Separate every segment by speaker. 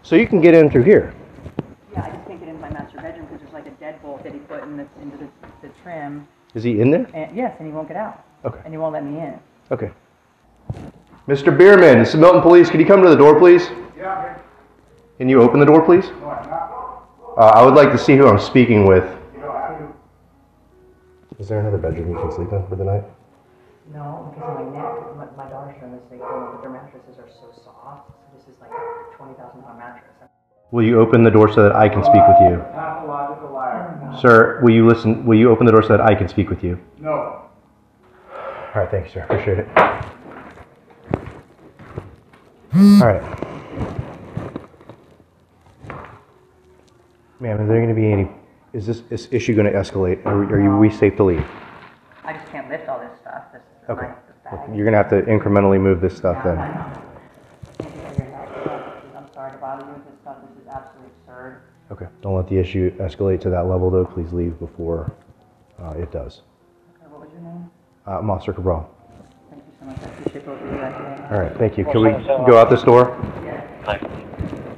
Speaker 1: So you can get in through here.
Speaker 2: Yeah, I just can't get into my master bedroom because there's like a deadbolt that he put into the trim.
Speaker 1: Is he in there?
Speaker 2: And, yes, and he won't get out.
Speaker 1: Okay.
Speaker 2: And he won't let me in.
Speaker 1: Okay. Mr. Biermann, this is Milton Police. Can you come to the door, please?
Speaker 3: Yeah.
Speaker 1: Can you open the door, please?
Speaker 3: No, I'm not.
Speaker 1: I would like to see who I'm speaking with.
Speaker 3: You don't have to.
Speaker 1: Is there another bedroom you can sleep in for the night?
Speaker 2: No, because of my neck. My daughter's trying to sleep home, but their mattresses are so soft. So this is like a $20,000 mattress.
Speaker 1: Will you open the door so that I can speak with you?
Speaker 3: Pathological liar. No.
Speaker 1: Sir, will you open the door so that I can speak with you?
Speaker 3: No.
Speaker 1: All right, thank you, sir. Appreciate it. All right. Ma'am, is there going to be any, is this issue going to escalate? Are we safe to leave?
Speaker 2: I just can't lift all this stuff. This is
Speaker 1: Okay.
Speaker 2: my bag.
Speaker 1: You're going to have to incrementally move this stuff then.
Speaker 2: I know. Thank you for your help. I'm sorry to bother you with this stuff. This is absolutely absurd.
Speaker 1: Okay. Don't let the issue escalate to that level, though. Please leave before it does.
Speaker 2: Okay, what was your name?
Speaker 1: I'm Officer Cabral.
Speaker 2: Thank you so much. I appreciate both of you guys.
Speaker 1: All right, thank you. Can we go out this door?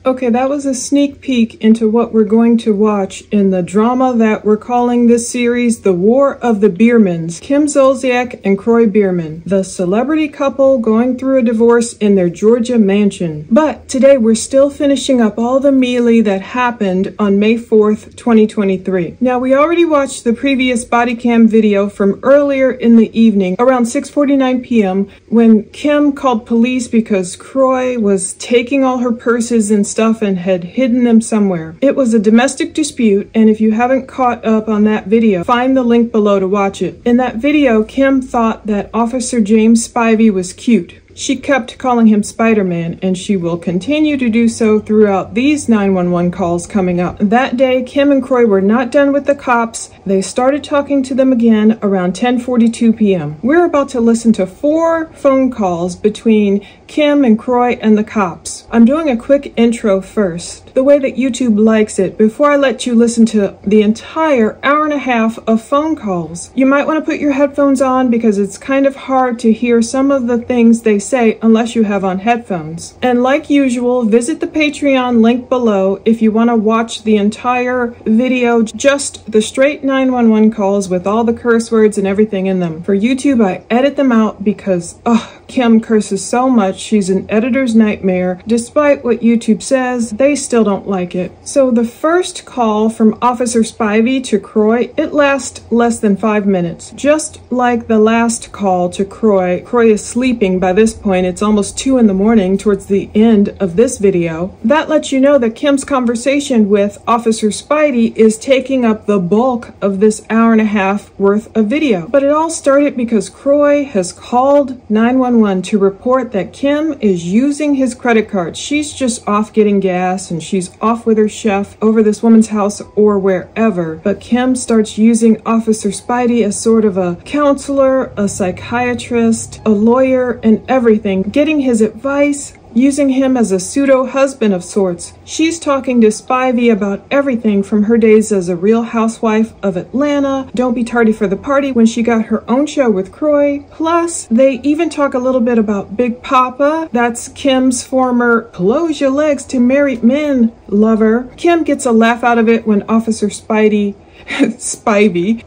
Speaker 4: Okay, that was a sneak peek into what we're going to watch in the drama that we're calling this series The War of the Biermanns. Kim Zolciak and Kroy Biermann, the celebrity couple going through a divorce in their Georgia mansion. But today we're still finishing up all the melee that happened on May 4th, 2023. Now, we already watched the previous body cam video from earlier in the evening, around 6:49 p.m., when Kim called police because Kroy was taking all her purses and stuff and had hidden them somewhere. It was a domestic dispute, and if you haven't caught up on that video, find the link below to watch it. In that video, Kim thought that Officer James Spivey was cute. She kept calling him Spider-Man, and she will continue to do so throughout these 911 calls coming up. That day, Kim and Kroy were not done with the cops. They started talking to them again around 10:42 p.m. We're about to listen to 4 phone calls between Kim and Kroy and the cops. I'm doing a quick intro first, the way that YouTube likes it, before I let you listen to the entire hour and a half of phone calls. You might want to put your headphones on because it's kind of hard to hear some of the things they say unless you have on headphones. And like usual, visit the Patreon link below if you want to watch the entire video, just the straight 911 calls with all the curse words and everything in them. For YouTube, I edit them out because, Kim curses so much, she's an editor's nightmare. Despite what YouTube says, they still don't like it. So the first call from Officer Spivey to Kroy, it lasts less than 5 minutes. Just like the last call to Kroy. Kroy is sleeping by this point. It's almost 2 in the morning towards the end of this video. That lets you know that Kim's conversation with Officer Spivey is taking up the bulk of this hour and a half worth of video. But it all started because Kroy has called 911 to report that Kim is using his credit card. She's just off getting gas and she's off with her chef over this woman's house or wherever. But Kim starts using Officer Spivey as sort of a counselor, a psychiatrist, a lawyer, and everything, getting his advice, using him as a pseudo-husband of sorts. She's talking to Spivey about everything from her days as a Real Housewife of Atlanta, Don't Be Tardy for the Party when she got her own show with Kroy. Plus, they even talk a little bit about Big Papa. That's Kim's former close your legs to married men lover. Kim gets a laugh out of it when Officer Spivey,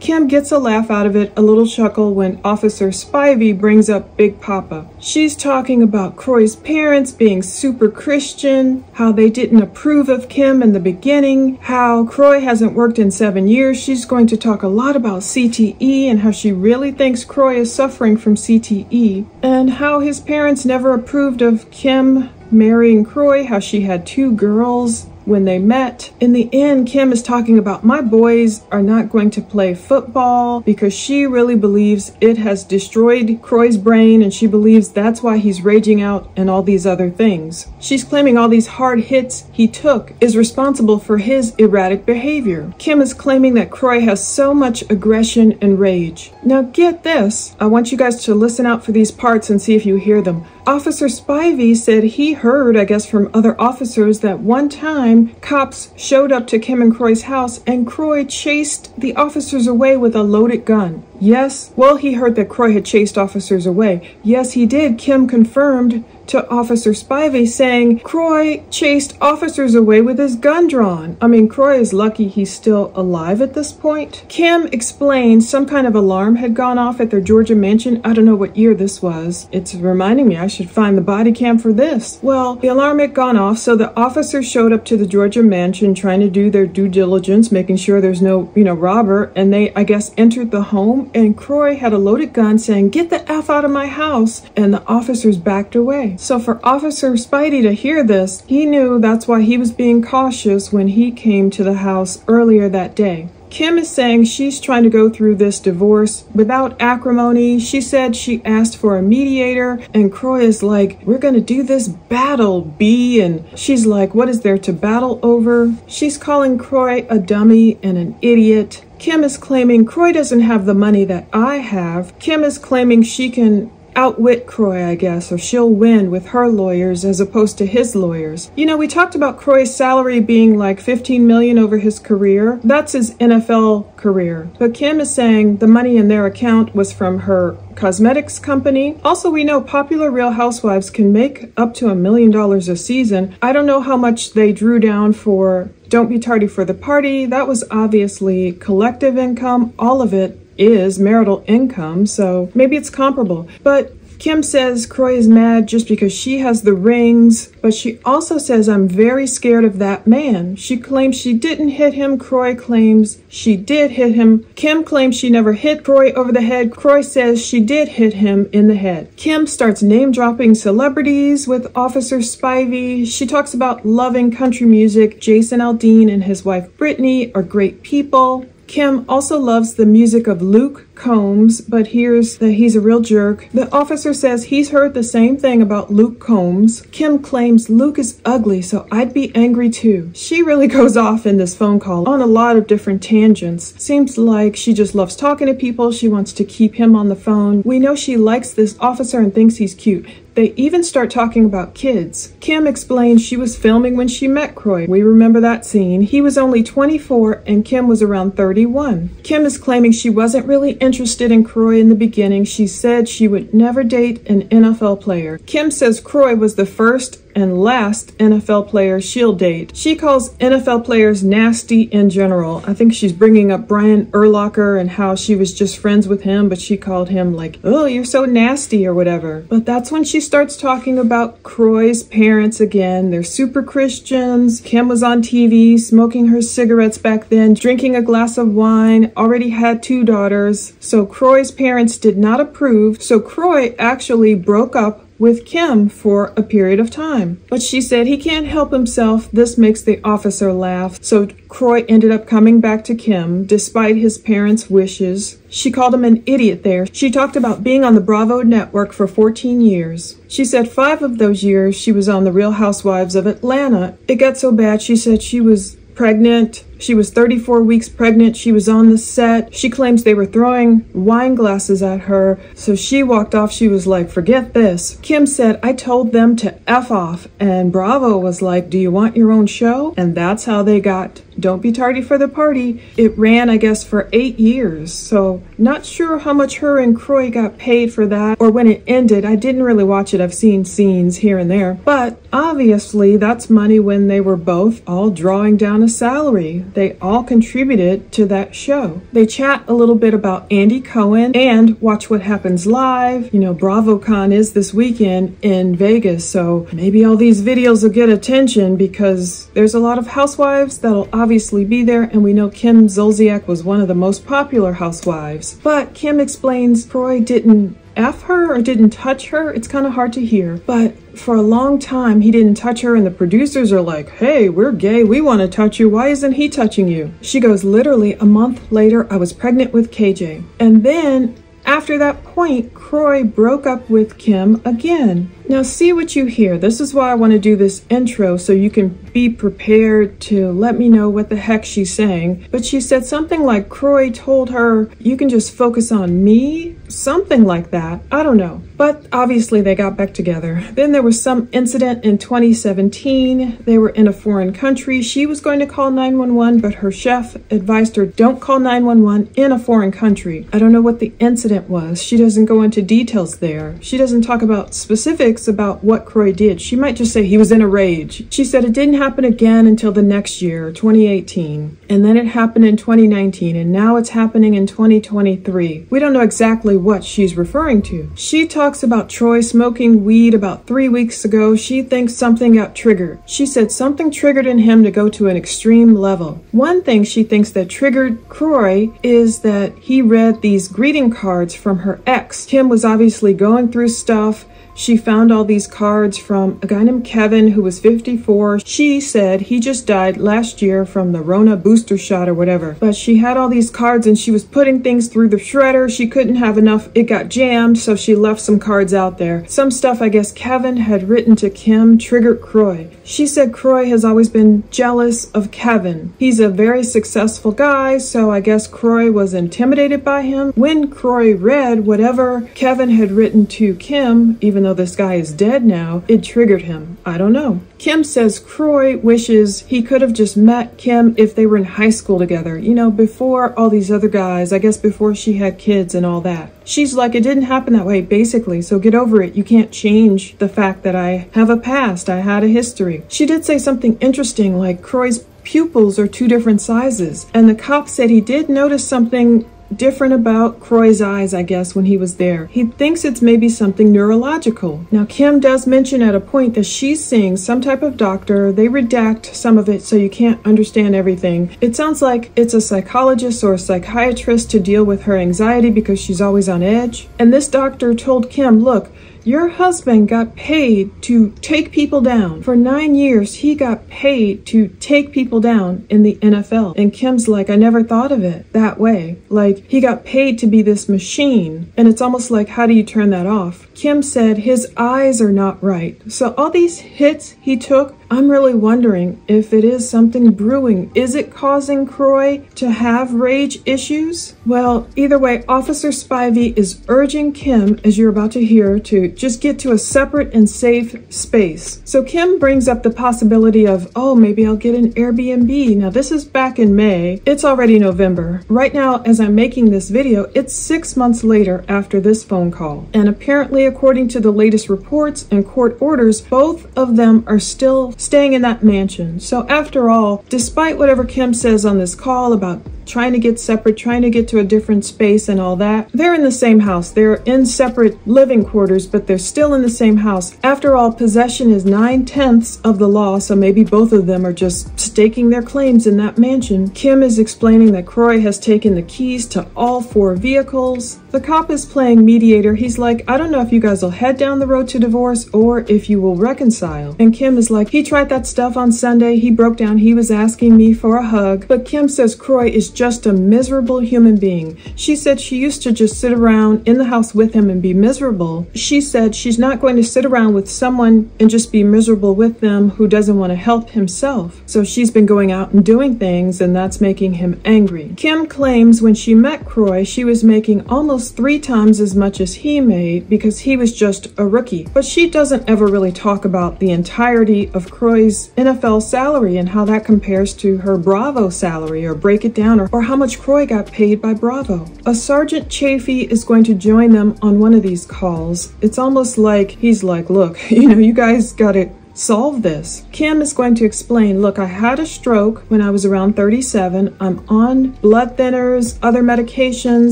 Speaker 4: Kim gets a laugh out of it, a little chuckle when Officer Spivey brings up Big Papa. She's talking about Kroy's parents being super Christian, how they didn't approve of Kim in the beginning, how Kroy hasn't worked in 7 years. She's going to talk a lot about CTE and how she really thinks Kroy is suffering from CTE, and how his parents never approved of Kim marrying Kroy, how she had 2 girls when they met. In the end, Kim is talking about, my boys are not going to play football because she really believes it has destroyed Kroy's brain and she believes that's why he's raging out and all these other things. She's claiming all these hard hits he took is responsible for his erratic behavior. Kim is claiming that Kroy has so much aggression and rage. Now get this, I want you guys to listen out for these parts and see if you hear them. Officer Spivey said he heard, I guess from other officers, that one time cops showed up to Kim and Kroy's house and Kroy chased the officers away with a loaded gun. Yes, well, he heard that Kroy had chased officers away. Yes, he did. Kim confirmed to Officer Spivey saying Kroy chased officers away with his gun drawn. I mean, Kroy is lucky he's still alive at this point. Kim explained some kind of alarm had gone off at their Georgia mansion. I don't know what year this was. It's reminding me I should find the body cam for this. Well, the alarm had gone off, so the officers showed up to the Georgia mansion trying to do their due diligence, making sure there's no, robber, and they, I guess, entered the home, and Kroy had a loaded gun saying, "Get the F out of my house," and the officers backed away. So for Officer Spidey to hear this, he knew that's why he was being cautious when he came to the house earlier that day. Kim is saying she's trying to go through this divorce without acrimony. She said she asked for a mediator, and Kroy is like, "We're gonna do this battle, B," and she's like, "What is there to battle over?" She's calling Kroy a dummy and an idiot. Kim is claiming Kroy doesn't have the money that I have. Kim is claiming she can outwit Kroy, I guess, or she'll win with her lawyers as opposed to his lawyers. We talked about Kroy's salary being like $15 million over his career. That's his NFL career. But Kim is saying the money in their account was from her cosmetics company. Also, we know popular Real Housewives can make up to $1 million a season. I don't know how much they drew down for Don't Be Tardy for the Party. That was obviously collective income. All of it is marital income, so maybe it's comparable. But Kim says Kroy is mad just because she has the rings, but she also says, "I'm very scared of that man." She claims she didn't hit him. Kroy claims she did hit him. Kim claims she never hit Kroy over the head. Kroy says she did hit him in the head. Kim starts name-dropping celebrities with Officer Spivey. She talks about loving country music. Jason Aldean and his wife Brittany are great people. Kim also loves the music of Luke Combs, but hears that he's a real jerk. The officer says he's heard the same thing about Luke Combs. Kim claims Luke is ugly, so I'd be angry too. She really goes off in this phone call on a lot of different tangents. Seems like she just loves talking to people. She wants to keep him on the phone. We know she likes this officer and thinks he's cute. They even start talking about kids. Kim explains she was filming when she met Kroy. We remember that scene. He was only 24 and Kim was around 31. Kim is claiming she wasn't really interested in Kroy in the beginning. She said she would never date an NFL player. Kim says Kroy was the first and last NFL player she'll date. She calls NFL players nasty in general. I think she's bringing up Brian Urlacher and how she was just friends with him, but she called him like, "Oh, you're so nasty," or whatever. But that's when she starts talking about Kroy's parents again. They're super Christians. Kim was on TV smoking her cigarettes back then, drinking a glass of wine, already had 2 daughters. So Kroy's parents did not approve. So Kroy actually broke up with Kim for a period of time. But she said he can't help himself. This makes the officer laugh. So Kroy ended up coming back to Kim despite his parents' wishes. She called him an idiot there. She talked about being on the Bravo network for 14 years. She said 5 of those years she was on the Real Housewives of Atlanta. It got so bad she said she was pregnant. She was 34 weeks pregnant. She was on the set. She claims they were throwing wine glasses at her. So she walked off. She was like, "Forget this." Kim said, "I told them to F off." And Bravo was like, "Do you want your own show?" And that's how they got Don't Be Tardy for the Party. It ran, I guess, for 8 years. So not sure how much her and Kroy got paid for that or when it ended. I didn't really watch it. I've seen scenes here and there. But obviously that's money when they were both all drawing down a salary. They all contributed to that show. They chat a little bit about Andy Cohen and Watch What Happens Live. BravoCon is this weekend in Vegas, so maybe all these videos will get attention because there's a lot of housewives that'll obviously be there, and we know Kim Zolciak was one of the most popular housewives. But Kim explains Kroy didn't F her or didn't touch her. It's kind of hard to hear, but for a long time he didn't touch her, and the producers are like, "Hey, we're gay, we want to touch you, why isn't he touching you?" She goes, "Literally a month later I was pregnant with KJ." And then after that point, Kroy broke up with Kim again. Now see what you hear. This is why I want to do this intro, so you can be prepared to let me know what the heck she's saying. But she said something like Kroy told her, "You can just focus on me," something like that. I don't know. But obviously they got back together. Then there was some incident in 2017. They were in a foreign country. She was going to call 911, but her chef advised her, "Don't call 911 in a foreign country." I don't know what the incident was. She doesn't go into details there. She doesn't talk about specifics about what Kroy did. She might just say he was in a rage. She said it didn't happen again until the next year, 2018. And then it happened in 2019, and now it's happening in 2023. We don't know exactly what she's referring to. She talks about Troy smoking weed about 3 weeks ago. She thinks something got triggered. She said something triggered in him to go to an extreme level. One thing she thinks that triggered Kroy is that he read these greeting cards from her ex. Kim was obviously going through stuff. She found all these cards from a guy named Kevin who was 54. She said he just died last year from the Rona booster shot or whatever. But she had all these cards and she was putting things through the shredder. She couldn't have enough. It got jammed, so she left some cards out there. Some stuff I guess Kevin had written to Kim triggered Kroy. She said Kroy has always been jealous of Kevin. He's a very successful guy, so I guess Kroy was intimidated by him. When Kroy read whatever Kevin had written to Kim, even though this guy is dead now, it triggered him. I don't know. Kim says Kroy wishes he could have just met Kim if they were in high school together. You know, before all these other guys, I guess before she had kids and all that. She's like, it didn't happen that way, basically, so get over it. You can't change the fact that I have a past. I had a history. She did say something interesting, like Kroy's pupils are 2 different sizes. And the cop said he did notice something different about Kroy's eyes, I guess, when he was there. He thinks it's maybe something neurological. Now, Kim does mention at a point that she's seeing some type of doctor. They redact some of it so you can't understand everything. It sounds like it's a psychologist or a psychiatrist to deal with her anxiety because she's always on edge. And this doctor told Kim, look, your husband got paid to take people down. For 9 years, he got paid to take people down in the NFL. And Kim's like, I never thought of it that way. Like, he got paid to be this machine. And it's almost like, how do you turn that off? Kim said his eyes are not right. So all these hits he took, I'm really wondering if it is something brewing. Is it causing Kroy to have rage issues? Well, either way, Officer Spivey is urging Kim, as you're about to hear, to just get to a separate and safe space. So Kim brings up the possibility of, oh, maybe I'll get an Airbnb. Now, this is back in May. It's already November. Right now, as I'm making this video, it's 6 months later after this phone call. And apparently, according to the latest reports and court orders, both of them are still staying in that mansion. So after all, despite whatever Kim says on this call about trying to get separate, trying to get to a different space and all that, they're in the same house. They're in separate living quarters, but they're still in the same house. After all, possession is 9/10 of the law, so maybe both of them are just staking their claims in that mansion. Kim is explaining that Kroy has taken the keys to all 4 vehicles. The cop is playing mediator. He's like, I don't know if you guys will head down the road to divorce or if you will reconcile. And Kim is like, he tried that stuff on Sunday. He broke down. He was asking me for a hug. But Kim says Kroy is just a miserable human being. She said she used to just sit around in the house with him and be miserable. She said she's not going to sit around with someone and just be miserable with them who doesn't want to help himself. So she's been going out and doing things, and that's making him angry. Kim claims when she met Kroy, she was making almost 3 times as much as he made because he was just a rookie. But she doesn't ever really talk about the entirety of Kroy's NFL salary and how that compares to her Bravo salary, or break it down, or how much Kroy got paid by Bravo. A Sergeant Chafee is going to join them on one of these calls. It's almost like he's like, look, you guys got to solve this. Kim is going to explain, look, I had a stroke when I was around 37. I'm on blood thinners, other medications,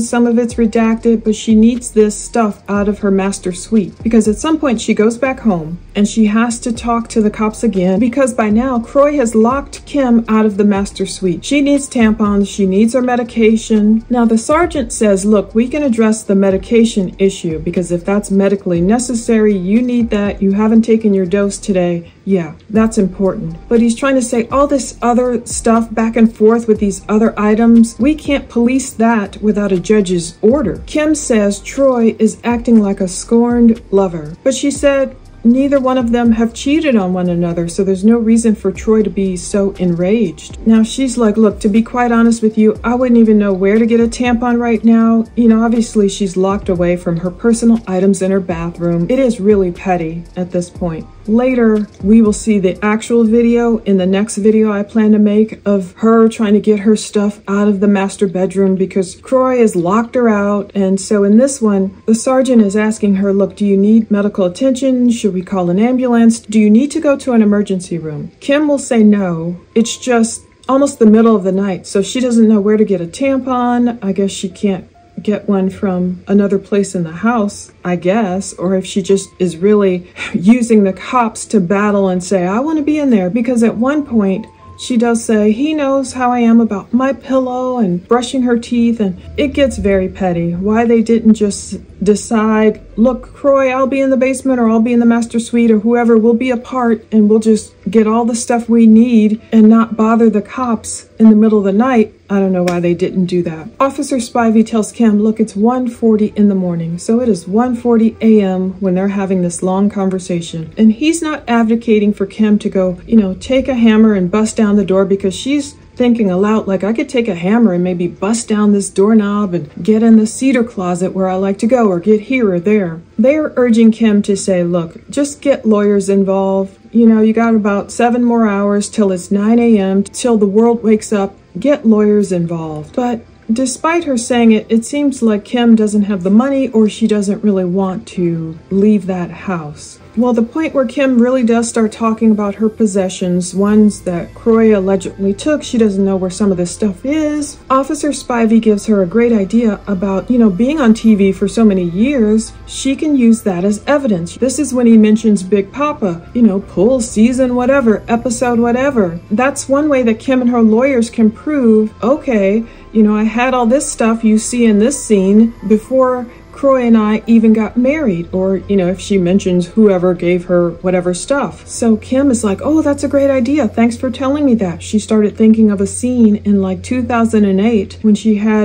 Speaker 4: some of it's redacted, but she needs this stuff out of her master suite because at some point she goes back home and she has to talk to the cops again because by now Kroy has locked Kim out of the master suite. She needs tampons, she needs her medication. Now the sergeant says, look, we can address the medication issue because if that's medically necessary, you need that. You haven't taken your dose today. Yeah, that's important. But he's trying to say all this other stuff back and forth with these other items, we can't police that without a judge's order. Kim says Troy is acting like a scorned lover, but she said neither one of them have cheated on one another, so there's no reason for Troy to be so enraged. Now she's like, look, to be quite honest with you, I wouldn't even know where to get a tampon right now. Obviously she's locked away from her personal items in her bathroom. It is really petty at this point. Later, we will see the actual video in the next video I plan to make of her trying to get her stuff out of the master bedroom because Kroy has locked her out. And so in this one, the sergeant is asking her, look, do you need medical attention? Should we call an ambulance? Do you need to go to an emergency room? Kim will say no. It's just almost the middle of the night, so she doesn't know where to get a tampon. I guess she can't get one from another place in the house, I guess, or if she just is really using the cops to battle and say, I want to be in there, because at one point she does say, he knows how I am about my pillow and brushing her teeth, and it gets very petty. Why they didn't just decide, look, Kroy, I'll be in the basement or I'll be in the master suite or whoever, we'll be apart and we'll just get all the stuff we need and not bother the cops in the middle of the night. I don't know why they didn't do that. Officer Spivey tells Kim, look, it's 1:40 in the morning. So it is 1:40 a.m. when they're having this long conversation. And he's not advocating for Kim to go, take a hammer and bust down the door, because she's thinking aloud, like, I could take a hammer and maybe bust down this doorknob and get in the cedar closet where I like to go, or get here or there. They're urging Kim to say, look, just get lawyers involved. You got about 7 more hours till it's 9 a.m., till the world wakes up. Get lawyers involved. But despite her saying it, it seems like Kim doesn't have the money, or she doesn't really want to leave that house. Well, the point where Kim really does start talking about her possessions, ones that Kroy allegedly took, she doesn't know where some of this stuff is. Officer Spivey gives her a great idea about, being on TV for so many years, she can use that as evidence. This is when he mentions Big Papa, pull season whatever, episode whatever. That's one way that Kim and her lawyers can prove, okay, I had all this stuff you see in this scene before Kroy and I even got married, or, if she mentions whoever gave her whatever stuff. So Kim is like, oh, that's a great idea. Thanks for telling me that. She started thinking of a scene in like 2008 when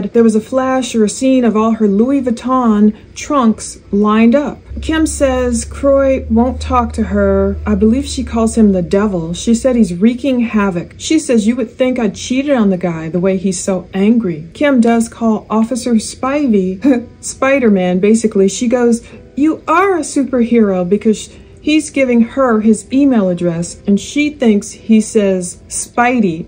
Speaker 4: there was a flash or a scene of all her Louis Vuitton trunks lined up. Kim says Kroy won't talk to her. I believe she calls him the devil. She said he's wreaking havoc. She says, you would think I cheated on the guy the way he's so angry. Kim does call Officer Spivey Spider-Man. Basically, she goes, you are a superhero, because he's giving her his email address and she thinks he says Spidey,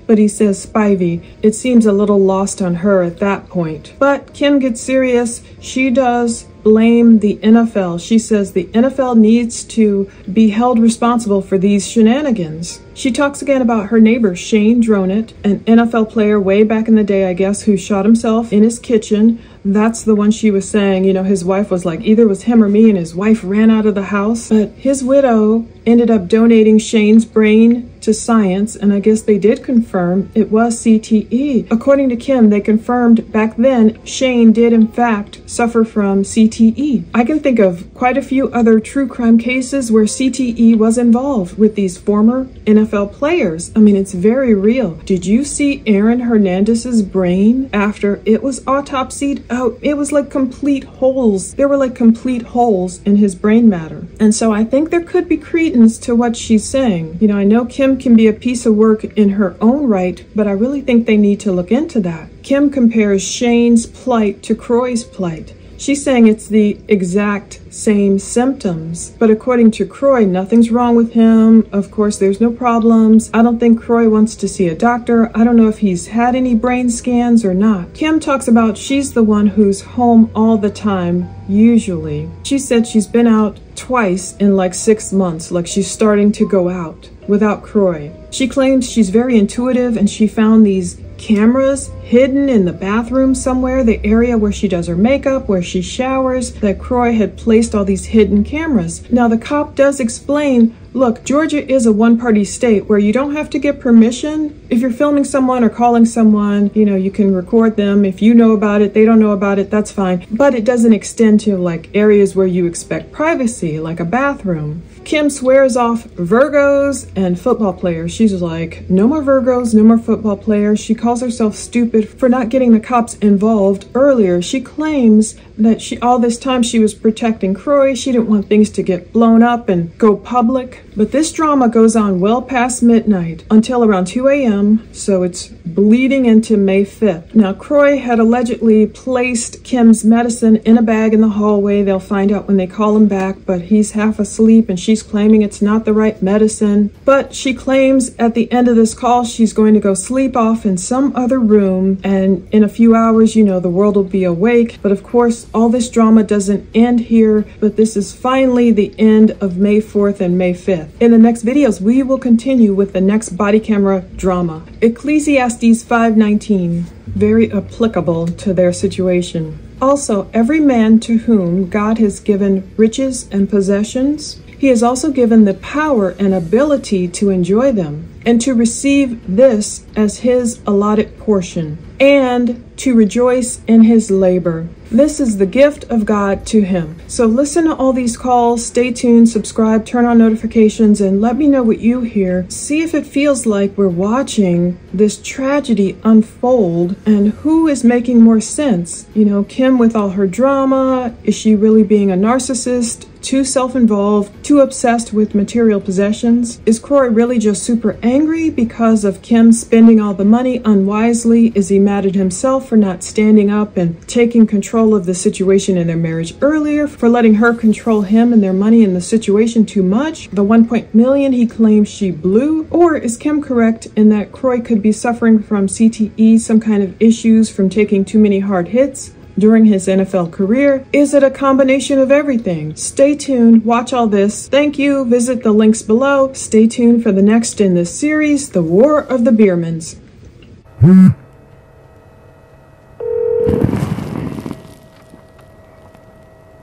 Speaker 4: but he says Spivey. It seems a little lost on her at that point. But Kim gets serious. She does blame the NFL. She says the NFL needs to be held responsible for these shenanigans. She talks again about her neighbor, Shane Dronett, an NFL player way back in the day, I guess, who shot himself in his kitchen. That's the one she was saying, his wife was like, either it was him or me, and his wife ran out of the house. But his widow ended up donating Shane's brain to science, and I guess they did confirm it was CTE. According to Kim, they confirmed back then Shane did in fact suffer from CTE. I can think of quite a few other true crime cases where CTE was involved with these former NFL players. I mean, it's very real. Did you see Aaron Hernandez's brain after it was autopsied? Oh, it was like complete holes. There were like complete holes in his brain matter. And so I think there could be credence to what she's saying. I know Kim can be a piece of work in her own right, but I really think they need to look into that. Kim compares Shane's plight to Kroy's plight. She's saying it's the exact same symptoms, but according to Kroy, nothing's wrong with him. Of course, there's no problems. I don't think Kroy wants to see a doctor. I don't know if he's had any brain scans or not. Kim talks about she's the one who's home all the time, usually. She said she's been out twice in like 6 months, like she's starting to go out without Kroy. She claims she's very intuitive and she found these cameras hidden in the bathroom somewhere, the area where she does her makeup, where she showers, that Kroy had placed all these hidden cameras. Now the cop does explain, look, Georgia is a one-party state where you don't have to get permission. If you're filming someone or calling someone, you can record them. If you know about it, they don't know about it, that's fine. But it doesn't extend to like areas where you expect privacy, like a bathroom. Kim swears off Virgos and football players. She's like, no more Virgos, no more football players. She calls herself stupid for not getting the cops involved earlier. She claims that all this time she was protecting Kroy. She didn't want things to get blown up and go public. But this drama goes on well past midnight until around 2 a.m., so it's bleeding into May 5th. Now, Kroy had allegedly placed Kim's medicine in a bag in the hallway. They'll find out when they call him back, but he's half asleep and she's claiming it's not the right medicine. But she claims at the end of this call, she's going to go sleep off in some other room, and in a few hours, you know, the world will be awake. But of course, all this drama doesn't end here, but this is finally the end of May 4th and May 5th. In the next videos, we will continue with the next body camera drama. Ecclesiastes 5:19, very applicable to their situation. Also, every man to whom God has given riches and possessions, he has also given the power and ability to enjoy them, and to receive this as his allotted portion, and to rejoice in his labor. This is the gift of God to him. So listen to all these calls, stay tuned, subscribe, turn on notifications, and let me know what you hear. See if it feels like we're watching this tragedy unfold, and who is making more sense. You know, Kim with all her drama, is she really being a narcissist? Too self-involved, too obsessed with material possessions? Is Kroy really just super angry because of Kim spending all the money unwisely? Is he mad at himself for not standing up and taking control of the situation in their marriage earlier, for letting her control him and their money and the situation too much? The 1 million he claims she blew? Or is Kim correct in that Kroy could be suffering from CTE, some kind of issues from taking too many hard hits during his NFL career? Is it a combination of everything? Stay tuned, watch all this. Thank you, visit the links below. Stay tuned for the next in this series, The War of the Biermanns.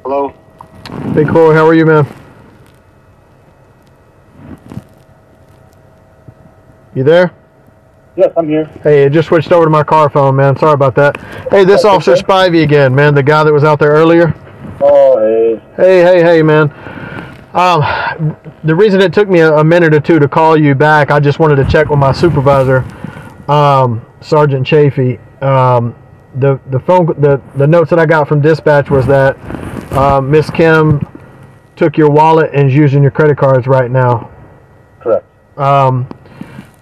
Speaker 5: Hello?
Speaker 1: Hey, Kroy, how are you, man? You there?
Speaker 5: Yes, I'm here.
Speaker 1: Hey, it just switched over to my car phone, man. Sorry about that. Hey, this Officer Spivey again, man. The guy that was out there earlier.
Speaker 5: Oh, hey.
Speaker 1: Hey, man. The reason it took me a minute or two to call you back, I just wanted to check with my supervisor, Sergeant Chafee. The notes that I got from dispatch was that Miss Kim took your wallet and is using your credit cards right now.
Speaker 5: Correct.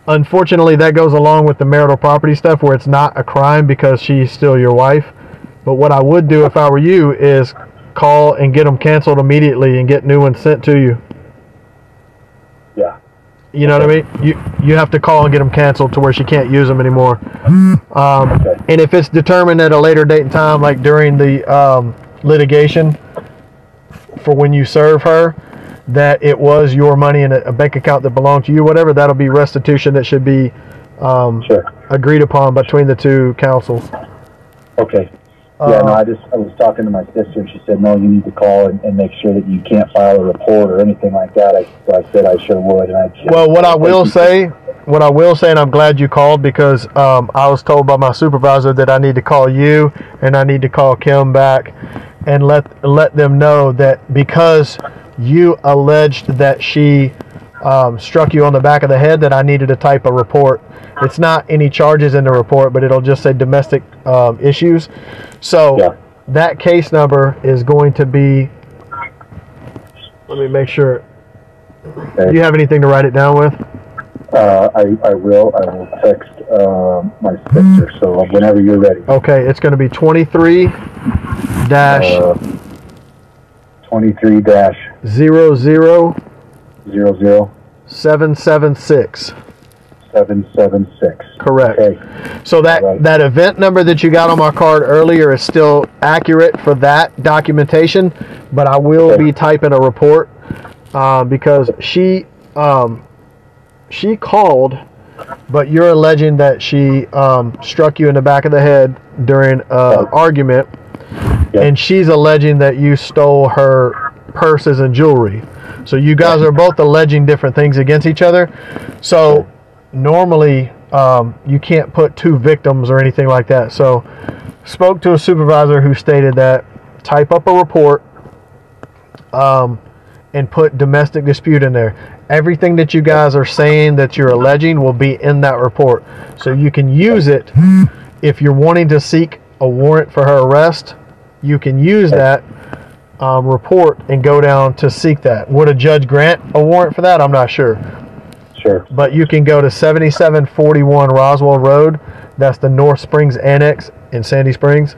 Speaker 1: Unfortunately, that goes along with the marital property stuff where it's not a crime because she's still your wife. But what I would do if I were you is call and get them canceled immediately and get new ones sent to you.
Speaker 5: Yeah.
Speaker 1: You know what I mean? You have to call and get them canceled to where she can't use them anymore.
Speaker 5: Okay.
Speaker 1: And if it's determined at a later date and time, like during the litigation for when you serve her, that it was your money in a bank account that belonged to you, whatever, that'll be restitution that should be agreed upon between the two counsels.
Speaker 5: Okay. Yeah, no, I was talking to my sister, and she said, no, you need to call and make sure that you can't file a report or anything like that. So I said I sure would.
Speaker 1: Well, what I will say, and I'm glad you called, because I was told by my supervisor that I need to call you and I need to call Kim back and let them know that because you alleged that she struck you on the back of the head, that I needed to type a report. It's not any charges in the report, but it'll just say domestic issues. So that case number is going to be, let me make sure.
Speaker 5: Okay.
Speaker 1: Do you have anything to write it down with?
Speaker 5: I will text my sister, so whenever you're ready.
Speaker 1: Okay, it's going to be 23 dash
Speaker 5: 23 dash
Speaker 1: 00
Speaker 5: 00
Speaker 1: 776.
Speaker 5: 776.
Speaker 1: Correct.
Speaker 5: Okay.
Speaker 1: So that event number that you got on my card earlier is still accurate for that documentation, but I will be typing a report because she called, but you're alleging that she struck you in the back of the head during an argument, and she's alleging that you stole her purses and jewelry. So you guys are both alleging different things against each other. So normally you can't put two victims or anything like that. So spoke to a supervisor who stated that type up a report and put domestic dispute in there. Everything that you guys are saying that you're alleging will be in that report. So you can use it if you're wanting to seek a warrant for her arrest. You can use that report and go down to seek that. Would a judge grant a warrant for that? I'm not sure.
Speaker 5: Sure.
Speaker 1: But you can go to 7741 Roswell Road. That's the North Springs Annex in Sandy Springs.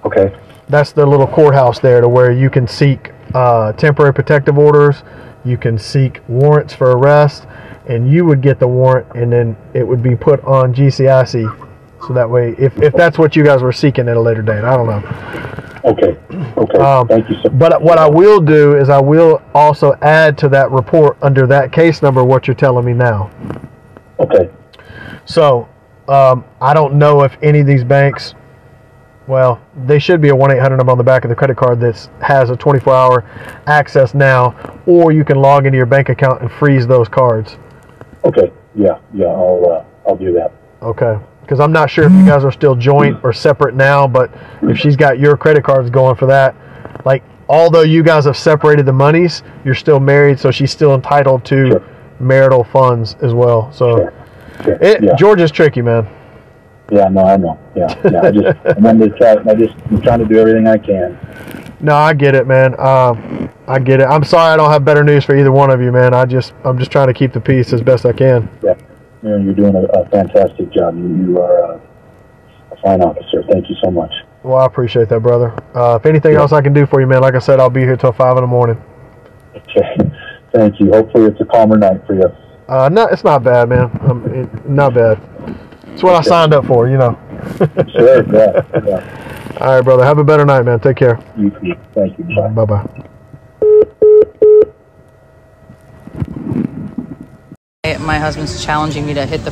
Speaker 5: Okay.
Speaker 1: That's the little courthouse there to where you can seek temporary protective orders. You can seek warrants for arrest, and you would get the warrant, and then it would be put on GCIC. So that way, if that's what you guys were seeking at a later date, I don't know.
Speaker 5: Okay. Thank you, sir.
Speaker 1: But what I will do is I will also add to that report under that case number what you're telling me now.
Speaker 5: Okay.
Speaker 1: So I don't know if any of these banks, well, they should be a 1-800 number on the back of the credit card that has a 24-hour access now, or you can log into your bank account and freeze those cards.
Speaker 5: Okay. Yeah. I'll do that.
Speaker 1: Okay. Because I'm not sure if you guys are still joint or separate now, but if she's got your credit cards going for that, like, although you guys have separated the monies, you're still married, so she's still entitled to marital funds as well. So Georgia's tricky, man.
Speaker 5: Yeah, no, I know. Yeah. I'm trying to do everything I can.
Speaker 1: No, I get it, man. I get it. I'm sorry I don't have better news for either one of you, man. I'm just trying to keep the peace as best I can.
Speaker 5: Yeah. You're doing a fantastic job. You are a fine officer. Thank you so much.
Speaker 1: Well, I appreciate that, brother. If anything else I can do for you, man, like I said, I'll be here till 5 in the morning.
Speaker 5: Okay. Thank you. Hopefully it's a calmer night for you.
Speaker 1: No, it's not bad, man. Not bad. It's what I signed up for, you know.
Speaker 5: Sure, yeah.
Speaker 1: All right, brother. Have a better night, man. Take care.
Speaker 5: You too. Thank you. Bye.
Speaker 1: Bye-bye.
Speaker 2: My husband's challenging me to hit the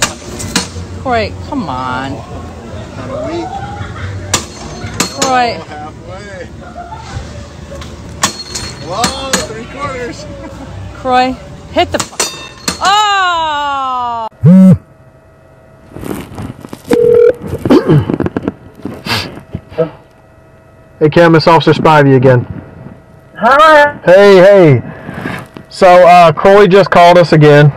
Speaker 2: Kroy, come on. Kroy.
Speaker 6: Halfway. Whoa, 3/4.
Speaker 2: Kroy, hit the Oh!
Speaker 1: Hey, Kim, it's Officer Spivey again.
Speaker 7: Hi.
Speaker 1: Hey. So, Kroy just called us again.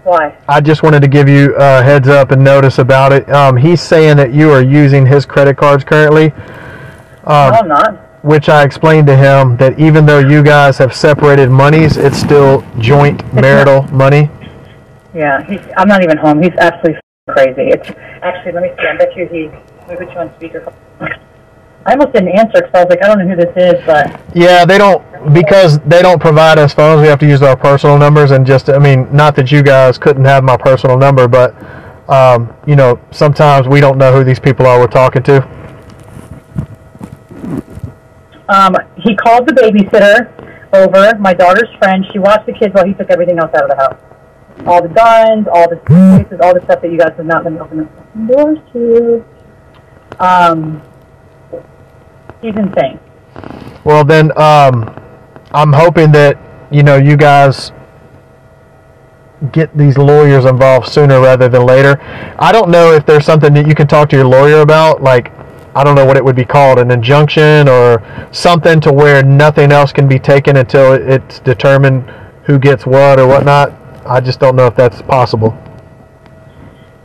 Speaker 7: Why?
Speaker 1: I just wanted to give you a heads up and notice about it. He's saying that you are using his credit cards currently.
Speaker 7: No, I'm not.
Speaker 1: Which I explained to him that even though you guys have separated monies, it's still joint marital money.
Speaker 7: Yeah, I'm not even home. He's absolutely crazy. It's actually, let me see. I bet you let me put you on speaker. I almost didn't answer because I was like, I don't know who this is, but... Yeah,
Speaker 1: because they don't provide us phones, we have to use our personal numbers, and not that you guys couldn't have my personal number, but, sometimes we don't know who these people are we're talking to.
Speaker 7: He called the babysitter over, my daughter's friend. She watched the kids while he took everything else out of the house. All the guns, all the suitcases, all the stuff that you guys have not been opening the doors to. He's insane.
Speaker 1: Well, then, I'm hoping that, you guys get these lawyers involved sooner rather than later. I don't know if there's something that you can talk to your lawyer about, like, I don't know what it would be called, an injunction or something to where nothing else can be taken until it's determined who gets what or whatnot. I just don't know if that's possible.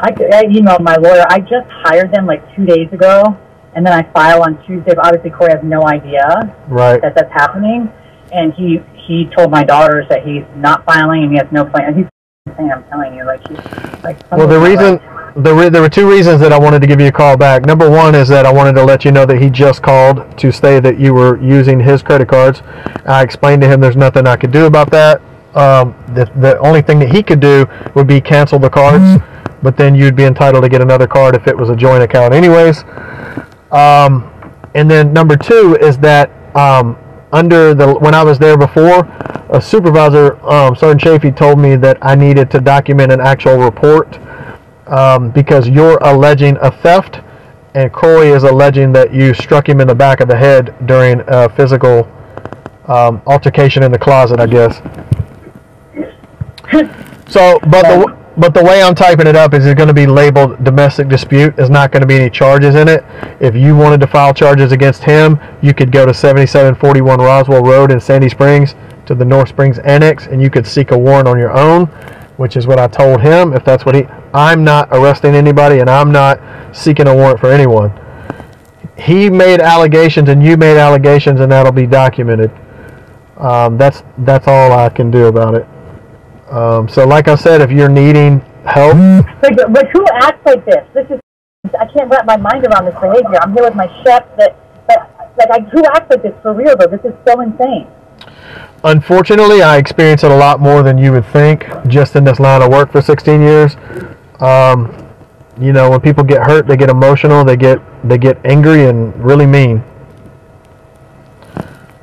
Speaker 7: I emailed my lawyer. I just hired them like 2 days ago, and then I file on Tuesday. But obviously, Kroy has no idea that that's happening, and he told my daughters that he's not filing and he has no plan. He's insane. I'm telling you,
Speaker 1: Well, there were two reasons that I wanted to give you a call back. Number one is that I wanted to let you know that he just called to say that you were using his credit cards. I explained to him there's nothing I could do about that. The only thing that he could do would be cancel the cards, but then you'd be entitled to get another card if it was a joint account anyways. And then number two is that when I was there before, a supervisor, Sergeant Chafee, told me that I needed to document an actual report because you're alleging a theft, and Kroy is alleging that you struck him in the back of the head during a physical altercation in the closet, I guess. So, but the way I'm typing it up is it's going to be labeled domestic dispute. There's not going to be any charges in it. If you wanted to file charges against him, you could go to 7741 Roswell Road in Sandy Springs to the North Springs Annex, and you could seek a warrant on your own, which is what I told him. If that's what I'm not arresting anybody, and I'm not seeking a warrant for anyone. he made allegations and you made allegations, and that'll be documented. That's all I can do about it. So like I said, if you're needing help.
Speaker 7: But who acts like this? I can't wrap my mind around this behavior. I'm here with my chef who acts like this for real though? This is so insane.
Speaker 1: Unfortunately, I experience it a lot more than you would think just in this line of work for 16 years. You know, when people get hurt, they get emotional, they get angry and really mean.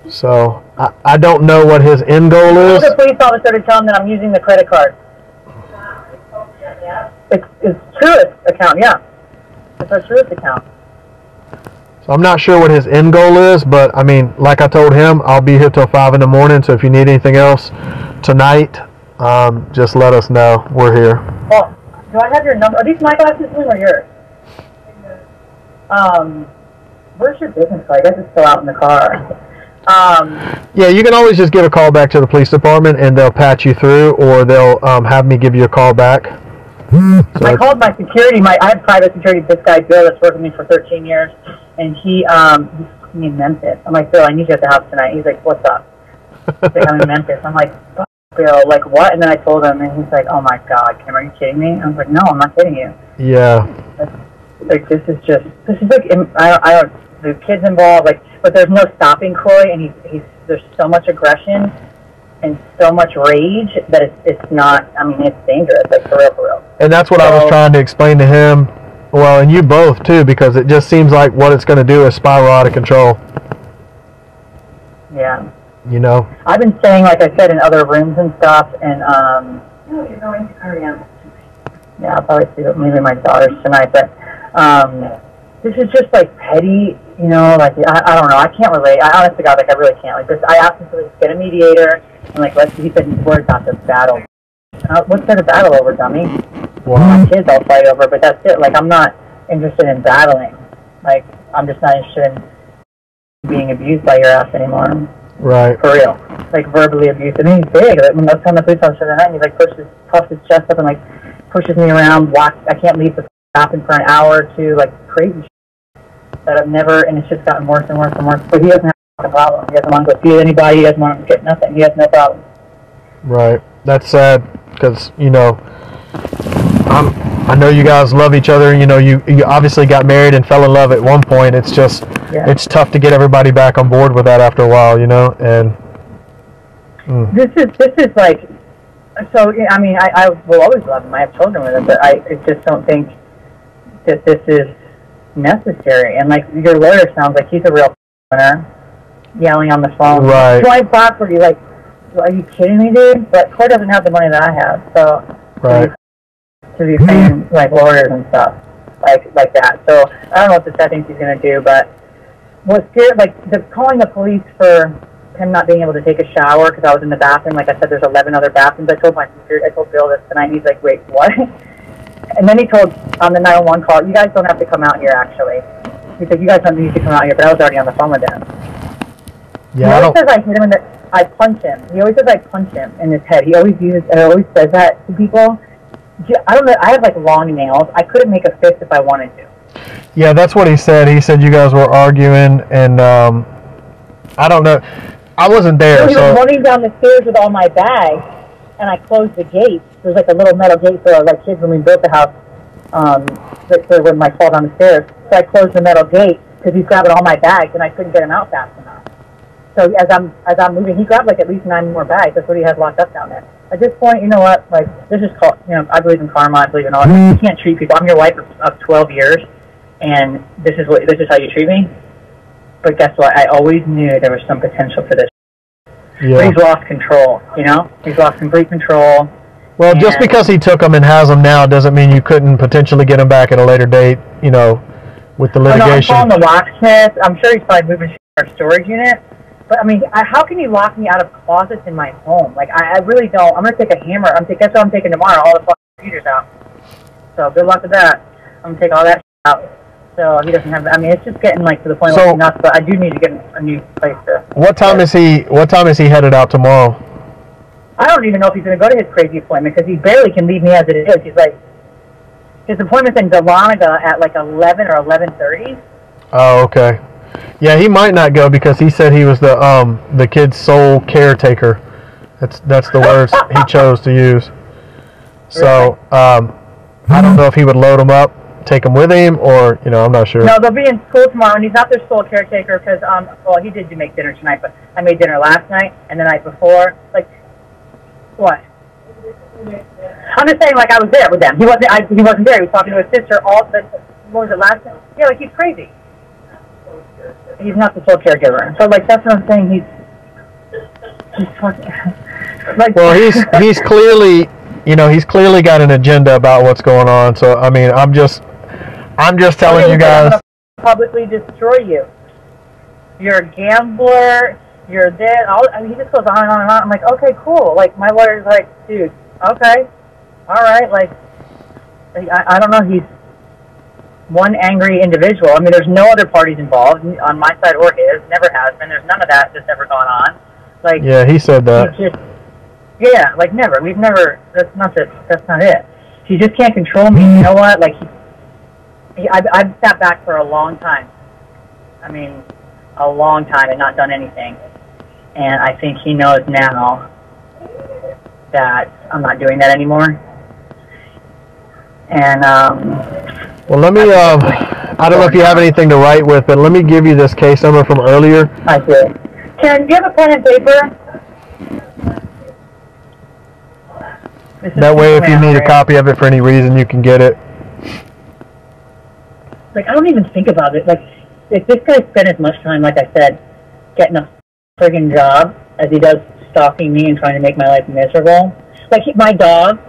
Speaker 1: So I don't know what his end goal is.
Speaker 7: The police officer to tell him that I'm using the credit card. It's Truist account, yeah. It's our Truist account.
Speaker 1: So I'm not sure what his end goal is, but I mean, like I told him, I'll be here till 5 in the morning. So if you need anything else tonight, just let us know. We're here.
Speaker 7: Well, do I have your number? Are these my glasses or yours? Where's your business card? I guess it's still out in the car.
Speaker 1: Yeah, you can always just give a call back to the police department, and they'll patch you through, or they'll have me give you a call back. So
Speaker 7: I called my security. I have private security. This guy Bill that's worked with me for 13 years, and he's in Memphis. I'm like, Bill, I need you at the house tonight. He's like, what's up? He's like, I'm in Memphis. I'm like, Bill, like what? And then I told him, and he's like, oh my God, Kim, are you kidding me? I was like, no, I'm not kidding you.
Speaker 1: Yeah.
Speaker 7: Like this is like I don't the kids involved, like, but there's no stopping Kroy, and he's there's so much aggression and so much rage that it's not. I mean, it's dangerous, like for real.
Speaker 1: And that's what I was trying to explain to him. Well, and you both too, because it just seems like what it's going to do is spiral out of control.
Speaker 7: Yeah.
Speaker 1: You know.
Speaker 7: I've been staying, like I said, in other rooms and stuff, and no, you're going to hurry up. Yeah, I'll probably see maybe my daughters tonight, but this is just like petty, you know. Like I don't know, I can't relate. I honestly, God, like I really can't. Like this, I asked him to like, get a mediator, and like he said he's worried about this battle. What's there to battle over, dummy?
Speaker 1: Wow.
Speaker 7: My kids I'll fight over, but that's it. Like I'm not interested in battling. Like I'm just not interested in being abused by your ass anymore.
Speaker 1: Right.
Speaker 7: For real. Like verbally abused. And he's big. Like, when I was telling the police officer that night, he like puffs his chest up and like pushes me around. I can't leave the bathroom for an hour or two. Like crazy shit that I've never. And it's just gotten worse and worse and worse. But he doesn't have a problem. He doesn't want to go see anybody. He doesn't want to get nothing. He has no problem.
Speaker 1: Right. That's sad because you know. I know you guys love each other. You know, you obviously got married and fell in love at one point. It's just, It's tough to get everybody back on board with that after a while, you know. And
Speaker 7: this is like, so. I mean, I will always love him. I have children with him, but I just don't think that this is necessary. And like your lawyer sounds like he's a real winner, yelling on the phone.
Speaker 1: Right.
Speaker 7: Joint property, like, are you kidding me, dude? But Kroy doesn't have the money that I have, so.
Speaker 1: Right.
Speaker 7: To be paying like lawyers and stuff like that. So I don't know what the Seth thinks he's gonna do, but what's scared, like calling the police for him not being able to take a shower because I was in the bathroom. Like I said, there's 11 other bathrooms. I told Bill this tonight. And he's like, wait, what? And then he told on the 911 call, you guys don't have to come out here. Actually, he said you guys don't need to come out here. But I was already on the phone with him. Yeah, he always says I hit him I punch him. He always says I punch him in his head. He always says that to people. I don't know. I have like long nails. I couldn't make a fist if I wanted to.
Speaker 1: Yeah, that's what he said. He said you guys were arguing, and I don't know. I wasn't there.
Speaker 7: He was running down the stairs with all my bags, and I closed the gate. There's like a little metal gate for like kids when we built the house. So when I fall down the stairs, so I closed the metal gate because he's grabbing all my bags, and I couldn't get him out fast enough. So as I'm moving, he grabbed like at least 9 more bags. That's what he has locked up down there. At this point, you know what? Like this is called. You know, I believe in karma. I believe in all. You can't treat people. I'm your wife of 12 years, and this is how you treat me. But guess what? I always knew there was some potential for this. Yeah. But he's lost control. You know, he's lost complete control.
Speaker 1: Well, just because he took them and has them now doesn't mean you couldn't potentially get them back at a later date. You know, with the litigation.
Speaker 7: I'm calling the locksmith. I'm sure he's probably moving to our storage unit. But, I mean, how can he lock me out of closets in my home? Like, I really don't. I'm going to take a hammer. Guess what I'm taking tomorrow? All the computers out. So, good luck with that. I'm going to take all that out. So, he doesn't have... I mean, it's just getting, like, to the point where it's nuts. But I do need to get a new place to... What time is
Speaker 1: he headed out tomorrow?
Speaker 7: I don't even know if he's going to go to his crazy appointment because he barely can leave me as it is. He's like... His appointment's in Dahlonega at, like, 11 or 11:30.
Speaker 1: Oh, okay. Yeah, he might not go because he said he was the kid's sole caretaker. That's the words he chose to use. So I don't know if he would load him up, take him with him, or I'm not sure.
Speaker 7: No, they'll be in school tomorrow, and he's not their sole caretaker because well, he did make dinner tonight, but I made dinner last night and the night before. Like, what? I'm just saying, like, I was there with them. He wasn't there. He was talking to his sister. What was it last night? Yeah, like, he's crazy. He's not the sole caregiver. So, like, that's what I'm saying. He's talking. Like,
Speaker 1: well, he's clearly, he's clearly got an agenda about what's going on. So, I mean, I'm just telling you guys.
Speaker 7: I'm gonna publicly destroy you. You're a gambler. You're there. He just goes on and on and on. I'm like, okay, cool. Like, my lawyer's like, dude, okay, all right. Like, I don't know. He's one angry individual. I mean, there's no other parties involved on my side or his. Never has been. There's none of that that's ever gone on. Like, yeah,
Speaker 1: he said that.
Speaker 7: Yeah, like never. We've never. That's not it. He just can't control me. You know what? Like, I've sat back for a long time. I mean, a long time and not done anything. And I think he knows now that I'm not doing that anymore. And
Speaker 1: well, let me. I don't know if you have anything to write with, but let me give you this case number from earlier.
Speaker 7: I do. Karen, do you have a pen and paper?
Speaker 1: That way, if you need a copy of it for any reason, you can get it.
Speaker 7: Like, I don't even think about it. Like, if this guy spent as much time, like I said, getting a friggin' job as he does stalking me and trying to make my life miserable. Like, my dog,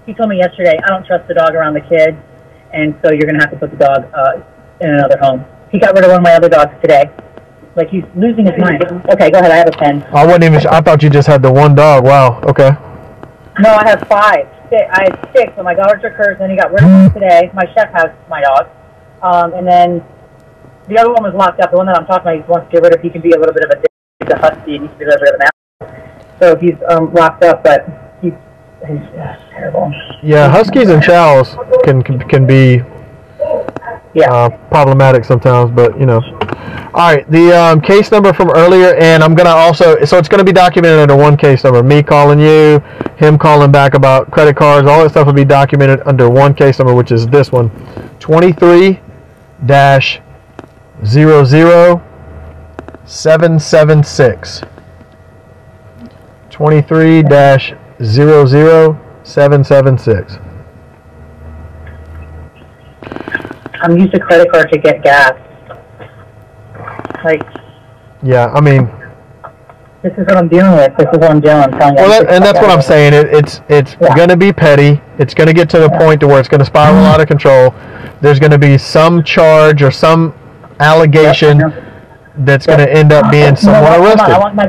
Speaker 7: he told me yesterday, I don't trust the dog around the kids, and so you're going to have to put the dog in another home. He got rid of one of my other dogs today. Like, he's losing his mind. Okay, go ahead. I have a pen.
Speaker 1: I thought you just had the one dog. Wow. Okay.
Speaker 7: No, I have 5. I had 6, but my daughter took hers, and then he got rid of one today. My chef has my dog. And then the other one was locked up. The one that I'm talking about, he wants to get rid of. He can be a little bit of a husky. He needs to be a little bit of an animal. So he's locked up, but he's terrible. Yeah,
Speaker 1: huskies and chows can be problematic sometimes, but All right, the case number from earlier, and I'm gonna also, so it's gonna be documented under one case number. Me calling you, him calling back about credit cards, all that stuff will be documented under one case number, which is this one, 23-00776. 23-00776.
Speaker 7: I'm using a credit card to get gas. Like,
Speaker 1: yeah, I mean,
Speaker 7: this is what I'm dealing with. This is what I'm dealing with. I'm telling you.
Speaker 1: Well, and that's what I'm saying. It's going to be petty. It's going to get to the point to where it's going to spiral out of control. There's going to be some charge or some allegation that's going to end up being someone arrested.
Speaker 7: I want my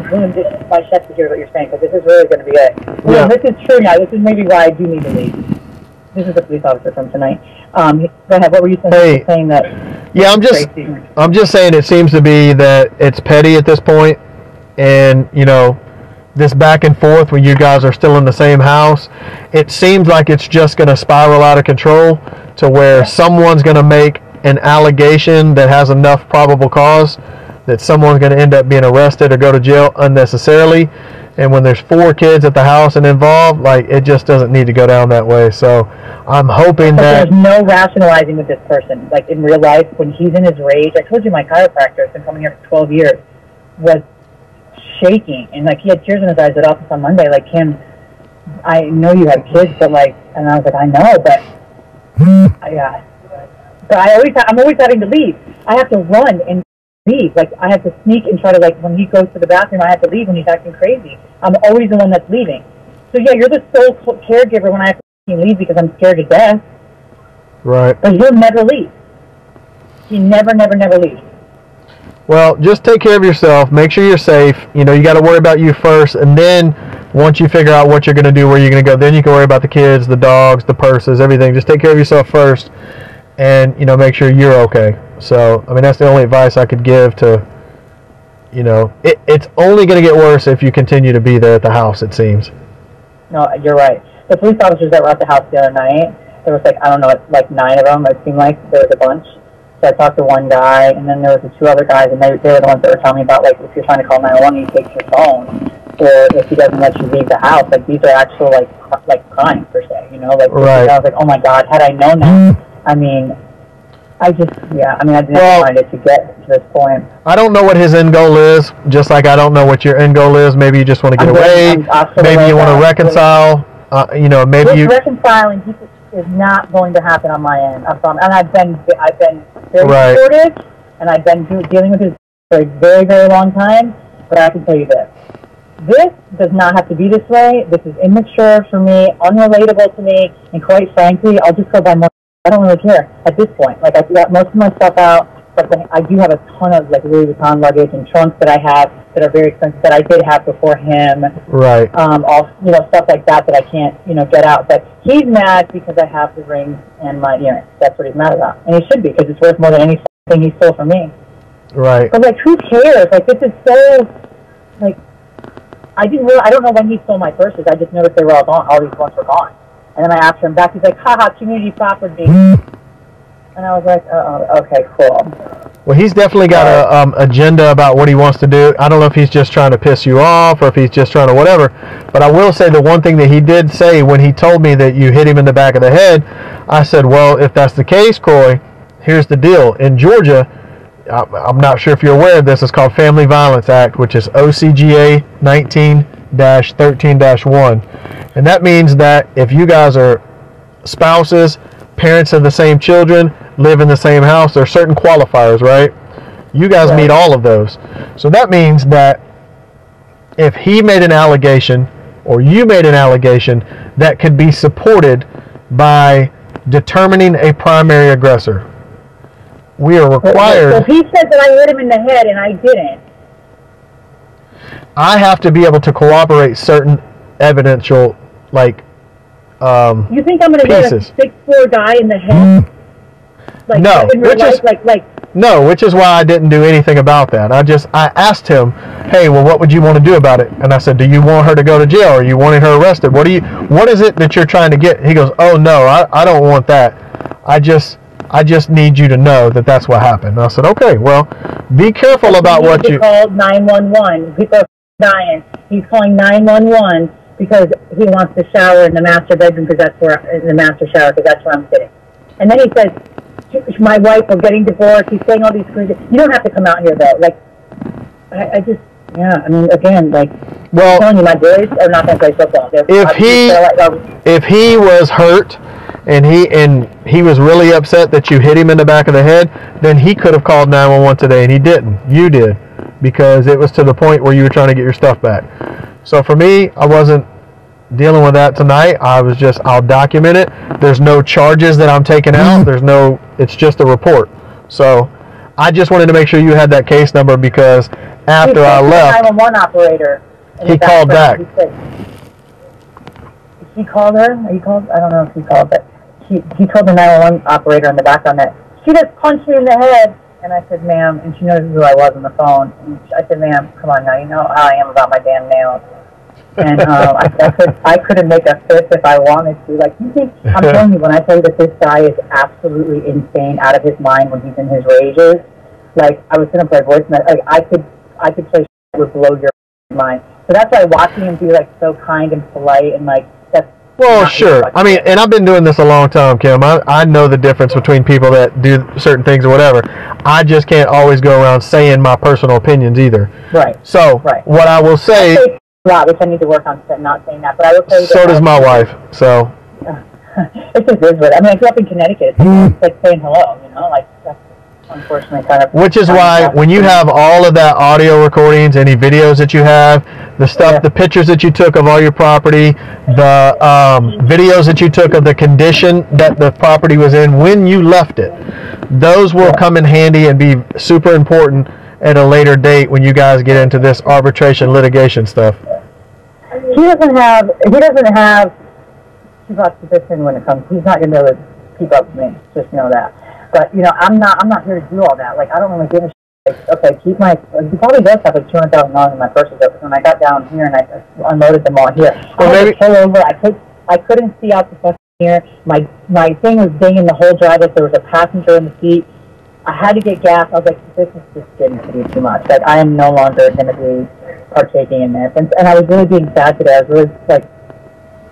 Speaker 7: chef to hear what you're saying, because this is really going to be it. Yeah. This is true now. This is maybe why I do need to leave. This is a police officer from tonight. Go ahead. What were you saying? Saying that?
Speaker 1: Yeah, I'm just saying it seems to be that it's petty at this point, and this back and forth when you guys are still in the same house, it seems like it's just going to spiral out of control to where someone's going to make an allegation that has enough probable cause that someone's going to end up being arrested or go to jail unnecessarily. And when there's 4 kids at the house and involved, like, it just doesn't need to go down that way. So I'm hoping that...
Speaker 7: There's no rationalizing with this person. Like, in real life, when he's in his rage, I told you my chiropractor has been coming here for 12 years, was shaking. And, like, he had tears in his eyes at office on Monday. Like, Kim, I know you have kids, but, like... And I was like, I know, but... But I'm always having to leave. I have to run and leave. Like, I have to sneak and try to, like, when he goes to the bathroom, I have to leave when he's acting crazy. I'm always the one that's leaving. So, yeah, you're the sole caregiver when I have to leave because I'm scared to death.
Speaker 1: Right.
Speaker 7: But he'll never leave. He never leaves.
Speaker 1: Well, just take care of yourself. Make sure you're safe. You got to worry about you first. And then once you figure out what you're going to do, where you're going to go, then you can worry about the kids, the dogs, the purses, everything. Just take care of yourself first and, make sure you're okay. So, I mean, that's the only advice I could give to, it's only going to get worse if you continue to be there at the house, it seems.
Speaker 7: No, you're right. The police officers that were at the house the other night, there was like, I don't know, like 9 of them, it seemed like. There was a bunch. So I talked to one guy, and then there was the two other guys, and they were the ones that were telling me about, like, if you're trying to call 911, he takes your phone, or if he doesn't let you leave the house. Like, these are actual, like crimes, per se, you know? Like,
Speaker 1: right.
Speaker 7: I was like, oh, my God, had I known that, I mean, I didn't find it to get to this point.
Speaker 1: I don't know what his end goal is, just like I don't know what your end goal is. Maybe you just want to get away. Maybe you want to reconcile. You know, maybe
Speaker 7: this reconciling is not going to happen on my end. And I've been very supportive, and I've been dealing with this for a very, very long time. But I can tell you this: this does not have to be this way. This is immature for me, unrelatable to me, and quite frankly, I'll just go by more. I don't really care at this point. Like, I've got most of my stuff out, but then I do have a ton of, like, Louis Vuitton luggage and trunks that I have that are very expensive that I did have before him.
Speaker 1: Right.
Speaker 7: All, you know, stuff like that I can't, you know, get out. But he's mad because I have the rings and my earrings. That's what he's mad about, and he should be, because it's worth more than anything he stole from me.
Speaker 1: Right.
Speaker 7: But, like, who cares? Like, this is so, like, I don't know when he stole my purses. I just noticed they were all gone. All these ones were gone. And then I asked him back. He's like, haha, community property. And I was like, okay, cool.
Speaker 1: Well, he's definitely got a agenda about what he wants to do. I don't know if he's just trying to piss you off or if he's just trying to whatever. But I will say the one thing that he did say when he told me that you hit him in the back of the head, I said, well, if that's the case, Kroy, here's the deal. In Georgia, I'm not sure if you're aware of this, it's called Family Violence Act, which is OCGA 19-13-1. And that means that if you guys are spouses, parents of the same children, live in the same house, there are certain qualifiers, right? You guys meet all of those. So that means that if he made an allegation or you made an allegation that could be supported by determining a primary aggressor, we are required...
Speaker 7: So he said that I hit him in the head and I didn't.
Speaker 1: I have to be able to corroborate certain evidential, like,
Speaker 7: you think I'm going to get a 6'4" guy in the head? Like,
Speaker 1: no, no, which is why I didn't do anything about that. I asked him, hey, well, what would you want to do about it? And I said, do you want her to go to jail, or you wanted her arrested? What is it that you're trying to get? He goes, oh no, I don't want that. I just need you to know that that's what happened. And I said, okay, well, be careful about what you...
Speaker 7: He called 911. People are dying. He's calling 911 because he wants to shower in the master bedroom, because that's where, in the master shower, because that's where I'm sitting. And then he says, my wife, we're getting divorced. He's saying all these crazy... You don't have to come out here, though. Like, I just... Yeah, I mean, again, like,
Speaker 1: well,
Speaker 7: I'm telling you, my boys are not going to play football.
Speaker 1: If he was hurt and he was really upset that you hit him in the back of the head, then he could have called 911 today, and he didn't. You did, because it was to the point where you were trying to get your stuff back. So for me, I wasn't dealing with that tonight. I'll document it. There's no charges that I'm taking out. It's just a report. So I just wanted to make sure you had that case number, because after I left,
Speaker 7: 911 operator.
Speaker 1: He called back.
Speaker 7: He called her? He called? I don't know if he called, but he told the 911 operator in the background that she just punched me in the head. And I said, ma'am, and she knows who I was on the phone. And I said, ma'am, come on now, you know how I am about my damn nails. And I couldn't make a fist if I wanted to. Like, you think, I'm telling you, when I tell you that this guy is absolutely insane, out of his mind when he's in his rages, like, I was going to play voice message. Like, I could play that would blow your mind. So that's why watching him be, like, so kind and polite and, like, that's...
Speaker 1: Well, sure. I mean, and I've been doing this a long time, Kim. I know the difference between people that do certain things or whatever. I just can't always go around saying my personal opinions either.
Speaker 7: Right.
Speaker 1: So, what I will say...
Speaker 7: I say a lot, which I need to work on not saying that, but I will say...
Speaker 1: So does my wife, so...
Speaker 7: It just is what... I mean, I grew up in Connecticut. It's like saying hello, you know? Like, that's unfortunately kind of...
Speaker 1: Which is why, when you have all of that audio recordings, any videos that you have, the stuff, the pictures that you took of all your property, the videos that you took of the condition that the property was in when you left it, those will come in handy and be super important at a later date when you guys get into this arbitration litigation stuff.
Speaker 7: He doesn't have keep up position when it comes. He's not going to be able to keep up with me. Just know that. But you know, I'm not here to do all that. Like, I don't really give a shit. Like, okay, he probably does have like $200,000 in my purses. When I got down here and I unloaded them all here,
Speaker 1: well,
Speaker 7: I had to pull over. I couldn't see out the fucking here. My thing was dinging the whole driveway. There was a passenger in the seat. I had to get gas. I was like, this is just getting to be too much. Like, I am no longer going to be partaking in this. And I was really being sad today. I was really, like,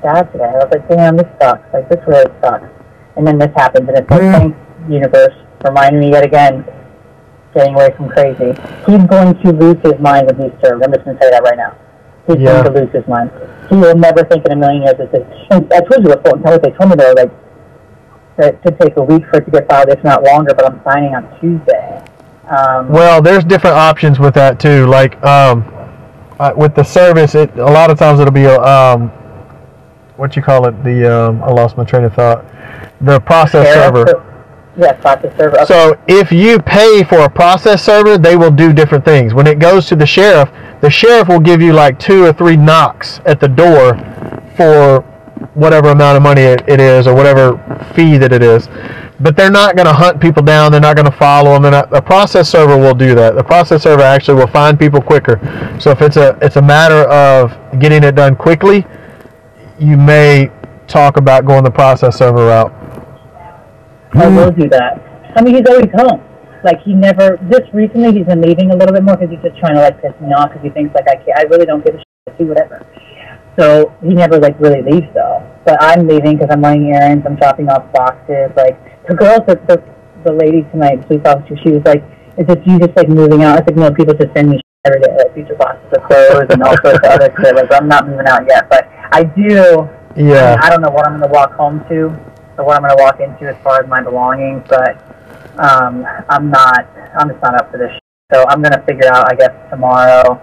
Speaker 7: sad today. I was like, damn, this sucks. Like, this really sucks. And then this happens, and it's like, thanks, universe, reminding me yet again, getting away from crazy. He's going to lose his mind when he's served. I'm just going to tell you that right now. He's going to lose his mind. He will never think in a million years. And I told you before, what they told me, though, like, that it could take a week for it to get filed, if not longer, but I'm signing on Tuesday.
Speaker 1: Well, there's different options with that, too. Like, with the service, a lot of times it'll be a, what you call it, I lost my train of thought. The process server.
Speaker 7: Yeah, process server. Okay.
Speaker 1: So if you pay for a process server, they will do different things. When it goes to the sheriff will give you like 2 or 3 knocks at the door for whatever amount of money it is, or whatever fee that it is. But they're not going to hunt people down. They're not going to follow them. A process server will do that. The process server actually will find people quicker. So if it's a matter of getting it done quickly, you may talk about going the process server route.
Speaker 7: I will do that. I mean, he's always home. Like, just recently he's been leaving a little bit more because he's just trying to, like, piss me off because he thinks, like, I really don't give a shit. I do whatever. So he never, like, really leaves, though. But I'm leaving because I'm running errands, I'm dropping off boxes. Like, the girls, the lady tonight, police officer, she was like, is this you just, like, moving out? I said, no, people just send me shit every day, like, future boxes of clothes and all sorts of other shit. Like, I'm not moving out yet. But I do, I don't know what I'm going to walk home to, or what I'm going to walk into as far as my belongings, but I'm just not up for this shit. So I'm going to figure out, I guess, tomorrow.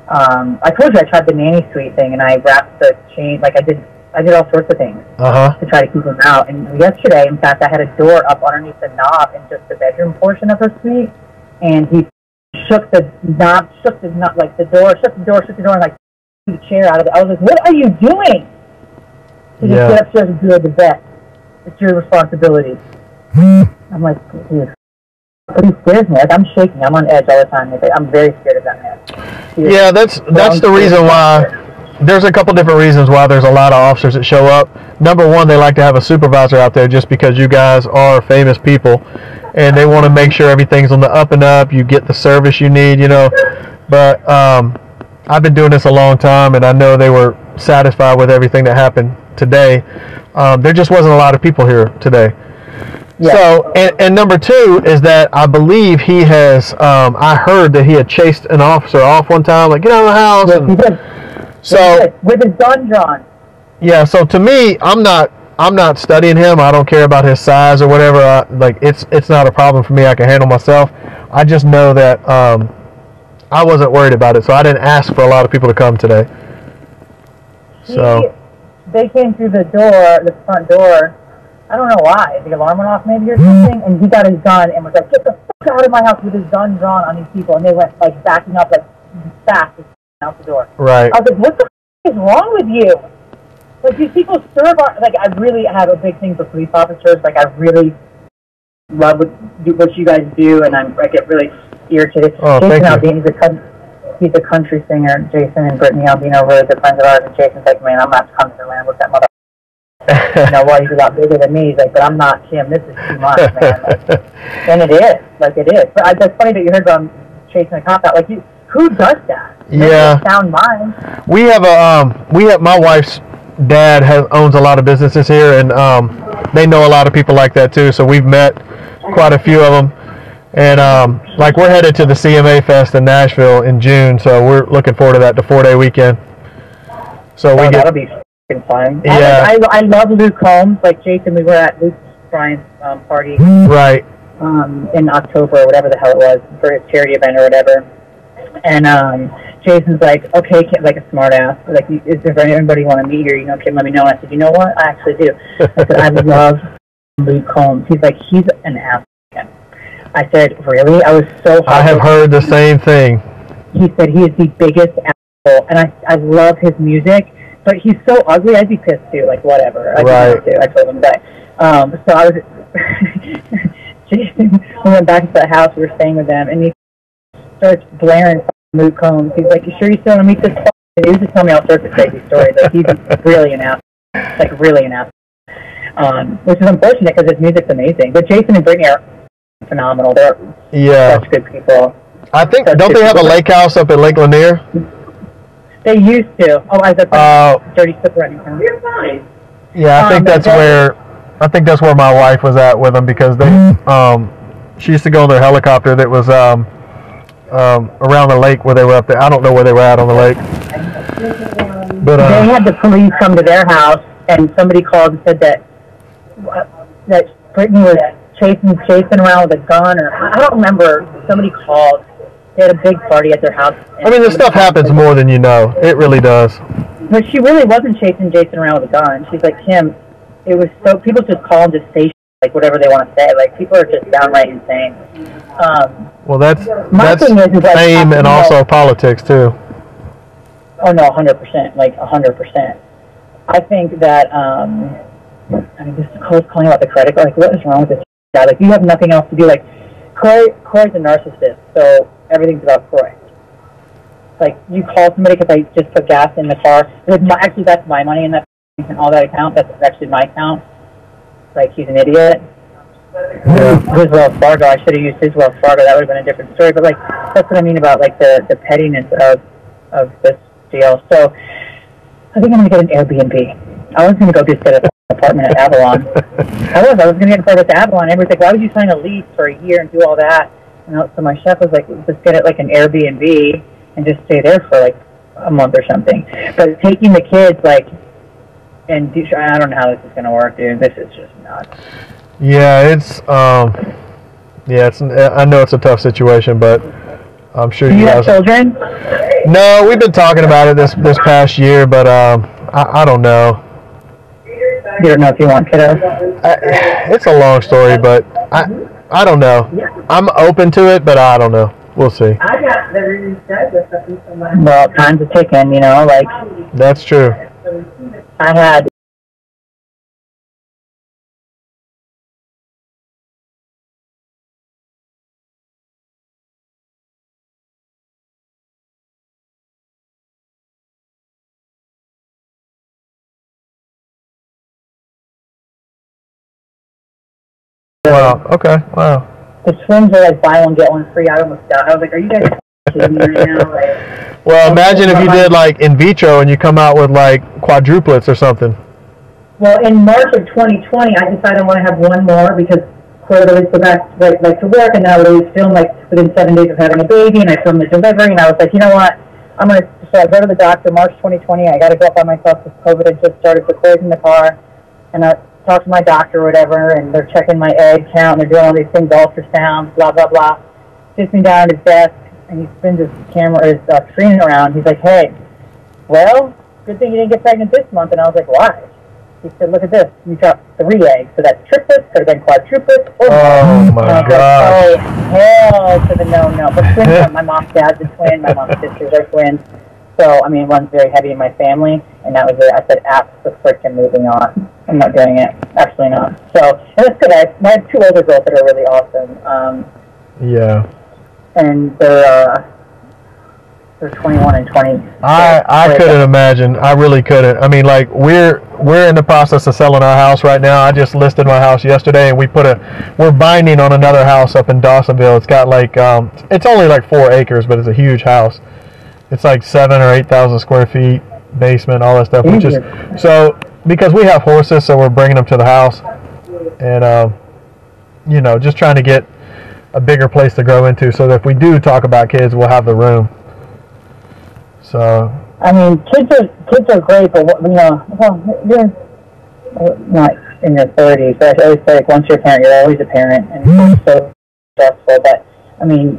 Speaker 7: I told you I tried the nanny suite thing, and I wrapped the chain, like I did all sorts of things to try to keep him out. And yesterday, in fact, I had a door up underneath the knob in just the bedroom portion of her suite, and he shook the door, and like the chair out of it. I was like, what are you doing? He just get upstairs and do the vet. It's your responsibility. I'm like, dude. But he scares me. Like, I'm shaking. I'm on edge all the time. I'm very scared of that man.
Speaker 1: Yeah, that's the reason why. There's a couple different reasons why there's a lot of officers that show up. Number one, they like to have a supervisor out there just because you guys are famous people, and they want to make sure everything's on the up and up. You get the service you need, you know. But I've been doing this a long time, and I know they were satisfied with everything that happened today. There just wasn't a lot of people here today. Yeah. So, and number two is that I believe he has, I heard that he had chased an officer off one time, like, get out of the house.
Speaker 7: Yes,
Speaker 1: and,
Speaker 7: he did.
Speaker 1: So,
Speaker 7: with his gun drawn.
Speaker 1: Yeah, so to me, I'm not studying him. I don't care about his size or whatever. It's not a problem for me. I can handle myself. I just know that I wasn't worried about it, so I didn't ask for a lot of people to come today. So
Speaker 7: they came through the front door. I don't know why. The alarm went off maybe or something, and he got his gun and was like, get the fuck out of my house with his gun drawn on these people. And they went, like, backing up, like, fast out the door.
Speaker 1: Right.
Speaker 7: I was like, what the fuck is wrong with you? Like, these people serve like, I really have a big thing for police officers. Like, I really love what you guys do, and I get really irritated.
Speaker 1: Oh,
Speaker 7: Jason
Speaker 1: thank you.
Speaker 7: He's a country singer. Jason and Brittany Alvino are really good friends of ours, and Jason's like, man, I'm not coming to Atlanta with that mother. You know, well, he's a lot bigger than me. He's like, but I'm not Kim. This is too much, man. Like, and it is. Like, it is. But it's funny that you heard about chasing a cop out. Like, who does that?
Speaker 1: Yeah.
Speaker 7: Sound mind.
Speaker 1: We have my wife's dad owns a lot of businesses here, and they know a lot of people like that too. So we've met quite a few of them, and like we're headed to the CMA Fest in Nashville in June, so we're looking forward to that, the 4-day weekend. So
Speaker 7: that'll be fun.
Speaker 1: Yeah.
Speaker 7: I love Luke Combs. Like Jason, we were at Luke Bryan's party.
Speaker 1: Right.
Speaker 7: In October, or whatever the hell it was, for his charity event or whatever. And Jason's like, okay, Kim, like a smart ass. Like, is there anybody you want to meet here? You know, Kim, let me know. And I said, you know what? I actually do. I said, I love Luke Combs. He's like, he's an ass. I said, really? I was so
Speaker 1: I have heard the same thing.
Speaker 7: He said he is the biggest asshole, and I love his music, but he's so ugly. I'd be pissed too. Like, whatever. I'd be pissed too. I told him that. So I was. Jason, we went back to the house. We were staying with them, and he starts blaring Luke Combs. He's like, you sure you still want to meet this? And he was just telling me all sorts of crazy stories. Like, he's really an ass. Like, really an ass. Which is unfortunate because his music's amazing. But Jason and Brittany are phenomenal. They're such good people.
Speaker 1: I think, don't they have a lake house up at Lake Lanier?
Speaker 7: They used to. Oh, I was Dirty Slip running. You're fine.
Speaker 1: Yeah, I think that's where my wife was at with them, because they she used to go on their helicopter that was around the lake where they were up there. I don't know where they were at on the lake. But
Speaker 7: they had the police come to their house, and somebody called and said that Brittany was chasing around with a gun, or I don't remember. Somebody called. They had a big party at their house.
Speaker 1: I mean, this stuff happens more than you know. It really does.
Speaker 7: But she really wasn't chasing Jason around with a gun. She's like, Kim, it was so, people just call and just say like whatever they want to say. Like, people are just downright insane.
Speaker 1: Well, that's
Speaker 7: is
Speaker 1: fame and also politics too.
Speaker 7: Oh no, 100%, like 100%. I think that I mean, this Cole's calling about the credit card. Like, what is wrong with this guy? Like, you have nothing else to do. Like, Kroy's a narcissist, so everything's about Kroy. Like, you call somebody because I just put gas in the car. Actually, that's my money in that and all that account. That's actually my account. Like, he's an idiot. His Wells Fargo, I should have used his Wells Fargo. That would have been a different story. But, like, that's what I mean about, like, the pettiness of this deal. So, I think I'm going to get an Airbnb. I was going to go just get an apartment at Avalon. I was going to get an apartment at Avalon. Everybody's like, why would you sign a lease for a year and do all that? And so my chef was like, just get it like an Airbnb and just stay there for like a month or something. But taking the kids, like, and I don't know how this is going to work, dude. This is just nuts.
Speaker 1: Yeah, it's I know it's a tough situation, but I'm sure you guys
Speaker 7: have children?
Speaker 1: No, we've been talking about it this past year, but I don't know.
Speaker 7: You don't know if you want kiddos?
Speaker 1: It's a long story, but I don't know. I'm open to it, but I don't know. We'll see.
Speaker 7: I got the well, time's a ticking, you know, like.
Speaker 1: That's true.
Speaker 7: I had.
Speaker 1: Wow. Okay. Wow.
Speaker 7: The twins are like buy one get one free. I almost died. I was like, "Are you guys kidding me right now?" Like,
Speaker 1: well, imagine if you did like in vitro and you come out with like quadruplets or something.
Speaker 7: Well, in March of 2020, I decided I want to have one more because Kroy would always go back like to work, and then I would always film like within 7 days of having a baby, and I filmed the delivery, and I was like, you know what? So I go to the doctor March 2020. I got to go up by myself because COVID had just started. So Kroy's in the car, and I talk to my doctor or whatever, and they're checking my egg count, and they're doing all these things, ultrasounds, blah, blah, blah. Sits me down at his desk, and he spins his screen around. He's like, hey, well, good thing you didn't get pregnant this month. And I was like, why? He said, look at this. You dropped 3 eggs. So that's triplets, could have been quadruplets.
Speaker 1: Oh, my God.
Speaker 7: Oh, hell to the no. But twins, my mom's dad's a twin. My mom's sisters are twins. So, I mean, one's very heavy in my family, and that was it. I said, absolutely moving on. I'm not doing it. Absolutely not. So, and it's good. I have 2 older girls that are really awesome.
Speaker 1: Yeah.
Speaker 7: And they're 21 and 20.
Speaker 1: I couldn't imagine. I really couldn't. I mean, like, we're in the process of selling our house right now. I just listed my house yesterday, and we're binding on another house up in Dawsonville. It's got like, it's only like 4 acres, but it's a huge house. It's like 7,000 or 8,000 square feet, basement, all that stuff. Which is so because we have horses, so we're bringing them to the house, and you know, just trying to get a bigger place to grow into, so that if we do talk about kids, we'll have the room. So
Speaker 7: I mean, kids are great, but you know, well, you're not in your 30s. But I always say, like, once you're a parent, you're always a parent, and it's so stressful. But I mean,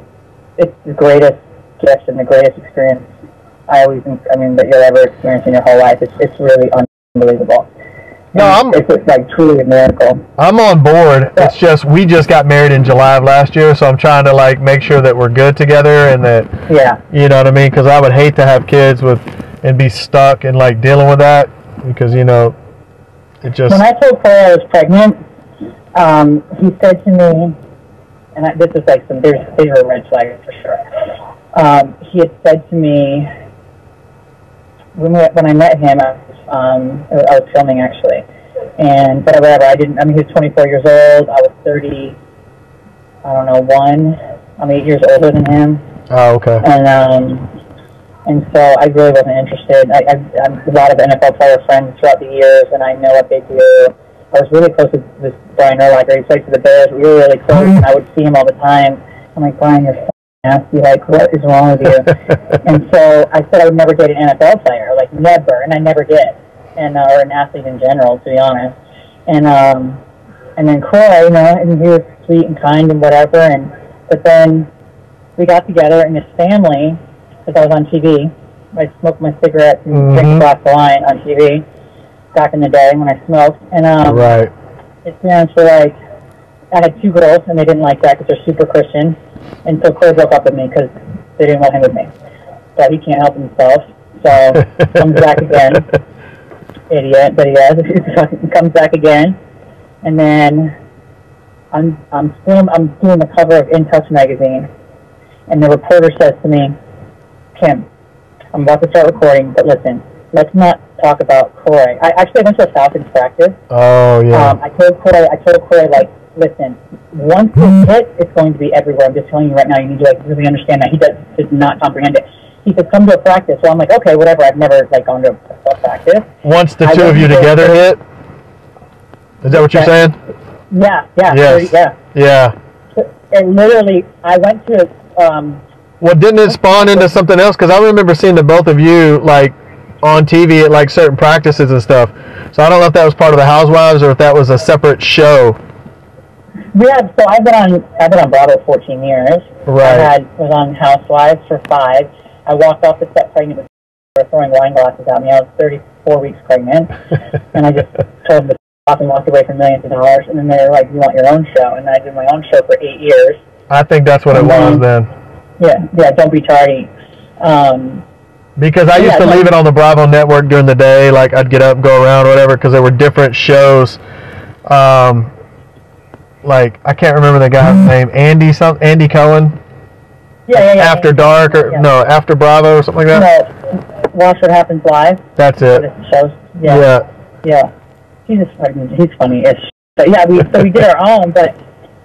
Speaker 7: it's the greatest gift and the greatest experience that you'll ever experience in your whole life. It's really unbelievable.
Speaker 1: No,
Speaker 7: it's like truly a miracle.
Speaker 1: I'm on board. Yeah. It's just we just got married in July of last year, so I'm trying to like make sure that we're good together and that you know what I mean. Because I would hate to have kids and be stuck and like dealing with that, because you know it just. When
Speaker 7: I told Kroy I was pregnant, he said to me, and this is like these are red flags for sure. He had said to me when I met him, I was filming actually, and whatever. He was 24 years old. I was 30. I don't know, one. I'm 8 years older than him.
Speaker 1: Oh, okay.
Speaker 7: And so I really wasn't interested. I'm a lot of NFL player friends throughout the years, and I know what they do. I was really close to this Brian Urlacher. He played for the Bears. We were really close, and I would see him all the time. I'm like, Brian, you're nasty. Like, what is wrong with you? And so I said I would never date an NFL player, like never, and I never did, and or an athlete in general, to be honest. And then Kroy, you know, and he was sweet and kind and whatever, but then we got together, and his family, because I was on TV, I smoked my cigarettes and drank a glass of wine on TV back in the day when I smoked, and his parents were like, I had 2 girls, and they didn't like that because they're super Christian, and so Kroy broke up with me because they didn't want him with me. But he can't help himself, so comes back again, idiot that he is. He comes back again, and then I'm doing the cover of In Touch magazine, and the reporter says to me, Kim, I'm about to start recording, but listen, let's not talk about Kroy. I went to a Falcons practice.
Speaker 1: Oh, yeah.
Speaker 7: I told Kroy, like, listen, once this hits, it's going to be everywhere. I'm just telling you right now, you need to, like, really understand that. He does not comprehend it. He said, come to a practice. So I'm like, okay, whatever. I've never, like, gone to a practice.
Speaker 1: Once the two of you together hit? Is that what you're saying?
Speaker 7: Yeah.
Speaker 1: Yes. Yeah.
Speaker 7: And literally, I went to
Speaker 1: well, didn't it spawn into something else? Because I remember seeing the both of you, like, on TV at, like, certain practices and stuff. So I don't know if that was part of the Housewives or if that was a separate show.
Speaker 7: Yeah, so I've been on Bravo 14 years.
Speaker 1: Right.
Speaker 7: I was on Housewives for 5. I walked off the set pregnant with throwing wine glasses at me. I was 34 weeks pregnant. And I just told them to stop and walked away for millions of dollars. And then they were like, you want your own show? And then I did my own show for 8 years.
Speaker 1: I think that's what it was then.
Speaker 7: Yeah, don't be tardy.
Speaker 1: Because I used to leave it on the Bravo network during the day. Like, I'd get up, go around, whatever, because there were different shows. Like, I can't remember the guy's name. Andy Cohen?
Speaker 7: Yeah.
Speaker 1: After Dark, or no, After Bravo, or something like that?
Speaker 7: No, Watch What Happens Live.
Speaker 1: That's it.
Speaker 7: Shows. Yeah. He's funny-ish. But yeah, we did our own, but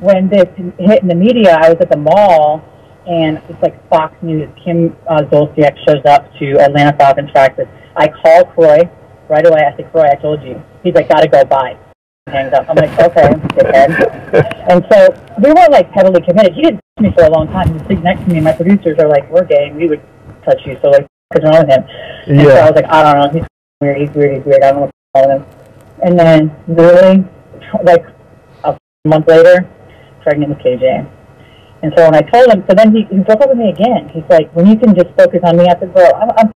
Speaker 7: when this hit in the media, I was at the mall, and it's like Fox News. Kim Zolciak shows up to Atlanta Falcons practice. I call Kroy right away. I said, Kroy, I told you. He's like, gotta go, bye. Hangs up. I'm like, okay, dickhead. And so we weren't like heavily committed. He didn't touch me for a long time. He was sitting next to me, and my producers are like, we're gay, and we would touch you, so like, what's wrong with him? And so I was like, I don't know. He's weird. I don't know what's wrong with him. And then literally, like a month later, pregnant with KJ. And so when I told him, so then he broke up with me again. He's like, when you can just focus on me, I said, bro, I'm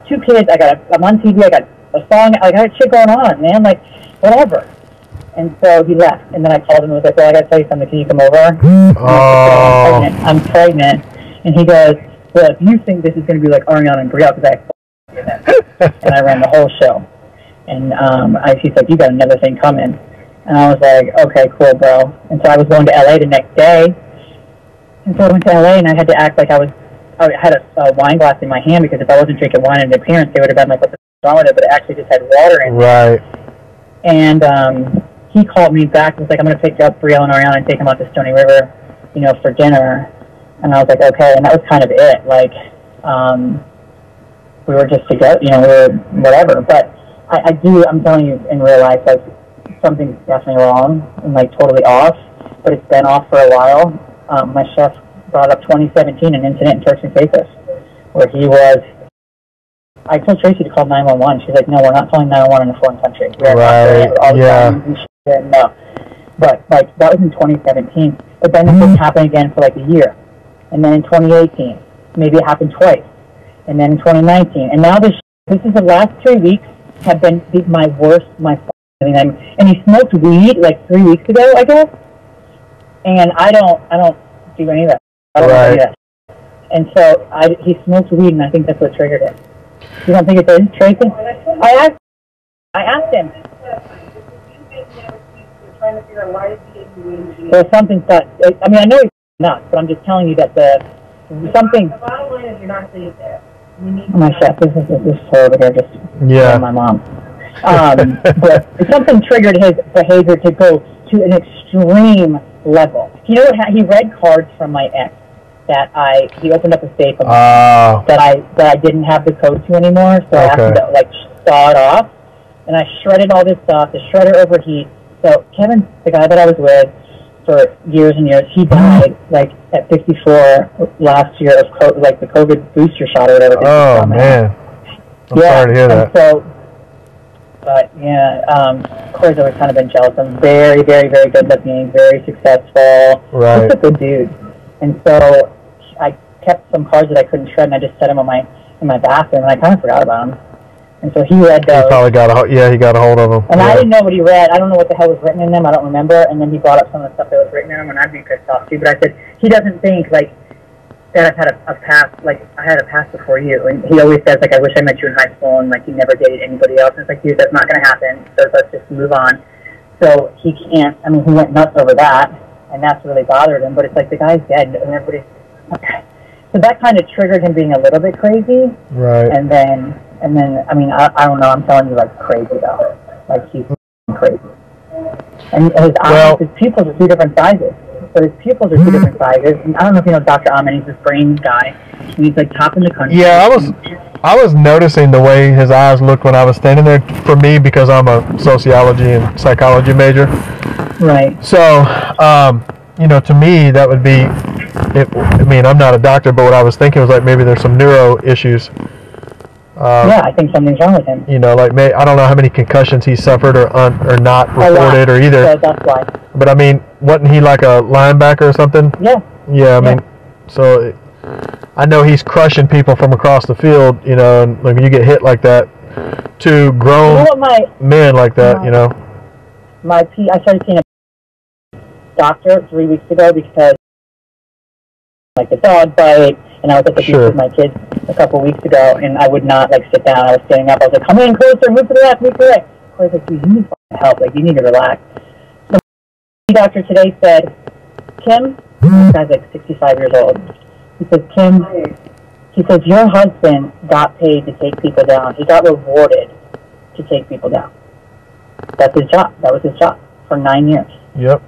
Speaker 7: 2 kids. I'm on TV. I got a song. I got shit going on, man. Like, whatever. And so he left. And then I called him and was like, well, I got to tell you something. Can you come over?
Speaker 1: Oh.
Speaker 7: I'm pregnant. And he goes, well, if you think this is going to be like Ariana and Brielle, because and I ran the whole show. And he's like, you got another thing coming. And I was like, okay, cool, bro. And so I was going to LA the next day. And so I went to LA, and I had to act like I had a wine glass in my hand, because if I wasn't drinking wine in the appearance, they would have been like, what's wrong with it? But it actually just had water in it.
Speaker 1: Right.
Speaker 7: And he called me back and was like, I'm going to pick up Brielle and Ariana and take them out to Stony River, you know, for dinner. And I was like, okay. And that was kind of it. Like, we were just together, you know, we were whatever. But I'm telling you, in real life, like, something's definitely wrong and, like, totally off. But it's been off for a while. My chef brought up 2017, an incident in Turks and Caicos, where he was. I told Tracy to call 911. She's like, no, we're not calling 911 in a foreign country.
Speaker 1: Right.
Speaker 7: No. But, like, that was in 2017. But then it happened again for, like, a year. And then in 2018, maybe it happened twice. And then in 2019. And now this is the last 3 weeks have been my worst, and he smoked weed, like, 3 weeks ago, I guess. And I don't do any of that. I don't do any of that. And so he smokes weed, and I think that's what triggered it. You don't think it is, Tracy? I asked him. Well, something's got. I mean, I know he's nuts, but I'm just telling you that something. The bottom line is you're not safe there. My chef, this is horrible here. Just my mom. But something triggered his behavior to go to an extreme level. You know what? He read cards from my ex that he opened up a safe that I didn't have the code to anymore, so I had to like saw it off, and I shredded all this stuff. The shredder overheats. So Kevin, the guy that I was with for years and years, he died like at 54 last year of like the COVID booster shot or whatever.
Speaker 1: Oh man, I'm sorry to hear that.
Speaker 7: So, but yeah, Kroy's always kind of been jealous. I'm very, very, very good looking, very successful.
Speaker 1: Right.
Speaker 7: Just a good dude. And so I kept some cards that I couldn't shred, and I just set them in my bathroom, and I kind of forgot about them. And so he read those.
Speaker 1: He probably got he got a hold of them.
Speaker 7: And I didn't know what he read. I don't know what the hell was written in them. I don't remember. And then he brought up some of the stuff that was written in them, and I'd be pissed off too. But I said, he doesn't think, like, that I've had a past, like, I had a past before you. And he always says, like, I wish I met you in high school, and, like, you never dated anybody else. And it's like, dude, that's not going to happen. So let's just move on. So he can't, I mean, he went nuts over that, and that's really bothered him. But it's like, the guy's dead, and everybody's, okay. So that kind of triggered him being a little bit crazy.
Speaker 1: Right.
Speaker 7: And then, I mean, I don't know, I'm telling you, like, crazy about it. Like, he's crazy. And his eyes, his pupils are two different sizes. So his pupils are two different sizes. And I don't know if you know Dr. Ahmed, he's this brain guy. And he's, like, top in the country.
Speaker 1: Yeah, I was noticing the way his eyes looked when I was standing there, for me, because I'm a sociology and psychology major.
Speaker 7: Right.
Speaker 1: So, you know, to me, that would be, I mean, I'm not a doctor, but what I was thinking was, like, maybe there's some neuro issues.
Speaker 7: Yeah, I think something's wrong with him.
Speaker 1: You know, like, I don't know how many concussions he suffered or not reported or either.
Speaker 7: So that's why.
Speaker 1: But, I mean, wasn't he like a linebacker or something?
Speaker 7: Yeah.
Speaker 1: Yeah, I mean, so I know he's crushing people from across the field, you know, and like, when you get hit like that, two grown men like that, you know.
Speaker 7: I started seeing a doctor 3 weeks ago because, like, the dog bite, and I was at the beach with my kids a couple weeks ago, and I would not, like, sit down. I was standing up. I was like, come in closer, move to the left, move to the right. I was like, dude, you need help. Like, you need to relax. So the doctor today said, Kim, this guy's like 65 years old. He said, Kim, he says, your husband got paid to take people down. He got rewarded to take people down. That's his job. That was his job for 9 years.
Speaker 1: Yep.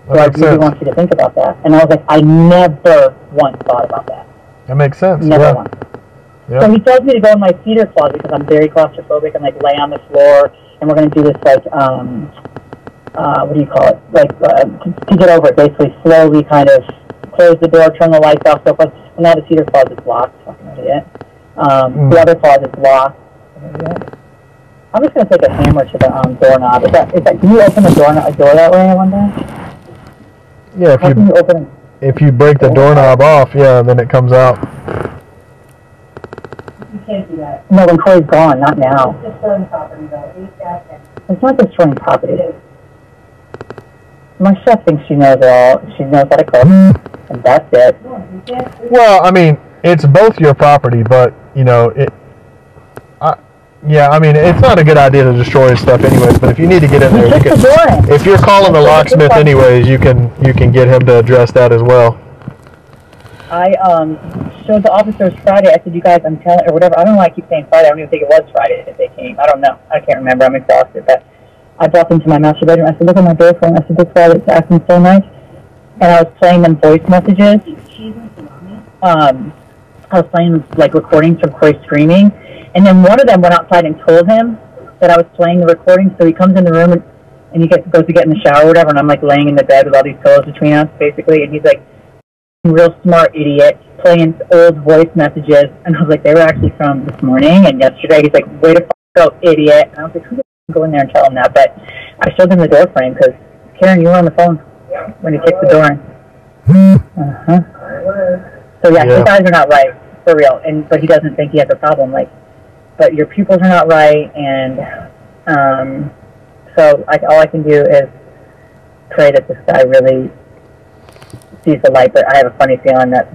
Speaker 7: So I really want you to think about that. And I was like, I never once thought about that.
Speaker 1: That makes sense.
Speaker 7: Never once.
Speaker 1: Yep.
Speaker 7: So he tells me to go in my cedar closet because I'm very claustrophobic and, like, lay on the floor. And we're going to do this, like, what do you call it? Like, to get over it, basically slowly kind of close the door, turn the lights off, so forth. And now the cedar closet's locked. Fucking idiot. The other closet's locked. I'm just going to take a hammer to the doorknob. Is that, can you open a door that way, I wonder?
Speaker 1: Yeah, if you break the doorknob off, yeah, then it comes out.
Speaker 7: You can't do that. No, when Kroy's gone, not now. It's destroying property, though. It's not destroying property. My chef thinks she knows it all. She knows how to cook, and that's it.
Speaker 1: Well, I mean, it's both your property, but, you know, yeah, I mean, it's not a good idea to destroy stuff anyways, but if you need to get in there, if you're calling the locksmith anyways, you can get him to address that as well.
Speaker 7: I showed the officers Friday. I said, you guys, I'm telling, or whatever. I don't know why I keep saying Friday. I don't even think it was Friday that they came. I don't know. I can't remember. I'm exhausted. But I brought them to my master bedroom. I said, look at my boyfriend. I said, this guy that's acting so nice. And I was playing them voice messages. I was playing, like, recordings from Kroy screaming. And then one of them went outside and told him that I was playing the recording. So he comes in the room and he goes to get in the shower or whatever. And I'm, like, laying in the bed with all these pillows between us, basically. And he's like, real smart idiot, playing old voice messages. And I was like, they were actually from this morning and yesterday. He's like, way to go, idiot. And I was like, who's going to go in there and tell him that? But I showed him the door frame because, Karen, you were on the phone when he kicked the door in. So, yeah, his eyes are not right, for real. But he doesn't think he has a problem. Like, but your pupils are not right, and so all I can do is pray that this guy really sees the light. But I have a funny feeling that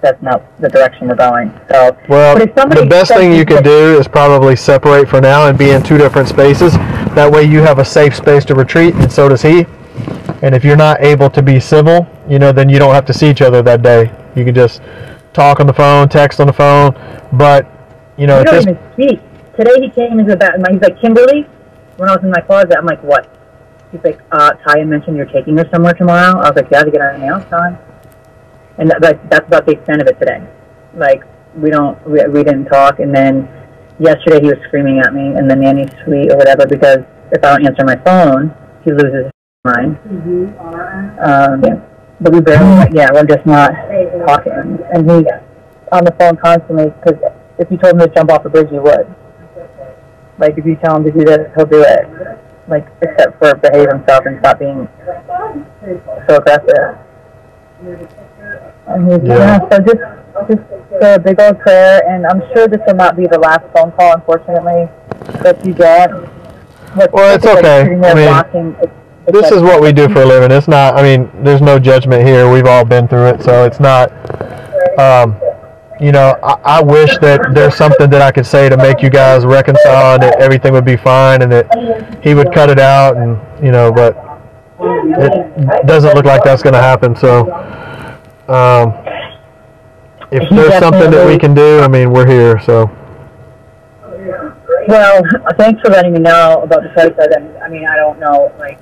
Speaker 7: that's not the direction we're going. So,
Speaker 1: well, the best thing you can do is probably separate for now and be in two different spaces. That way you have a safe space to retreat, and so does he. And if you're not able to be civil, you know, then you don't have to see each other that day. You can just talk on the phone, text on the phone, but you know,
Speaker 7: we don't even speak. Today he came into the bathroom. He's like, Kimberly, when I was in my closet, I'm like, what? He's like, Taya mentioned you're taking her somewhere tomorrow. I was like, yeah, to get her nails done. And that's about the extent of it today. Like, we didn't talk. And then yesterday he was screaming at me in the nanny suite or whatever because if I don't answer my phone, he loses his mind. But we barely, we're just not talking. And he's on the phone constantly because if you told him to jump off a bridge, he would. Like, if you tell him to do this, he'll do it. Like, except for behave himself and stop being so aggressive. And he's, so just a big old prayer, and I'm sure this will not be the last phone call, unfortunately, that you get.
Speaker 1: Well, it's okay. I mean, this is what we do for a living. It's not, I mean, there's no judgment here. We've all been through it, so it's not, you know, I wish that there's something that I could say to make you guys reconcile and that everything would be fine and that he would cut it out, and, you know, but it doesn't look like that's going to happen. So if there's something that we can do, I mean, we're here. So.
Speaker 7: Well, thanks for letting me know about the credit card. I mean, I don't know, like,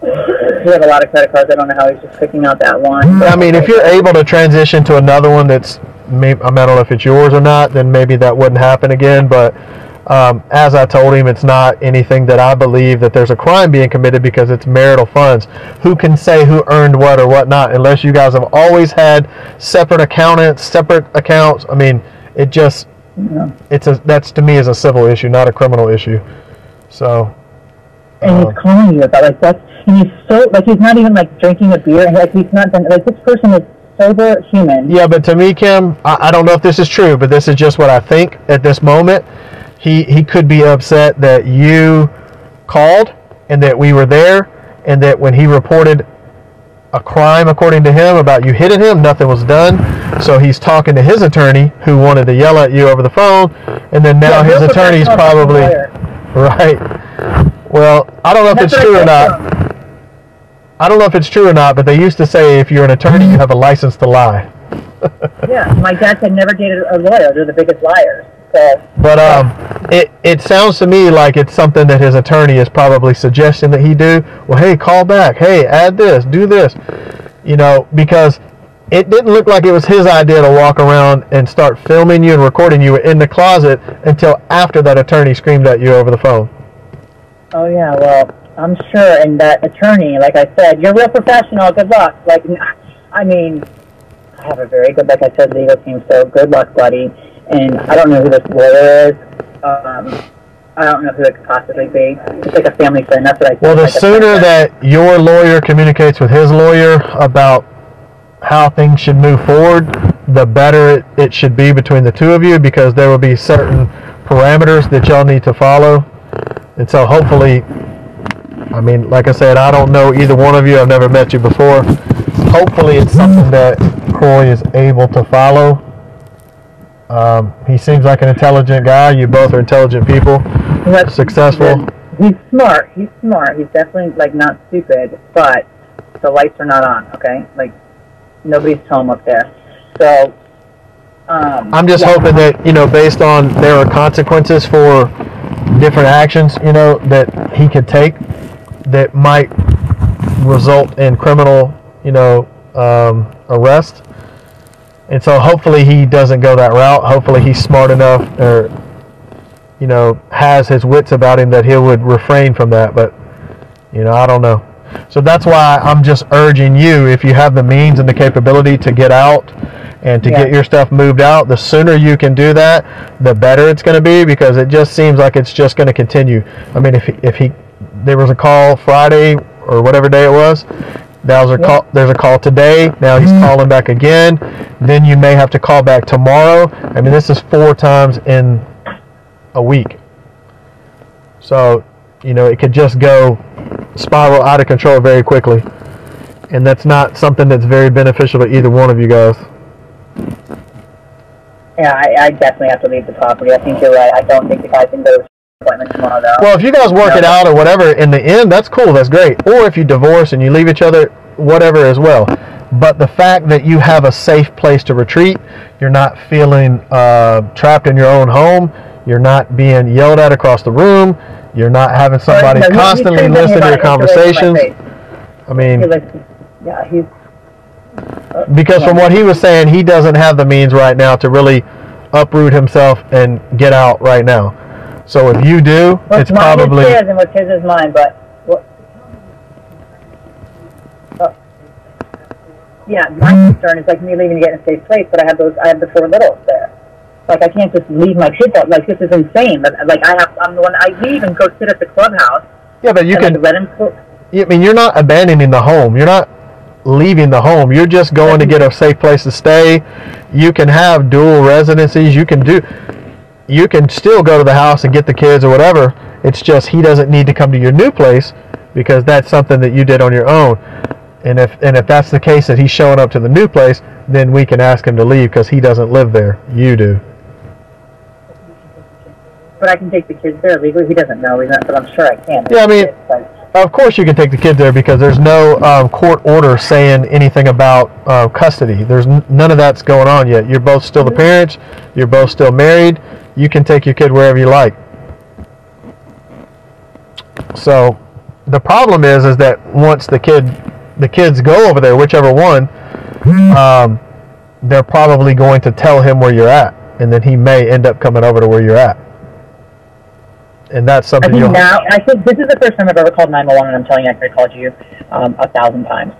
Speaker 7: we have a lot of credit cards. I don't know how he's just picking out that one.
Speaker 1: I mean, if you're able to transition to another one that's, maybe, I don't know if it's yours or not, then maybe that wouldn't happen again. But as I told him, it's not anything that I believe that there's a crime being committed because it's marital funds. Who can say who earned what or what not unless you guys have always had separate accountants, separate accounts? I mean, it just, that's to me is a civil issue, not a criminal issue. So.
Speaker 7: And he's calling you about, like, that's, and he's so, like, he's not even, like, drinking a beer, and, like, he's not, like, this person is sober human.
Speaker 1: Yeah, but to me, Kim, I don't know if this is true, but this is just what I think at this moment. He could be upset that you called and that we were there and that when he reported a crime, according to him, about you hitting him, nothing was done. So he's talking to his attorney who wanted to yell at you over the phone, and then now his attorney's probably... Right. Well, I don't know if it's true or not. I don't know if it's true or not, but they used to say if you're an attorney, you have a license to lie.
Speaker 7: Yeah, my dad had never dated a lawyer. They're the biggest liars. So.
Speaker 1: But it sounds to me like it's something that his attorney is probably suggesting that he do. Well, hey, call back. Hey, add this, do this. You know, because it didn't look like it was his idea to walk around and start filming you and recording you in the closet until after that attorney screamed at you over the phone.
Speaker 7: Oh, yeah, well, I'm sure. And that attorney, like I said, you're real professional. Good luck. Like, I mean, I have a very good, like I said, legal team, so good luck, buddy. And I don't know who this lawyer is. I don't know who it could possibly be. It's like a family friend. That's what I think.
Speaker 1: Well, the sooner that your lawyer communicates with his lawyer about how things should move forward, the better it should be between the two of you, because there will be certain parameters that y'all need to follow. And so hopefully, I mean, like I said, I don't know either one of you. I've never met you before. Hopefully it's something that Kroy is able to follow. He seems like an intelligent guy. You both are intelligent people. That's successful.
Speaker 7: He's smart. He's smart. He's definitely, like, not stupid, but the lights are not on, okay? Like, nobody's home up there. So,
Speaker 1: I'm just hoping that, you know, based on there are consequences for different actions, you know, that he could take that might result in criminal, you know, arrest. And so hopefully he doesn't go that route. Hopefully he's smart enough, or, you know, has his wits about him that he would refrain from that. But, you know, I don't know. So that's why I'm just urging you, if you have the means and the capability to get out and to get your stuff moved out, the sooner you can do that, the better it's going to be, because it just seems like it's just going to continue. I mean, if there was a call Friday or whatever day it was, there's a call today, now he's calling back again, then you may have to call back tomorrow. I mean, this is 4 times in a week. So, you know, it could just go spiral out of control very quickly. And that's not something that's very beneficial to either one of you guys.
Speaker 7: Yeah, I definitely have to leave the property. I think you're right. I don't think the guy can go to the appointment tomorrow, though.
Speaker 1: Well, if you guys work it out or whatever, in the end, that's cool. That's great. Or if you divorce and you leave each other, whatever as well. But the fact that you have a safe place to retreat, you're not feeling trapped in your own home, you're not being yelled at across the room, You're not having somebody constantly listen to your conversations. I mean, because from what he was saying, he doesn't have the means right now to really uproot himself and get out right now. So if you do, it's probably
Speaker 7: his and what's his is mine. But yeah, my concern is like me leaving to get in a safe place, but I have the 4 littles there. Like I can't just leave my kids out. Like this is insane. Like I'm the one. We even go sit at the clubhouse.
Speaker 1: Yeah, but you can let him. I mean, you're not abandoning the home. You're not leaving the home. You're just going to get a safe place to stay. You can have dual residencies. You can still go to the house and get the kids or whatever. It's just he doesn't need to come to your new place because that's something that you did on your own. And if that's the case that he's showing up to the new place, then we can ask him to leave because he doesn't live there. You do.
Speaker 7: But I can take the kids there legally. He doesn't know. But I'm sure I can.
Speaker 1: Yeah, I mean, of course you can take the kids there because there's no court order saying anything about custody. There's none of that's going on yet. You're both still the parents. You're both still married. You can take your kid wherever you like. So the problem is that once the kids go over there, whichever one, they're probably going to tell him where you're at, and then he may end up coming over to where you're at. And that's something
Speaker 7: I think this is the first time I've ever called 911, and I'm telling you, I could have called you 1,000 times,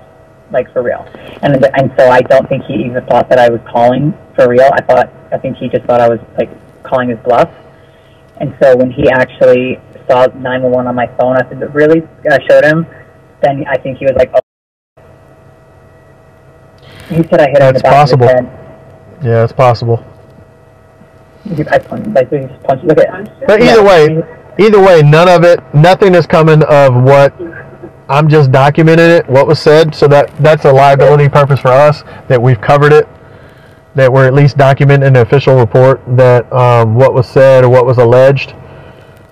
Speaker 7: like for real. And so I don't think he even thought that I was calling for real. I think he just thought I was like calling his bluff. And so when he actually saw 911 on my phone, I said, "Really?" I showed him. Then I think he was like, "Oh." He said I hit him in the back of his head.
Speaker 1: Yeah, it's possible.
Speaker 7: I punched, like he just punched. Look at it.
Speaker 1: But either way, nothing is coming of what I'm just documenting it, what was said. So that's a liability purpose for us that we've covered it, that we're at least documenting an official report that what was said or what was alleged.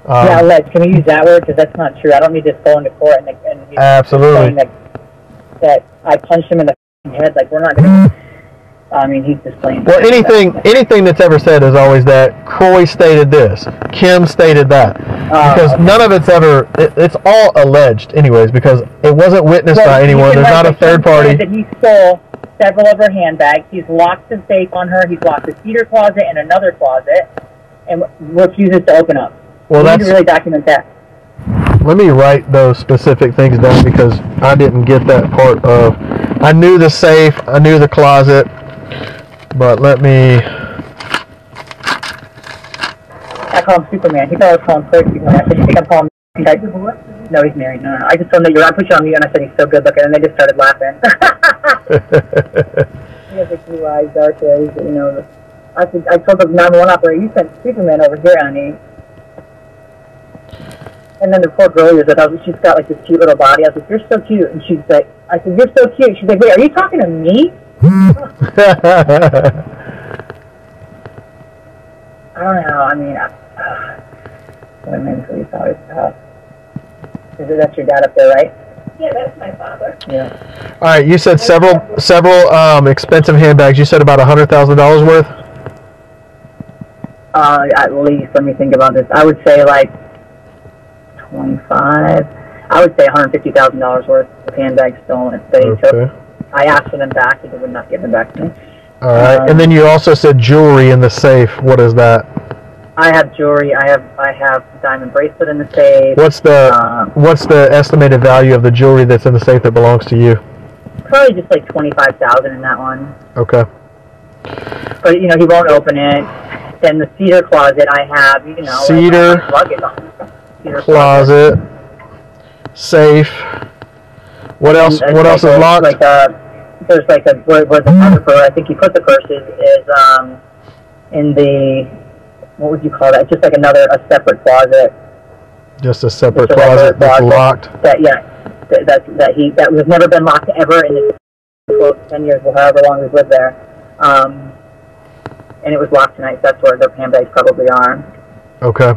Speaker 7: Yeah, alleged. Can we use that word? Because that's not true. I don't need to go into court and he's
Speaker 1: absolutely
Speaker 7: saying that I punched him in the head. Like we're not going to. I mean, he's just playing.
Speaker 1: Well, anything that's ever said is always that Kroy stated this, Kim stated that, because none of it's ever. It's all alleged, anyways, because it wasn't witnessed by anyone. There's not a third party.
Speaker 7: That he stole several of her handbags. He's locked the safe on her. He's locked the cedar closet and another closet, and refuses to open up.
Speaker 1: Well,
Speaker 7: we need to really document that.
Speaker 1: Let me write those specific things down because I didn't get that part of. I knew the safe. I knew the closet. But let me.
Speaker 7: I call him Superman. He thought I was calling Kroy Superman. I said, "You think I'm calling?" He's like, "No, he's married." No. I just told him that I put you on mute, and I said he's so good looking, and they just started laughing. He has like blue eyes, dark hair. You know, I told the 911 operator, "You sent Superman over here, honey." And then the poor girl was like, she's got like this cute little body. I was like, "You're so cute," and she's like, "I said you're so cute." She's like, "Wait, are you talking to me?" I don't know. I mean, women who always tough. That's your dad up there, right? Yeah, that's my father. Yeah.
Speaker 1: All right. You said several expensive handbags. You said about $100,000 worth.
Speaker 7: At least. Let me think about this. I would say like 25. I would say $150,000 worth of handbags stolen that he took. I asked for them back, and they would not give them back to me.
Speaker 1: All right, and then you also said jewelry in the safe. What is that?
Speaker 7: I have jewelry. I have a diamond bracelet in the safe.
Speaker 1: What's the estimated value of the jewelry that's in the safe that belongs to you?
Speaker 7: Probably just like $25,000 in that one.
Speaker 1: Okay.
Speaker 7: But he won't open it. Then the cedar closet I have,
Speaker 1: cedar closet, safe. What else? What else is locked?
Speaker 7: There's where the photographer, I think he put the purses is in the, what would you call that? Just like a separate closet.
Speaker 1: Just a separate closet that's locked.
Speaker 7: That was never been locked ever in the 10 years, or however long we've lived there. And it was locked tonight. So that's where their handbags probably are. Okay.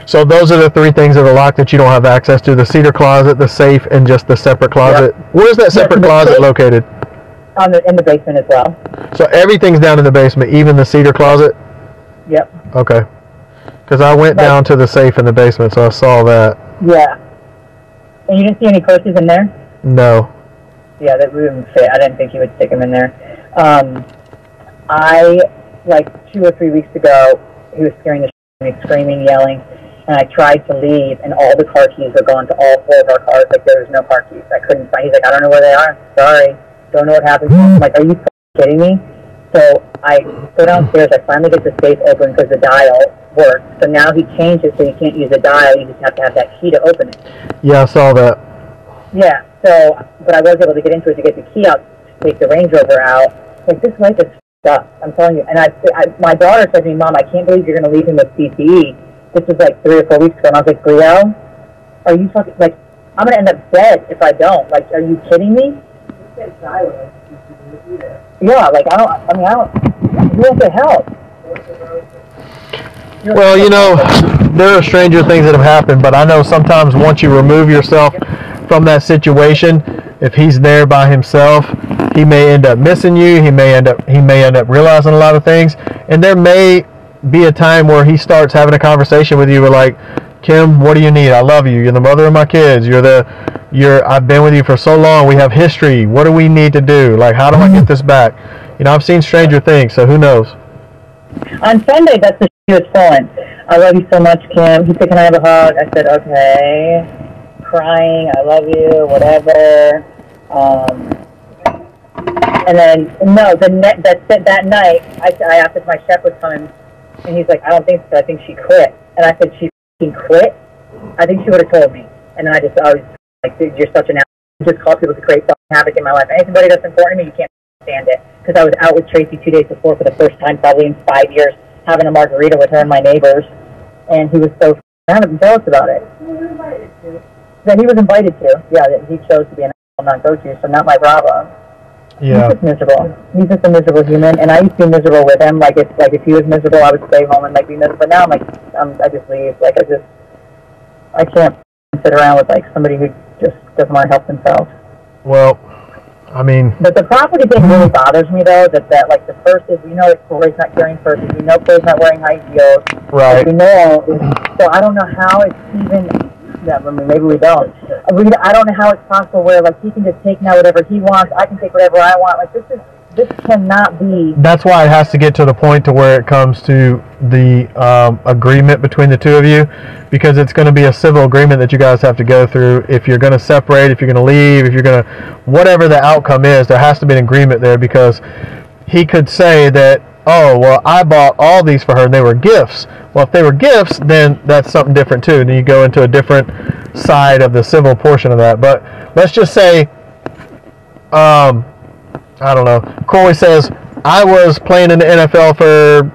Speaker 1: So those are the 3 things that are locked that you don't have access to: the cedar closet, the safe, and just the separate closet. Yep. Where's that separate closet located?
Speaker 7: In the basement as well.
Speaker 1: So everything's down in the basement, even the cedar closet?
Speaker 7: Yep.
Speaker 1: Okay. Because I went down to the safe in the basement, so I saw that.
Speaker 7: Yeah. And you didn't see any purses in there?
Speaker 1: No.
Speaker 7: Yeah, that wouldn't fit. I didn't think you would stick them in there. Like 2 or 3 weeks ago, he was scaring the shit out of me, screaming, yelling, and I tried to leave, and all the car keys were gone to all 4 of our cars. Like, there was no car keys. I couldn't find. He's like, I don't know where they are. Sorry. Don't know what happened. I'm like, are you kidding me? So I go downstairs. I finally get the safe open because the dial works. So now he changed it so you can't use the dial. You just have to have that key to open it.
Speaker 1: Yeah, I saw that.
Speaker 7: Yeah. So, but I was able to get into it to get the key out, to take the Range Rover out. Like, this life is f***ed up. I'm telling you. And my daughter said to me, Mom, I can't believe you're going to leave him with CTE. This was like 3 or 4 weeks ago. And I was like, Brielle, are you fucking, like, I'm going to end up dead if I don't. Like, are you kidding me? Yeah, like, you won't get help.
Speaker 1: Well, you know, there are stranger things that have happened, but I know sometimes once you remove yourself from that situation, if he's there by himself, he may end up missing you. He may end up realizing a lot of things, and there may be a time where he starts having a conversation with you, like, Kim, what do you need? I love you. You're the mother of my kids. I've been with you for so long. We have history. What do we need to do? Like, how do I get this back? You know, I've seen stranger things, so who knows?
Speaker 7: On Sunday, that's the he was pulling. I love you so much, Kim. He said, can I have a hug? I said, okay. Crying, I love you, whatever. And then, no, that night, I asked if my chef was coming, and he's like, I don't think so. I think she quit. And I said, she quit? I think she would have told me. And then I was like, dude, you're such an asshole. You just call people to create havoc in my life. Anybody that's important to me, you can't stand it. Because I was out with Tracy 2 days before for the first time probably in 5 years, having a margarita with her and my neighbors. And he was so jealous about it. Then he was invited to. Yeah, he chose to be an asshole, not go to, so not my Bravo.
Speaker 1: Yeah.
Speaker 7: He's just miserable. He's just a miserable human, and I used to be miserable with him. Like if he was miserable, I would stay home and be miserable. But now I just leave. I can't sit around with somebody who just doesn't want to help themselves.
Speaker 1: Well, I mean.
Speaker 7: But the property thing really bothers me though. That the purses, we know that Kroy's not carrying purses. We know Kroy's not wearing high heels.
Speaker 1: Right.
Speaker 7: We know. So I don't know how it's even. Yeah, I mean, maybe we don't. I don't know how it's possible where he can just take now whatever he wants. I can take whatever I want. This cannot be.
Speaker 1: That's why it has to get to the point to where it comes to the agreement between the two of you, because it's going to be a civil agreement that you guys have to go through. If you're going to separate, if you're going to leave, if you're going to, whatever the outcome is, there has to be an agreement there, because he could say that, oh, well, I bought all these for her and they were gifts. Well, if they were gifts, then that's something different too. Then you go into a different side of the civil portion of that. But let's just say, I don't know, Kroy says, I was playing in the NFL for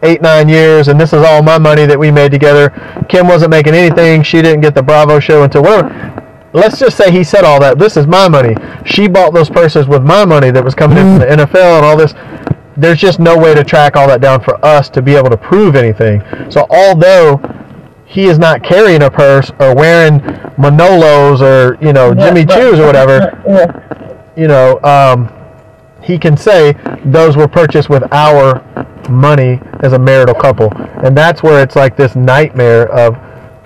Speaker 1: 8-9 years and this is all my money that we made together. Kim wasn't making anything. She didn't get the Bravo show until whatever. Let's just say he said all that. This is my money. She bought those purses with my money that was coming in from the NFL and all this. There's just no way to track all that down for us to be able to prove anything. So although he is not carrying a purse or wearing Manolos or, Jimmy Choo's or whatever, he can say those were purchased with our money as a marital couple. And that's where it's like this nightmare of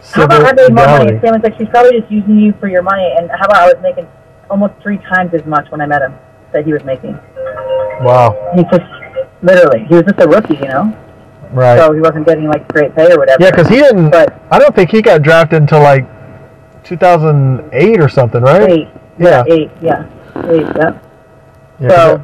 Speaker 1: civil
Speaker 7: How about I made more money?
Speaker 1: legality.
Speaker 7: Sam was like, she's probably just using you for your money. And how about I was making almost 3 times as much when I met him that he was making.
Speaker 1: Wow.
Speaker 7: He just, literally, he was just a rookie,
Speaker 1: Right.
Speaker 7: So he wasn't getting great pay or whatever.
Speaker 1: Yeah, because he didn't,
Speaker 7: But
Speaker 1: I don't think he got drafted until 2008 or something, right?
Speaker 7: 8.
Speaker 1: Yeah.
Speaker 7: 8, yeah. 8, yeah.
Speaker 1: Yeah,
Speaker 7: So,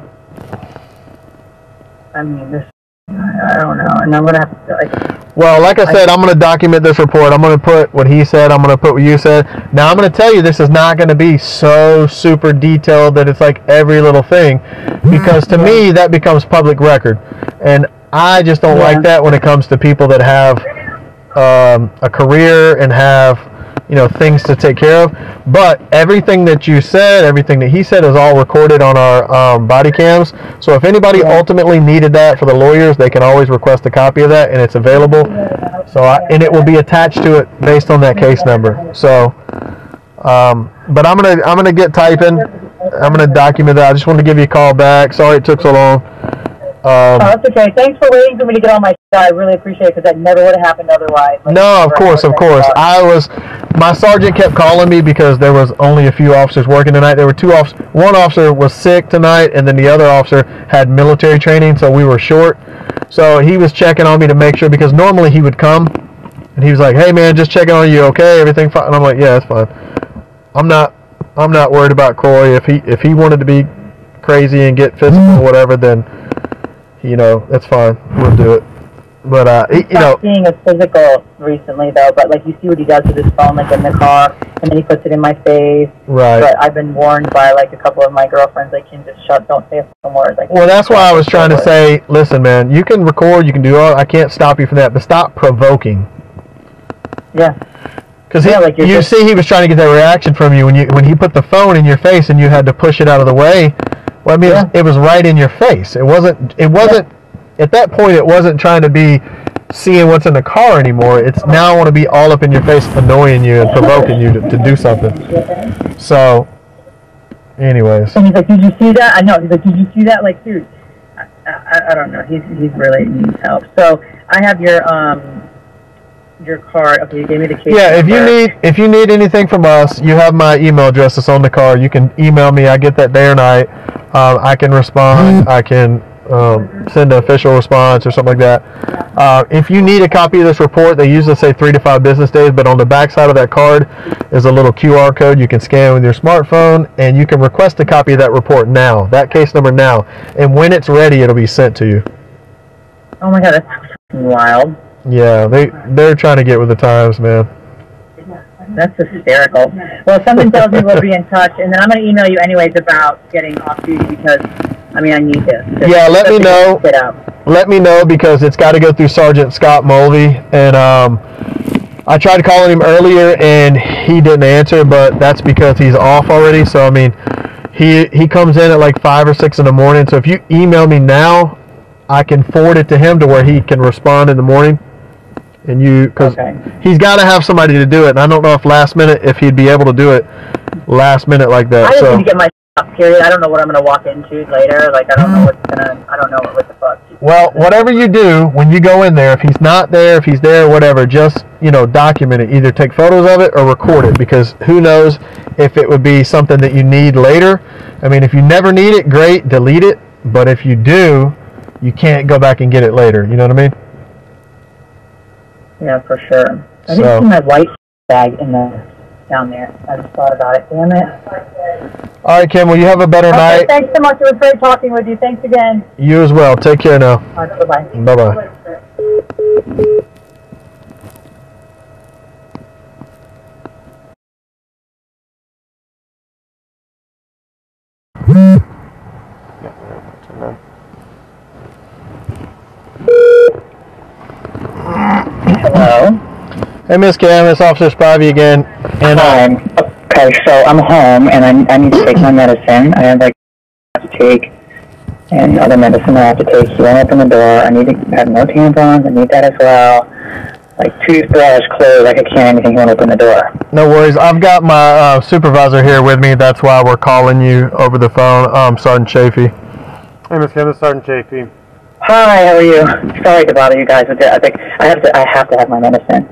Speaker 7: I mean, I don't know. And I'm going to have to,
Speaker 1: well, like I said, I'm going to document this report. I'm going to put what he said. I'm going to put what you said. Now, I'm going to tell you this is not going to be so super detailed that it's every little thing, because to me, that becomes public record. And I just don't like that when it comes to people that have a career and have, things to take care of. But everything that you said, everything that he said is all recorded on our body cams. So if anybody ultimately needed that for the lawyers, they can always request a copy of that, and it's available. So and it will be attached to it based on that case number. So, but I'm gonna get typing. I'm gonna document that. I just wanted to give you a call back. Sorry it took so long.
Speaker 7: That's okay. Thanks for waiting for me to get on my shot. I really appreciate it because that never would have happened otherwise. Like,
Speaker 1: no, of course. My sergeant kept calling me because there was only a few officers working tonight. There were two officers. One officer was sick tonight, and then the other officer had military training, so we were short. So he was checking on me to make sure, because normally he would come, and he was like, "Hey man, just checking on you. Okay, everything fine?" And I'm like, "Yeah, it's fine. I'm not worried about Kroy. If he wanted to be crazy and get physical or whatever, then that's fine. We'll do it." But
Speaker 7: seeing a physical recently though, but like you see what he does with his phone, like in the car, and then he puts it in my face.
Speaker 1: Right.
Speaker 7: But I've been warned by like a couple of my girlfriends, like, "Can just don't say some words." Like,
Speaker 1: well, that's why I was trying to say, listen, man, you can record, you can do all. I can't stop you from that, but stop provoking.
Speaker 7: Yeah.
Speaker 1: Because you see, he was trying to get that reaction from you when he put the phone in your face and you had to push it out of the way. Well, I mean, it was right in your face. It wasn't. At that point, it wasn't trying to be seeing what's in the car anymore. It's now want to be all up in your face, annoying you and provoking you to do something. So, anyways.
Speaker 7: And he's like, "Did you see that?" I know. He's like, "Did you see that?" Like, dude, I don't know. He's really needs help. So I have your card. Okay, you gave me the case.
Speaker 1: Yeah, if you need anything from us, you have my email address that's on the card. You can email me. I get that day or night. I can respond. I can send an official response or something like that. If you need a copy of this report, they usually say 3 to 5 business days, but on the back side of that card is a little QR code you can scan with your smartphone, and you can request a copy of that report now, that case number now, and when it's ready, it'll be sent to you.
Speaker 7: Oh my God, that's wild.
Speaker 1: Yeah, they're trying to get with the times, man.
Speaker 7: That's hysterical. Well, something tells me we'll be in touch, and then I'm going to email you anyways about getting off duty because, I need this.
Speaker 1: Yeah, let me know. Let me know because it's got to go through Sergeant Scott Mulvey, and I tried calling him earlier and he didn't answer, but that's because he's off already. So he comes in at like 5 or 6 in the morning. So if you email me now, I can forward it to him to where he can respond in the morning. And because he's got to have somebody to do it, and I don't know if he'd be able to do it last minute like that.
Speaker 7: I just need to get my period. I don't know what I'm gonna walk into later. Like I don't know what the fuck.
Speaker 1: Well, whatever you do when you go in there, if he's not there, if he's there, whatever, just document it. Either take photos of it or record it, because who knows if it would be something that you need later. If you never need it, great, delete it. But if you do, you can't go back and get it later. You know what I mean?
Speaker 7: Yeah, for sure. I didn't see my white bag down there. I just thought about it. Damn it.
Speaker 1: All right, Kim. Well, you have a better night.
Speaker 7: Thanks so much. It was great talking with you. Thanks again.
Speaker 1: You as well. Take care now.
Speaker 7: All right, bye-bye.
Speaker 1: Bye-bye.
Speaker 7: Hello?
Speaker 1: Hey, Miss Cam, it's Officer Spivey again. And
Speaker 7: okay, so I'm home, and I need to take my medicine. I have, to take, and other medicine I have to take. You won't open the door. I need to have no tampons. I need that as well. Toothbrush, clothes, I can't anything. You won't open the door.
Speaker 1: No worries. I've got my supervisor here with me. That's why we're calling you over the phone. Sergeant Chafee. Hey, Miss Cam, it's Sergeant Chafee.
Speaker 7: Hi, how are you? Sorry to bother you guys with that. I have to have my medicine.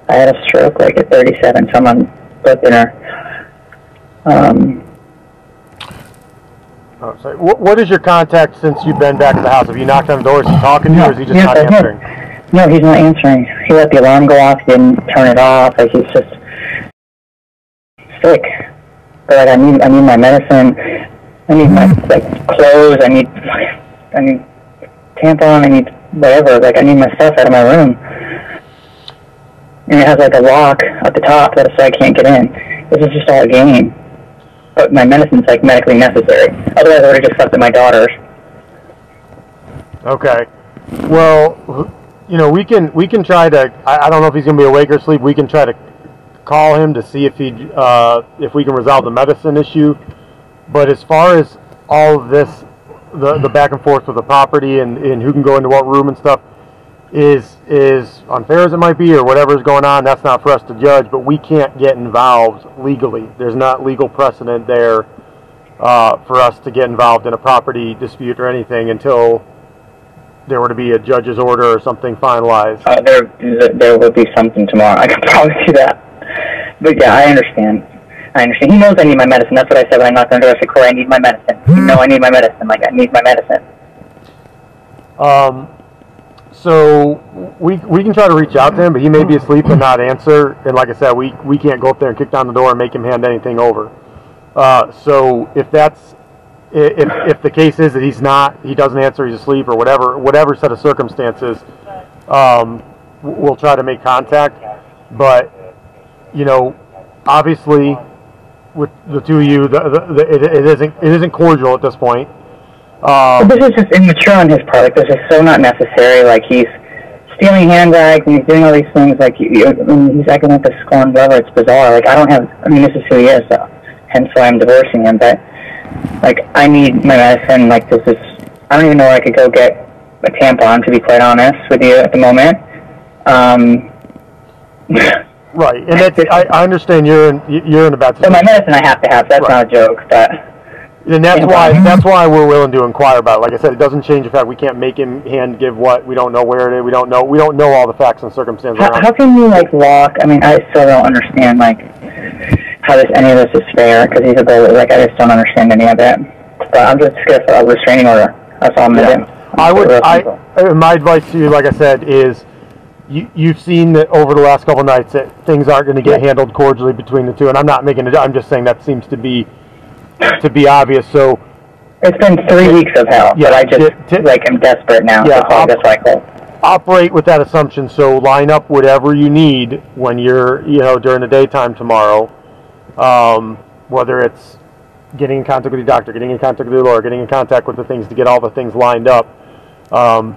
Speaker 7: I had a stroke at 37, so I'm on blood thinner.
Speaker 1: Sorry. What is your contact since you've been back to the house? Have you knocked on the door? Is he talking to you, or is he just not answering?
Speaker 7: No, he's not answering. He let the alarm go off. He didn't turn it off. He's just sick. But I need my medicine. I need my clothes. I need tampon. I need whatever. I need my stuff out of my room. And it has a lock at the top so I can't get in. This is just all a game. But my medicine's medically necessary. Otherwise I would have just left at my daughter's.
Speaker 1: Okay. Well, we can try to. I don't know if he's gonna be awake or asleep. We can try to call him to see if we can resolve the medicine issue. But as far as all of this, the back and forth with the property and who can go into what room and stuff is unfair as it might be, or whatever is going on, that's not for us to judge, but we can't get involved legally. There's not legal precedent there for us to get involved in a property dispute or anything until there were to be a judge's order or something finalized.
Speaker 8: There will be something tomorrow. I can promise you that. But yeah, I understand. He knows I need my medicine. That's what I said when I knocked on the door. I said, Kroy, I need my medicine. You know I need my medicine. Like, I need my medicine.
Speaker 1: So we can try to reach out to him, but he may be asleep and not answer. And like I said, we can't go up there and kick down the door and make him hand anything over. So if the case is that he doesn't answer, he's asleep or whatever set of circumstances, we'll try to make contact. But obviously, with the two of you, it isn't cordial at this point.
Speaker 8: This is just immature on his part. Like, this is so not necessary. Like, he's stealing handbags and he's doing all these things. Like, he's acting like a scorned lover. It's bizarre. Like, this is who he is, so hence why I'm divorcing him. But, like, I need my medicine. Like, I don't even know where I could go get a tampon, to be quite honest with you at the moment.
Speaker 1: Right, and I understand you're in a bad situation.
Speaker 8: So my medicine I have to have. That's not a joke, but.
Speaker 1: And that's why we're willing to inquire about it. Like I said, it doesn't change the fact we can't make him hand give what we don't know where it is. We don't know all the facts and circumstances.
Speaker 8: How can you lock? I mean, I still don't understand how any of this is fair because he's a bully. Like, I just don't understand any of it. But I'm just scared for a restraining order. That's all I'm gonna do.
Speaker 1: My advice to you, like I said, is you've seen that over the last couple of nights that things aren't going to get handled cordially between the two. And I'm not making it. I'm just saying that seems to be obvious. So
Speaker 8: it's been 3 weeks of hell, but I just I'm desperate now. Yeah, that's why I call.
Speaker 1: Operate with that assumption. So line up whatever you need when you're during the daytime tomorrow, whether it's getting in contact with your doctor, getting in contact with your lawyer, getting in contact with the things to get all the things lined up,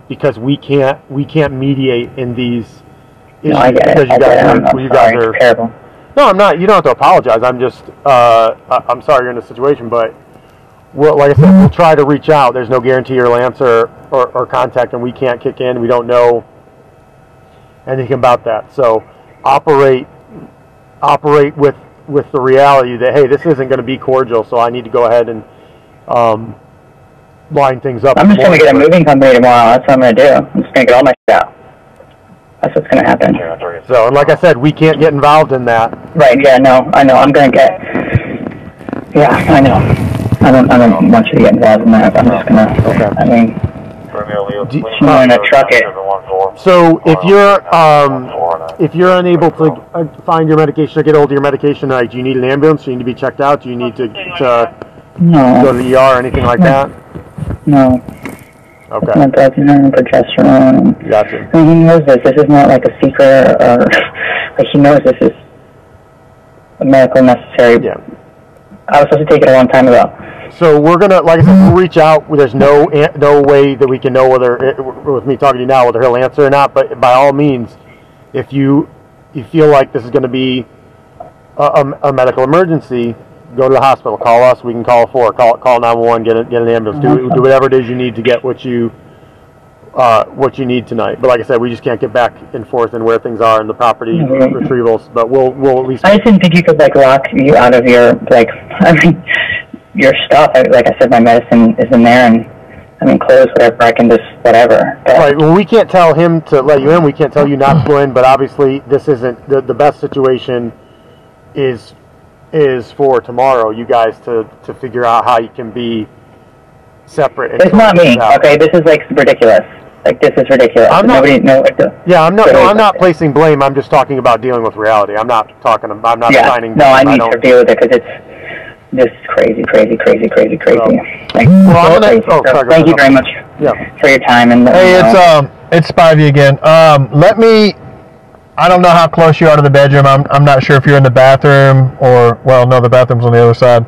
Speaker 1: because we can't mediate in these issues.
Speaker 8: No, I get it.
Speaker 1: Because you guys are
Speaker 8: terrible.
Speaker 1: No, I'm not. You don't have to apologize. I'm just, I'm sorry you're in this situation, but like I said, we'll try to reach out. There's no guarantee you'll answer or contact, and we can't kick in. We don't know anything about that. So operate with the reality that, hey, this isn't going to be cordial, so I need to go ahead and line things up.
Speaker 8: I'm just going to get a moving company tomorrow. That's what I'm going to do. I'm just going to get all my shit out. That's what's going to happen.
Speaker 1: So, and like I said, we can't get involved in that.
Speaker 8: Right, yeah, no, I know. I'm going to get... Yeah, I know. I don't want you to get involved in that. I'm just going to... Okay. I mean... I'm going to truck it.
Speaker 1: So, if you're unable to find your medication or get hold of your medication tonight, do you need an ambulance? Do you need to be checked out? Do you need to go to the ER or anything like that?
Speaker 8: No.
Speaker 1: Okay.
Speaker 8: My blood and progesterone.
Speaker 1: Gotcha.
Speaker 8: I mean, he knows this. This is not like a secret, or he knows this is a medical necessary. Yeah. I was supposed to take it a long time ago.
Speaker 1: So we're gonna, like I said, we'll reach out. There's no way that we can know with me talking to you now, whether he'll answer or not. But by all means, if you feel like this is going to be a medical emergency, go to the hospital. Call us. We can call 4. Call 911. Get an ambulance. Do whatever it is you need to get what you need tonight. But like I said, we just can't get back and forth and where things are in the property retrievals. But we'll at least.
Speaker 8: I just didn't think you could lock you out of your your stuff. Like I said, my medicine is in there, and clothes, whatever. I can just whatever. But,
Speaker 1: right. Well, we can't tell him to let you in. We can't tell you not to go in. But obviously, this isn't the best situation. Is for tomorrow, you guys to figure out how you can be separate.
Speaker 8: It's not me, okay? This is ridiculous. This is ridiculous. I'm not
Speaker 1: placing blame. I'm just talking about dealing with reality. I'm not assigning.
Speaker 8: No, I need to deal with it because this is crazy. Thank you very much for your time and.
Speaker 1: Hey,
Speaker 9: it's Spivey again. I don't know how close you are to the bedroom. I'm not sure if you're in the bathroom or, well, no, the bathroom's on the other side.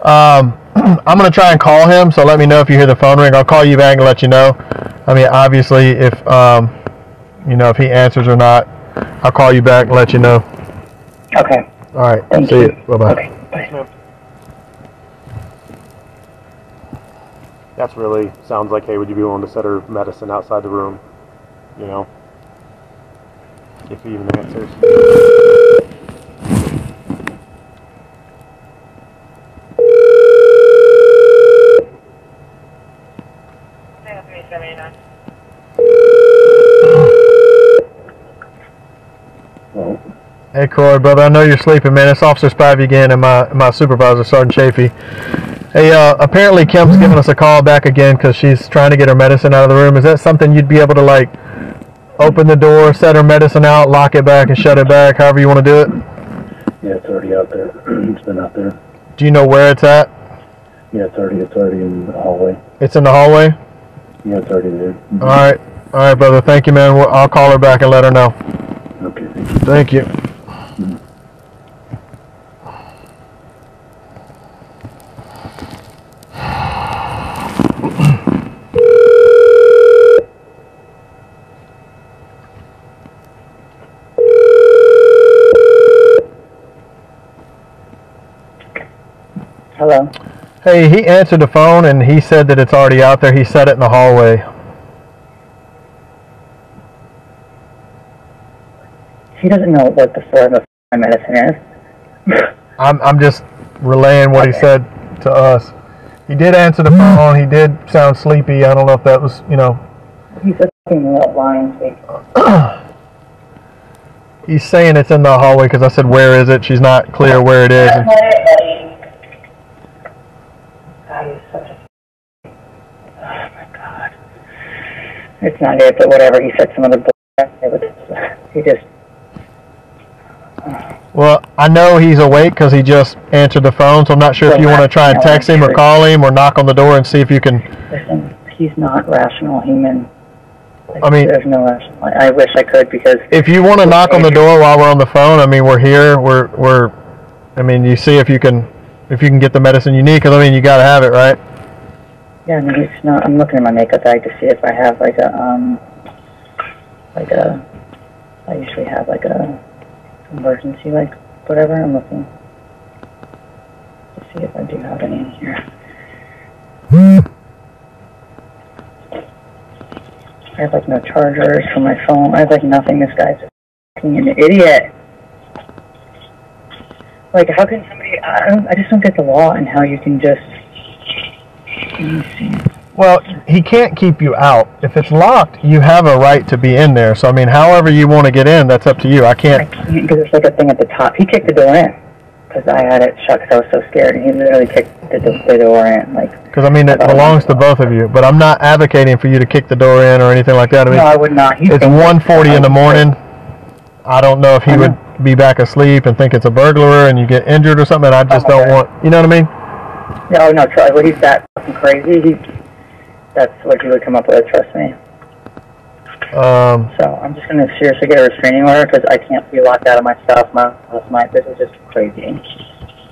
Speaker 9: I'm going to try and call him, so let me know if you hear the phone ring. I'll call you back and let you know. Obviously, if he answers or not, I'll call you back and let you know.
Speaker 8: Okay.
Speaker 9: All right.
Speaker 8: Thank
Speaker 9: you.
Speaker 8: Bye-bye.
Speaker 9: Okay.
Speaker 8: Bye.
Speaker 1: That's really sounds like, hey, would you be willing to set her medicine outside the room? If he even answers. Hey, Kroy, brother. I know you're sleeping, man. It's Officer Spivey again, and my supervisor, Sergeant Chafee. Hey, apparently Kim's giving us a call back again because she's trying to get her medicine out of the room. Is that something you'd be able to, like, open the door, set her medicine out, lock it back, and shut it back, however you want to do it?
Speaker 5: Yeah, it's already out there. It's been out there.
Speaker 1: Do you know where it's at?
Speaker 5: Yeah, it's already in the hallway.
Speaker 1: It's in the hallway?
Speaker 5: Yeah, it's already there. Mm-hmm.
Speaker 1: All right, brother. Thank you, man. I'll call her back and let her know.
Speaker 5: Okay,
Speaker 1: thank you.
Speaker 8: Hello.
Speaker 1: Hey, he answered the phone and he said that it's already out there. He said it in the hallway.
Speaker 8: He doesn't know what the form of my medicine is.
Speaker 1: I'm just relaying what he said to us. He did answer the phone. He did sound sleepy. I don't know if that was, you know.
Speaker 8: He's fucking lying.
Speaker 1: He's saying it's in the hallway because I said, where is it? She's not clear where it is. And
Speaker 8: it's not it, but whatever. He said some other bullshit. He just...
Speaker 1: Well, I know he's awake because he just answered the phone, so I'm not sure if you want to try and text him or call him or knock on the door and see if you can...
Speaker 8: Listen, he's not rational human. Like,
Speaker 1: I mean...
Speaker 8: There's no rational... I wish I could because...
Speaker 1: If you want to knock on the door while we're on the phone, I mean, we're here. We're I mean, you see if you can get the medicine you need, because, I mean, you got to have it, right?
Speaker 8: Yeah, I mean, it's not... I'm looking at my makeup bag to see if I have, like a... I usually have, like a... emergency, like, whatever. I'm looking to see if I do have any in here. I have, like, no chargers for my phone. I have, like, nothing. This guy's fucking an idiot. Like, how can somebody... I just don't get the law and how you can just...
Speaker 1: Well, he can't keep you out. If it's locked, you have a right to be in there. So, I mean, however you want to get in, that's up to you. I can't
Speaker 8: because there's like a thing at the top. He kicked the door in because I had it shut because I was so scared, and he literally kicked the door in. Like,
Speaker 1: because, I mean, it belongs to both of you. But I'm not advocating for you to kick the door in or anything like that. I mean,
Speaker 8: no, I would not.
Speaker 1: It's 1:40 in the morning. I don't know if he would be back asleep and think it's a burglar and you get injured or something. I just don't want, you know what I mean?
Speaker 8: Yeah, oh, no, trust. Well, he's that fucking crazy. That's what he would come up with, trust me. So I'm just going to seriously get a restraining order because I can't be locked out of my stuff. This is just crazy.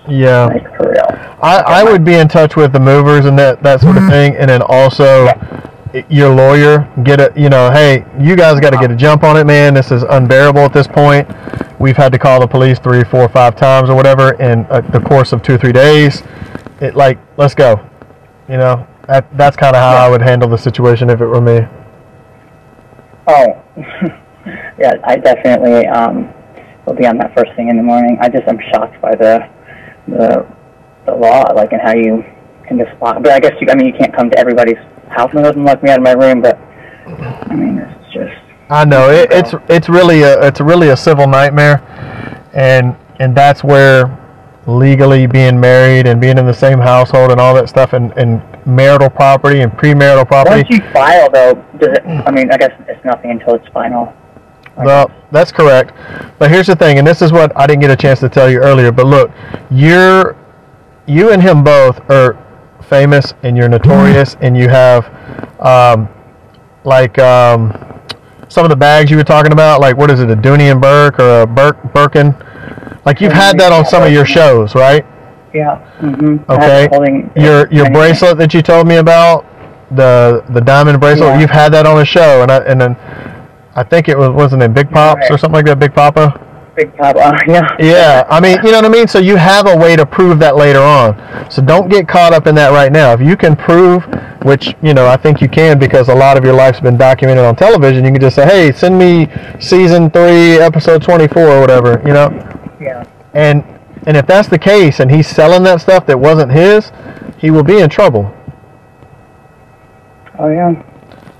Speaker 1: Yeah.
Speaker 8: Like, for real.
Speaker 1: I would be in touch with the movers and that sort of thing, and then also your lawyer, get a, you know, hey, you guys got to get a jump on it, man. This is unbearable at this point. We've had to call the police 3, 4, 5 times or whatever in the course of 2 or 3 days. Like, let's go, you know. That's kind of how I would handle the situation if it were me.
Speaker 8: Oh, yeah, I definitely will be on that first thing in the morning. I'm shocked by the law, like, and how you can just lock. But I guess you can't come to everybody's house and lock me out of my room. But I mean, it's just.
Speaker 1: I know it's really a civil nightmare, and that's where legally being married and being in the same household and all that stuff and marital property and premarital property.
Speaker 8: Once you file, though, I guess it's nothing until it's final.
Speaker 1: Well, that's correct. But here's the thing, and this is what I didn't get a chance to tell you earlier, but look, you and him both are famous and you're notorious and you have some of the bags you were talking about, like what is it, a Dooney and Burke or a Birkin? Like you've had that on some of your shows, right?
Speaker 8: Yeah. Mm-hmm.
Speaker 1: Okay. Your bracelet that you told me about, the diamond bracelet, yeah. You've had that on a show, and then I think it wasn't it Big Pops or something like that, Big Papa?
Speaker 8: Big Papa, yeah.
Speaker 1: Yeah, I mean, you know what I mean? So you have a way to prove that later on. So don't get caught up in that right now. If you can prove, which, you know, I think you can because a lot of your life's been documented on television, you can just say, hey, send me season 3, episode 24 or whatever, you know?
Speaker 8: Yeah.
Speaker 1: And if that's the case and he's selling that stuff that wasn't his, he will be in trouble.
Speaker 8: Oh, yeah.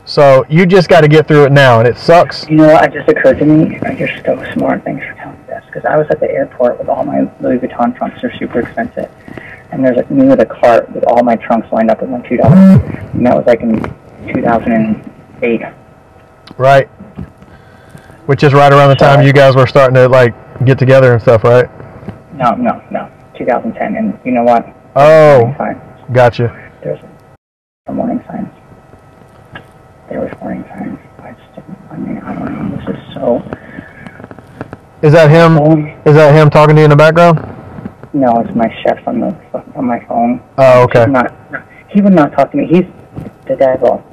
Speaker 1: So you just got to get through it now, and it sucks.
Speaker 8: You know what? It just occurred to me. You're so smart. Thanks for telling me that. because I was at the airport with all my Louis Vuitton trunks. They're super expensive. And there's me with a cart with all my trunks lined up with my $2. And that was like in 2008.
Speaker 9: Right. Which is right around the time you guys were starting to like get together and stuff, right?
Speaker 8: No. 2010. And you know what?
Speaker 9: Oh. Gotcha.
Speaker 8: There's some warning signs. There was warning signs. I don't know. This is so...
Speaker 9: Is that him? Is that him talking to you in the background?
Speaker 8: No, it's my chef on my phone.
Speaker 9: Oh, okay.
Speaker 8: He would not talk to me. He's the devil.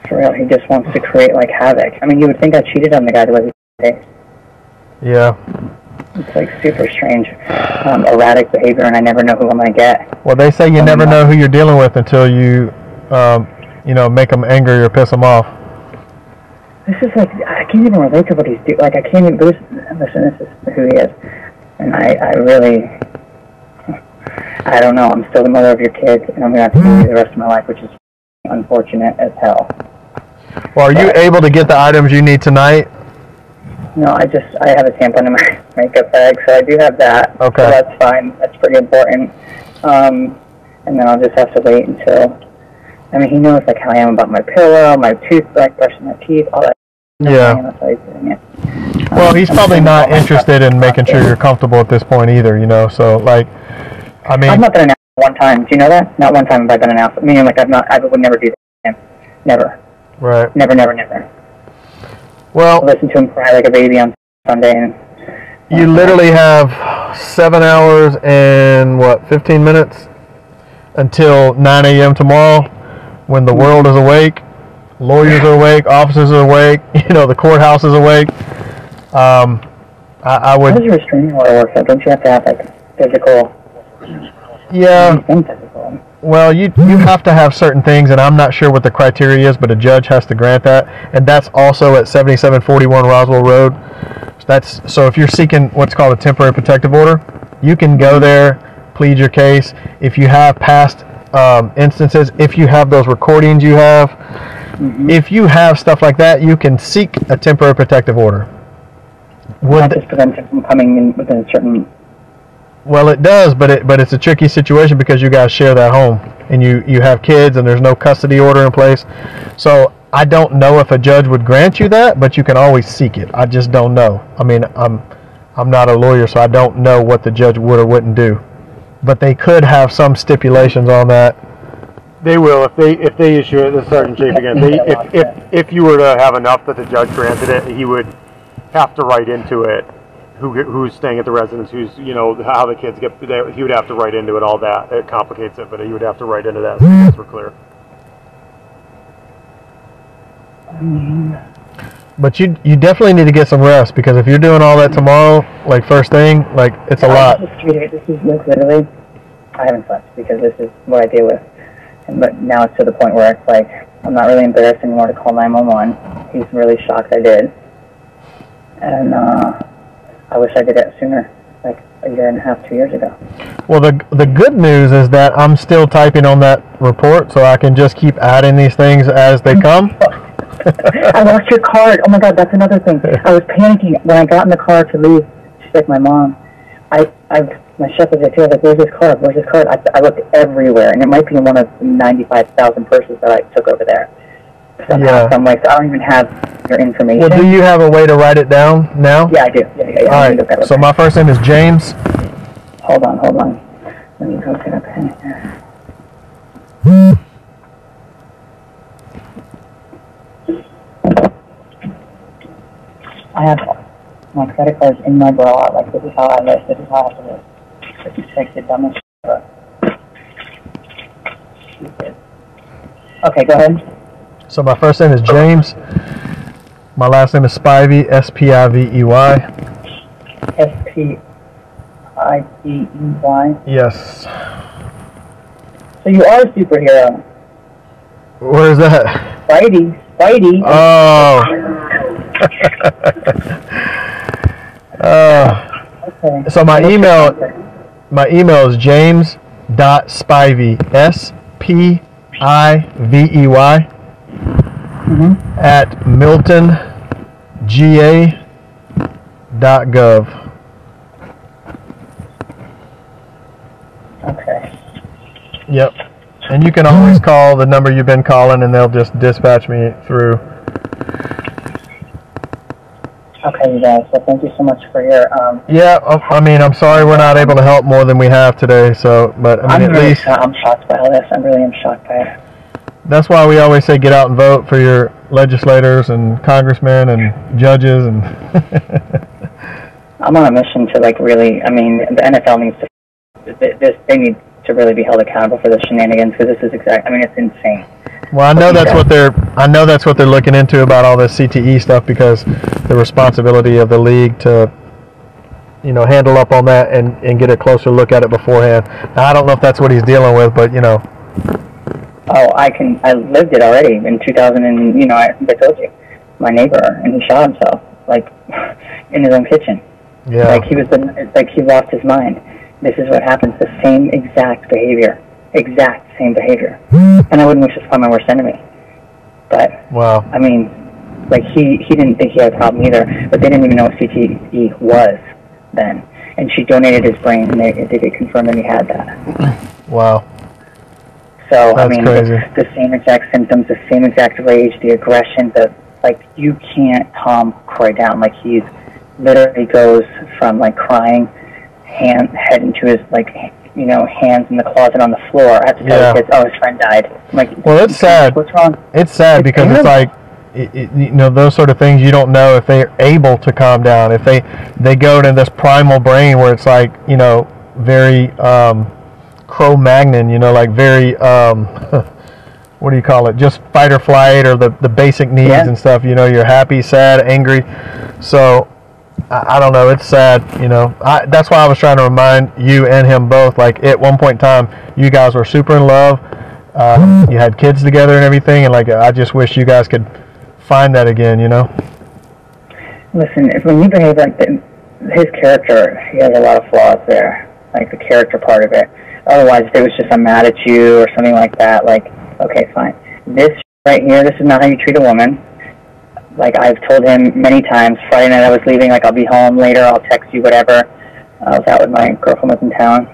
Speaker 8: For real, he just wants to create like havoc. I mean, you would think I cheated on the guy the way he did.
Speaker 9: Yeah.
Speaker 8: It's like super strange, erratic behavior, and I never know who I'm gonna get.
Speaker 9: Well, they say you never know who you're dealing with until you, make them angry or piss them off.
Speaker 8: This is like, I can't even relate to what he's doing. Like, I can't even, listen, this is who he is. And I really, I don't know. I'm still the mother of your kids, and I'm going to have to do the rest of my life, which is unfortunate as hell.
Speaker 9: Well, are you able to get the items you need tonight?
Speaker 8: No, I have a tampon in my makeup bag, so I do have that.
Speaker 9: Okay.
Speaker 8: So that's fine. That's pretty important. And then I'll just have to wait until, I mean, he knows like how I am about my pillow, my toothbrush, brushing my teeth, all that.
Speaker 9: Yeah.
Speaker 8: That's why he's doing it.
Speaker 9: Well, he's probably not interested in making sure you're comfortable at this point either, so, like, I mean...
Speaker 8: I've not been an ass one time. Do you know that? Not one time have I been an ass. Meaning, like, I would never do that to him. Never.
Speaker 9: Right.
Speaker 8: Never.
Speaker 9: Well...
Speaker 8: I'll listen to him cry like a baby on Sunday. And
Speaker 9: you literally have 7 hours and, 15 minutes until 9 a.m. tomorrow when the world is awake. Lawyers are awake, officers are awake, the courthouse is awake. I would...
Speaker 8: How does your restraining order work? Don't you have to have, like, physical...
Speaker 9: Yeah. Well, you have to have certain things, and I'm not sure what the criteria is, but a judge has to grant that. And that's also at 7741 Roswell Road. So if you're seeking what's called a temporary protective order, you can go there, plead your case. If you have past instances, if you have those recordings you have, if you have stuff like that, you can seek a temporary protective order.
Speaker 8: That just prevents it from coming in within a certain...
Speaker 9: Well, it does, but it's a tricky situation because you guys share that home, and you have kids, and there's no custody order in place. So I don't know if a judge would grant you that, but you can always seek it. I just don't know. I mean, I'm not a lawyer, so I don't know what the judge would or wouldn't do. But they could have some stipulations on that.
Speaker 10: They will if they issue it. The Sergeant Chief again. If you were to have enough that the judge granted it, he would have to write into it who's staying at the residence, who's how the kids get there. He would have to write into it all that. It complicates it, but he would have to write into that. So that's for clear.
Speaker 9: But you definitely need to get some rest because if you're doing all that tomorrow, like first thing, like it's a lot.
Speaker 8: This is literally, I haven't slept because this is what I deal with. But now it's to the point where it's like I'm not really embarrassed anymore to call 911. He's really shocked I did, and I wish I did it sooner, like a year and a half, 2 years ago.
Speaker 9: Well, the good news is that I'm still typing on that report, so I can just keep adding these things as they come.
Speaker 8: I lost your card. Oh my God, that's another thing. I was panicking when I got in the car to leave. She's like, my mom. My chef was there too. I was like, where's this card? Where's this card? I looked everywhere, and it might be in one of the 95,000 purses that I took over there. Somehow, some way. So I don't even have your information.
Speaker 9: Well, do you have a way to write it down now?
Speaker 8: Yeah, I do. Yeah.
Speaker 9: All right. So my first name is James.
Speaker 8: Hold on. Let me go get a pen here. I have my credit cards in my bra. Like, this is how I live. This is how I have to live. This is like the dumbest shit. Stupid. Okay, go ahead.
Speaker 9: So my first name is James. My last name is Spivey, Spivey.
Speaker 8: Spivey?
Speaker 9: Yes.
Speaker 8: So you are a superhero.
Speaker 9: Where is that?
Speaker 8: Spidey.
Speaker 9: Oh.
Speaker 8: Okay.
Speaker 9: So my email is james.spivey, Spivey, at miltonga.gov.
Speaker 8: Okay.
Speaker 9: Yep. And you can always call the number you've been calling, and they'll just dispatch me through.
Speaker 8: Okay, you guys. Well, thank you so much for your.
Speaker 9: Yeah, I mean, I'm sorry we're not able to help more than we have today. So, but I mean, at least
Speaker 8: I'm shocked by all this. I really am shocked by it.
Speaker 9: That's why we always say get out and vote for your legislators and congressmen and judges and.
Speaker 8: I'm on a mission to like really. I mean, the NFL needs to. They need to really be held accountable for the shenanigans because this is exact. I mean, it's insane.
Speaker 9: Well, I know that's what they're. I know that's what they're looking into about all this CTE stuff because the responsibility of the league to, you know, handle up on that and get a closer look at it beforehand. Now, I don't know if that's what he's dealing with, but you know.
Speaker 8: Oh, I lived it already in 2000, and you know, I told you, my neighbor, and he shot himself like in his own kitchen.
Speaker 9: Yeah.
Speaker 8: Like he lost his mind. This is what happens. The same exact behavior. Exact same behavior. And I wouldn't wish this upon my worst enemy. But,
Speaker 9: wow.
Speaker 8: I mean, like, he didn't think he had a problem either, but they didn't even know what CTE was then. And she donated his brain, and they did confirm that he had that.
Speaker 9: Wow.
Speaker 8: So,
Speaker 9: that's
Speaker 8: I mean,
Speaker 9: crazy.
Speaker 8: the same exact symptoms, the same exact rage, the aggression, like, you can't calm Kroy down. Like, he's literally goes from, like, crying, head into his, like, you know, hands in the closet on the floor. I have to tell the kids, oh, his friend died. I'm like,
Speaker 9: well, it's sad.
Speaker 8: What's wrong?
Speaker 9: It's sad because it's like, you know, those sort of things you don't know if they're able to calm down. If they go into this primal brain where it's like, you know, very Cro-Magnon, you know, like very, what do you call it? Just fight or flight or the basic needs and stuff. You know, you're happy, sad, angry. So, I don't know. It's sad, you know. That's why I was trying to remind you and him both. Like at one point in time, you guys were super in love. You had kids together and everything, and like I just wish you guys could find that again, you know.
Speaker 8: Listen, when you behave like his character, he has a lot of flaws there, like the character part of it. Otherwise, if it was just I'm mad at you or something like that, like okay, fine. This right here, this is not how you treat a woman. Like, I've told him many times, Friday night I was leaving, like, I'll be home later, I'll text you, whatever. I was out with my girlfriend was in town.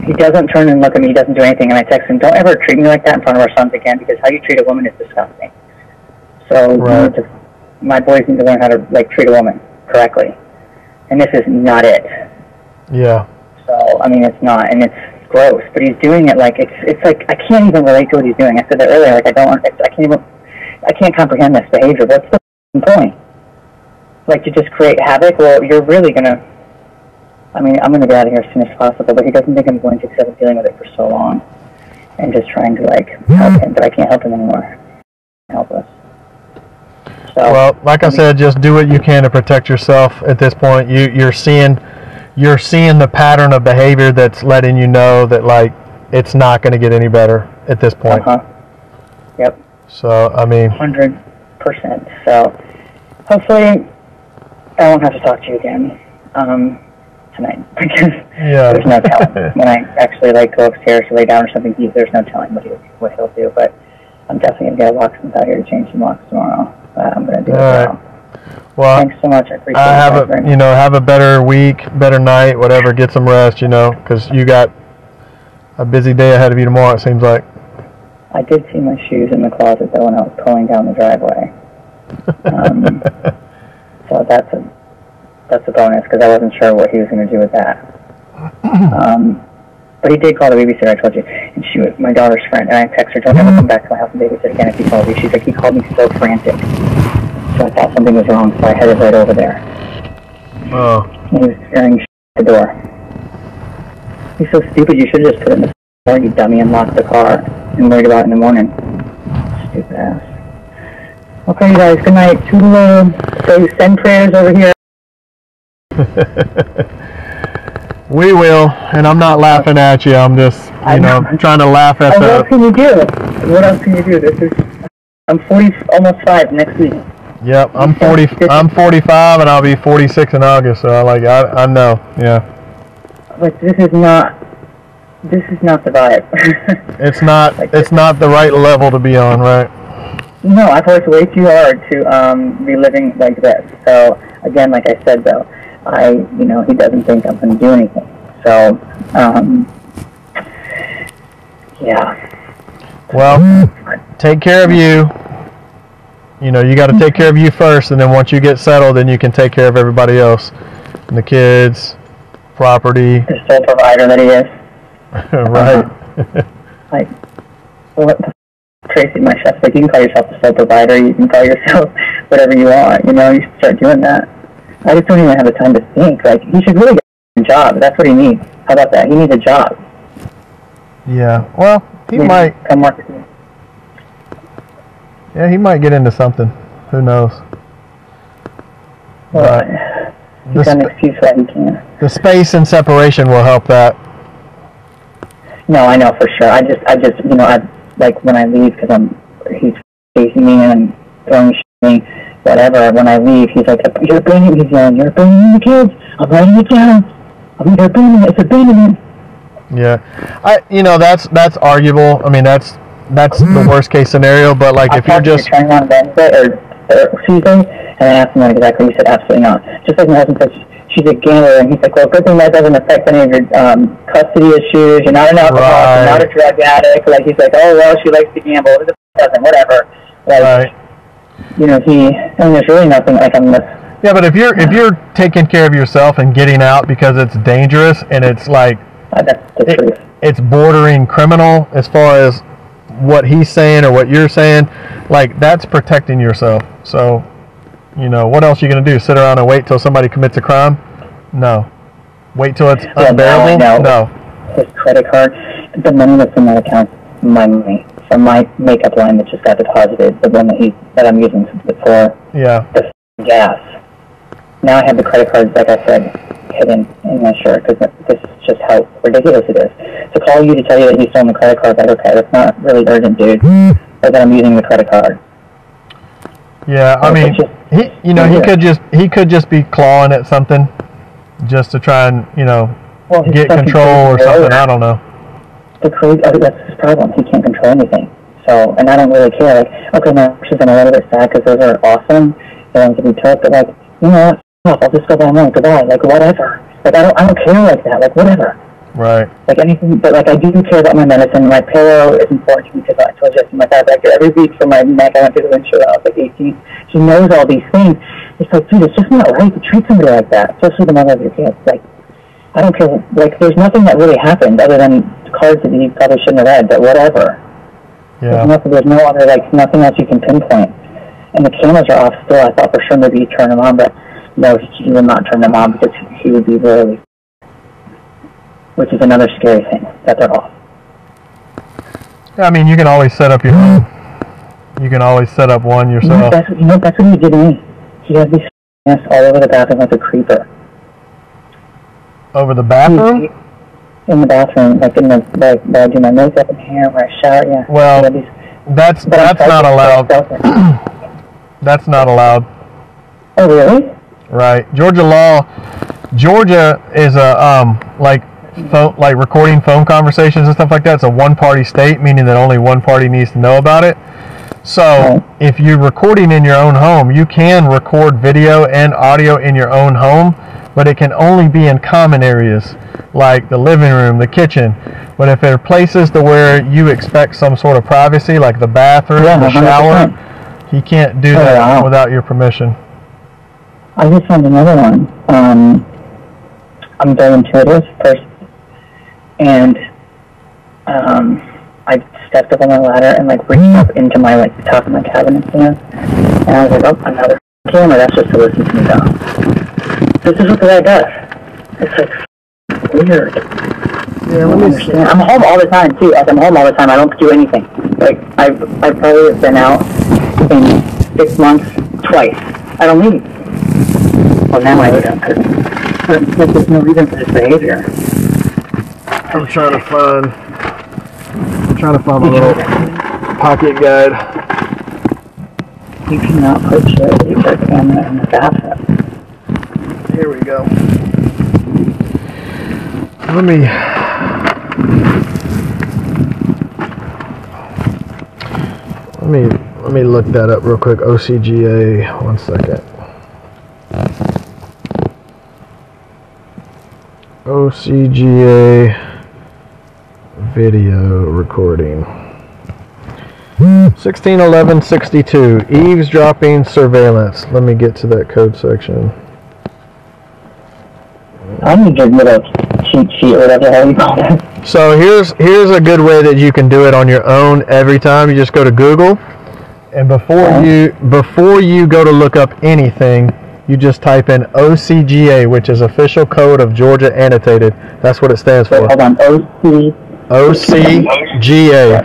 Speaker 8: He doesn't turn and look at me, he doesn't do anything, and I text him, don't ever treat me like that in front of our sons again, because how you treat a woman is disgusting. So, my boys need to learn how to, like, treat a woman correctly. And this is not it.
Speaker 9: Yeah.
Speaker 8: So, I mean, it's not, and it's gross, but he's doing it like, it's like, I can't even relate to what he's doing. I said that earlier, like, I can't comprehend this behavior. What's the point? Like, to just create havoc? Well, you're really gonna, I mean, I'm gonna get out of here as soon as possible, but he doesn't think I'm going to because I've been dealing with it for so long and just trying to, like, help him, but I can't help him anymore. Helpless. So,
Speaker 9: well, like I said, just do what you can to protect yourself at this point. You're seeing the pattern of behavior that's letting you know that, like, it's not going to get any better at this point.
Speaker 8: Yep.
Speaker 9: So, I mean,
Speaker 8: 100%. So, hopefully, I won't have to talk to you again tonight because there's no telling. When I actually like go upstairs to lay down or something, there's no telling what he'll do. But I'm definitely gonna get a locksmith out here to change some locks tomorrow. I'm gonna do it now.
Speaker 9: Well,
Speaker 8: thanks so much. I appreciate it.
Speaker 9: Have a better week, better night, whatever. Get some rest, you know, because you got a busy day ahead of you tomorrow. It seems like.
Speaker 8: I did see my shoes in the closet though when I was pulling down the driveway. So that's a bonus because I wasn't sure what he was going to do with that. But he did call the babysitter, I told you, and she was my daughter's friend. And I texted her, don't ever come back to my house and babysit again if he calls you. She's like, he called me so frantic. So I thought something was wrong, so I headed right over there.
Speaker 9: Oh.
Speaker 8: He was staring at the door. He's so stupid, you should have just put it in the car, you dummy, and locked the car and worried about it in the morning. Stupid ass. Okay, you guys, good night. Toodaloo. So send prayers over here.
Speaker 9: We will, and I'm not laughing at you. I'm just, trying to laugh at
Speaker 8: What else can you do? What else can you do? I'm 40, almost 5 next week.
Speaker 9: Yep, I'm 45, and I'll be 46 in August. So I know, yeah.
Speaker 8: But this is not the vibe.
Speaker 9: It's not the right level to be on, right?
Speaker 8: No, I've worked way too hard to be living like this. So again, like I said though, he doesn't think I'm going to do anything. So, yeah.
Speaker 9: Well, take care of you. You know, you got to take care of you first, and then once you get settled, then you can take care of everybody else. And the kids, property.
Speaker 8: The sole provider that he is.
Speaker 9: Right.
Speaker 8: Like, what the Tracy, my chef's like, you can call yourself the sole provider, you can call yourself whatever you want, you know, you should start doing that. I just don't even have the time to think. Like, he should really get a job. That's what he needs. How about that? He needs a job.
Speaker 9: Yeah, well, he might
Speaker 8: come work with me.
Speaker 9: Yeah, he might get into something. Who knows?
Speaker 8: Well, he's got an excuse why he can't.
Speaker 9: The space and separation will help that.
Speaker 8: No, I know for sure. I just, you know, like when I leave, because he's facing me and throwing shit at me, whatever. When I leave, he's like, "You're abandoning," he's yelling, "You're abandoning the kids. I'm writing it down. You're abandoning it. It's abandonment."
Speaker 9: Yeah, you know, that's arguable. I mean, that's the worst case scenario. But like, if you're just
Speaker 8: trying on Wednesday or Tuesday, and I asked him that exactly, he said absolutely not. Just like my husband said, she's a gambler, and he's like, well, good thing that doesn't affect any of your custody issues. You're not an alcoholic, you're not a drug addict. Like, he's like, oh well, she likes to gamble. It doesn't, whatever. Like,
Speaker 9: right.
Speaker 8: You know, there's really nothing like on this.
Speaker 9: Yeah, but if you're taking care of yourself and getting out because it's dangerous and it's like it's bordering criminal as far as what he's saying or what you're saying, like, that's protecting yourself. So, you know, what else are you going to do? Sit around and wait till somebody commits a crime? No. Wait till it's unbearable? No.
Speaker 8: His credit card, the money that's in that account, my money from my makeup line that just got deposited, the one that I'm using for the gas. Now I have the credit cards, like I said, hidden in my shirt, because this is just how ridiculous it is. To call you to tell you that you stole the credit card, like, okay, that's not really urgent, dude. Or that I'm using the credit card.
Speaker 9: Yeah, I mean, he could just be clawing at something, just to try and, you know, get control or something. I don't know.
Speaker 8: That's his problem. He can't control anything. So, and I don't really care. Like, okay, now she's been a little bit sad because those are awesome. They want to be took, but like, you know what? I'll just go buy more. Goodbye. Like, whatever. Like, I don't care like that. Like, whatever.
Speaker 9: Right.
Speaker 8: Like anything, but like I do care about my medicine. My pillow is important to me because I told you my chiropractor every week for my neck. I went to the windshield when I was like 18. She knows all these things. It's like, dude, it's just not right to treat somebody like that, especially the mother of your kids. Like, I don't care. Like, there's nothing that really happened other than cards that you probably shouldn't have read, but whatever.
Speaker 9: Yeah.
Speaker 8: There's no other, like, nothing else you can pinpoint. And the cameras are off still. I thought for sure maybe he'd turn them on, but no, he would not turn them on because he would be really, which is another scary thing, that they're off.
Speaker 9: Yeah, I mean, you can always set up your own. You can always set up one yourself.
Speaker 8: That's what he did to me. He has these masks all over the bathroom like a creeper.
Speaker 9: Over the bathroom?
Speaker 8: In the bathroom, like in the, like where I do my makeup and hair, where I shower, yeah.
Speaker 9: Well, that's not allowed. That's not allowed.
Speaker 8: Oh, really?
Speaker 9: Right. Georgia is a like recording phone conversations and stuff like that. It's a one-party state, meaning that only one party needs to know about it. So if you're recording in your own home, you can record video and audio in your own home, but it can only be in common areas like the living room, the kitchen. But if there are places to where you expect some sort of privacy, like the bathroom, the shower, he can't do that without your permission.
Speaker 8: I just found another one. I'm very intuitive first, and I stepped up on my ladder and like reached up into my like the top of my cabinet stand, and I was like, oh, another camera. That's just to listen to me go. This is what the guy does. It's like weird. Yeah, let me understand. I'm home all the time too. Like, I'm home all the time. I don't do anything. Like I've probably been out in 6 months twice. I don't leave. Well, now I do. There's no reason for this behavior.
Speaker 9: I'm trying to find a little pocket guide.
Speaker 8: You cannot put your camera in the bathroom.
Speaker 9: Here we go. Let me look that up real quick. OCGA, 1 second.
Speaker 1: OCGA video recording. 161162 eavesdropping surveillance. Let me get to that code section.
Speaker 8: I need a little cheat sheet or whatever the hell you call it.
Speaker 1: So here's a good way that you can do it on your own every time. You just go to Google, and before you go to look up anything, you just type in OCGA, which is Official Code of Georgia Annotated. That's what it stands for.
Speaker 8: Hold on,
Speaker 1: OCGA.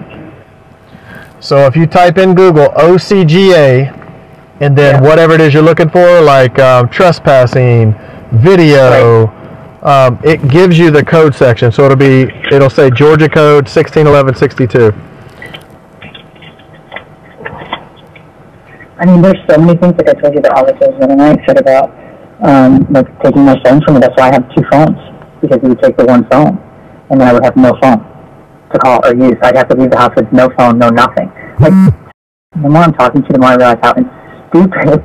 Speaker 1: So if you type in Google OCGA, and then whatever it is you're looking for, like trespassing, video, it gives you the code section. So it'll say Georgia Code 161162.
Speaker 8: I mean, there's so many things, like I told you, that all this was the other night said about like taking my phone from me. That's why I have 2 phones, because he would take the one phone, and then I would have no phone to call or use. I'd have to leave the house with no phone, no nothing. Like, the more I'm talking to, the more I realize how stupid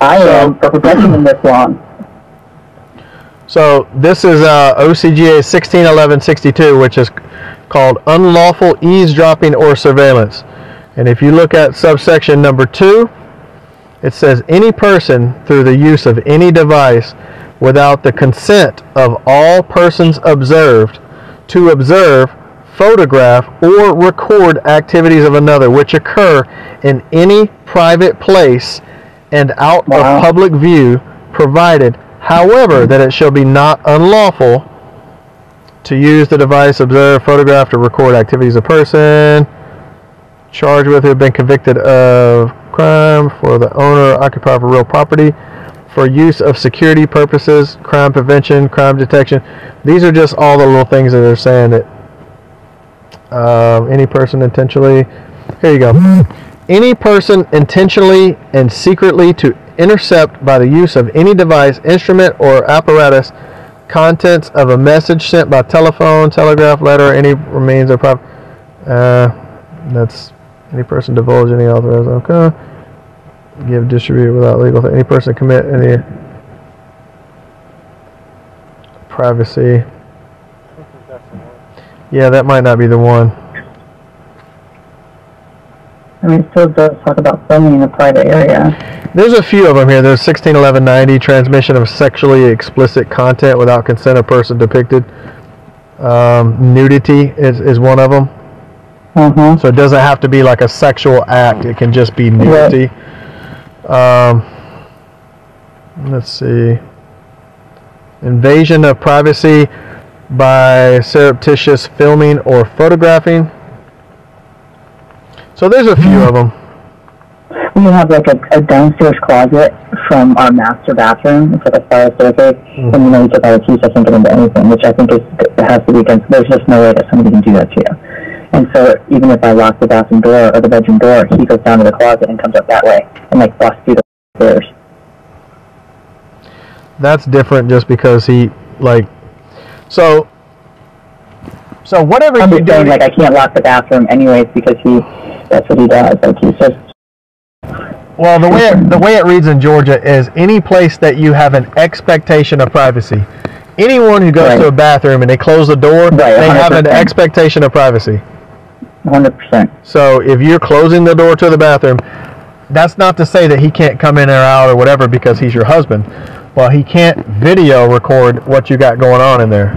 Speaker 8: I am for protecting him this long.
Speaker 1: So this is OCGA 161162, which is called unlawful eavesdropping or surveillance. And if you look at subsection number 2, it says any person through the use of any device without the consent of all persons observed to observe, photograph, or record activities of another which occur in any private place and out of public view, provided, however, that it shall be not unlawful to use the device, observe, photograph, or record activities of person charged with or been convicted of crime for the owner or occupier of real property for use of security purposes, crime prevention, crime detection. These are just all the little things that they're saying that any person intentionally, here you go. Any person intentionally and secretly to intercept by the use of any device, instrument, or apparatus contents of a message sent by telephone, telegraph, letter, or any remains of private. That's any person divulge any authorized. Okay. Give, distribute without legal. Any person commit any privacy. Yeah, that might not be the one.
Speaker 8: I mean, it still does talk about filming in a private area.
Speaker 1: There's a few of them here. There's 161190, transmission of sexually explicit content without consent of person depicted. Nudity is one of them. So it doesn't have to be like a sexual act. It can just be nudity. Let's see. Invasion of privacy by surreptitious filming or photographing. So there's a few of them.
Speaker 8: We have like a downstairs closet from our master bathroom. It's like a fire staircase. And you know, you took all the keys, I can't get into anything, which I think it has to be against. There's just no way that somebody can do that to you. And so even if I lock the bathroom door or the bedroom door, he goes down to the closet and comes up that way and like busts through the stairs.
Speaker 1: That's different just because he like so whatever you do,
Speaker 8: like I can't lock the bathroom anyways because that's what he does. Like he says.
Speaker 1: Well, the way it reads in Georgia is any place that you have an expectation of privacy. Anyone who goes to a bathroom and they close the door, they have an expectation of privacy.
Speaker 8: 100%.
Speaker 1: So if you're closing the door to the bathroom, that's not to say that he can't come in or out or whatever because he's your husband. Well, he can't video record what you got going on in there.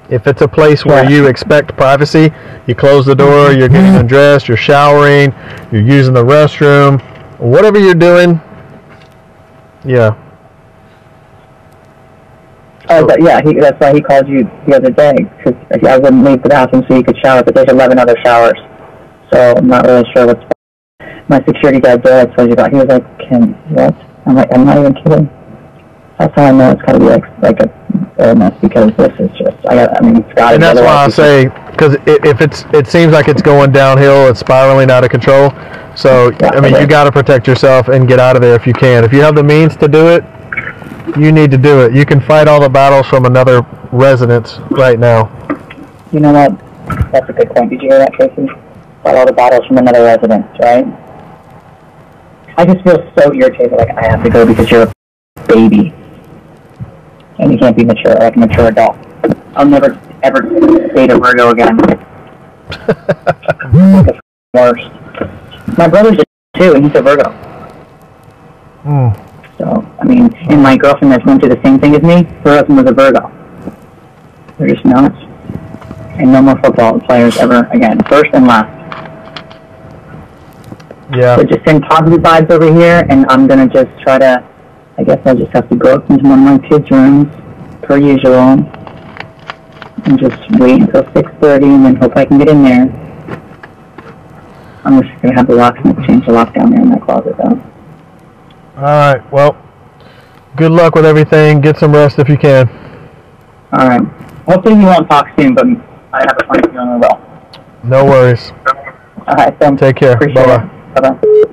Speaker 1: If it's a place where you expect privacy, you close the door, you're getting undressed, you're showering, you're using the restroom, whatever you're doing, yeah.
Speaker 8: That's why he called you the other day, because I wouldn't leave the bathroom so you could shower, but there's 11 other showers, so I'm not really sure what's... My security guard there I told you about, he was like, what? I'm like, I'm not even kidding. That's how I know it's got to be like a illness, because this is just, it's got to be.
Speaker 1: And that's why I say, because it seems like it's going downhill, it's spiraling out of control, so, you got to protect yourself and get out of there if you can. If you have the means to do it, you need to do it. You can fight all the battles from another residence right now.
Speaker 8: You know what? That's a good point. Did you hear that, Tracy? Fight all the battles from another residence, right? I just feel so irritated, like I have to go because you're a baby. And you can't be mature, like a mature adult. I'll never, ever date a Virgo again. The worst. My brother's a too, and he's a Virgo. So, I mean, and my girlfriend that's went through the same thing as me, her husband was a Virgo. They're just nuts. And no more football players ever again. First and last.
Speaker 9: Yeah.
Speaker 8: So just send positive vibes over here, and I'm going to just try to, I guess I'll just have to go up into one of my kids' rooms, per usual, and just wait until 6:30, and then hope I can get in there. I'm just going to have the locksmith change the lock down there in my closet, though.
Speaker 9: Alright, well, good luck with everything. Get some rest if you can.
Speaker 8: Alright. Hopefully we won't talk soon, but I have a funny feeling we will.
Speaker 9: No worries.
Speaker 8: Alright, so
Speaker 9: take care. Bye-bye.
Speaker 8: Bye-bye.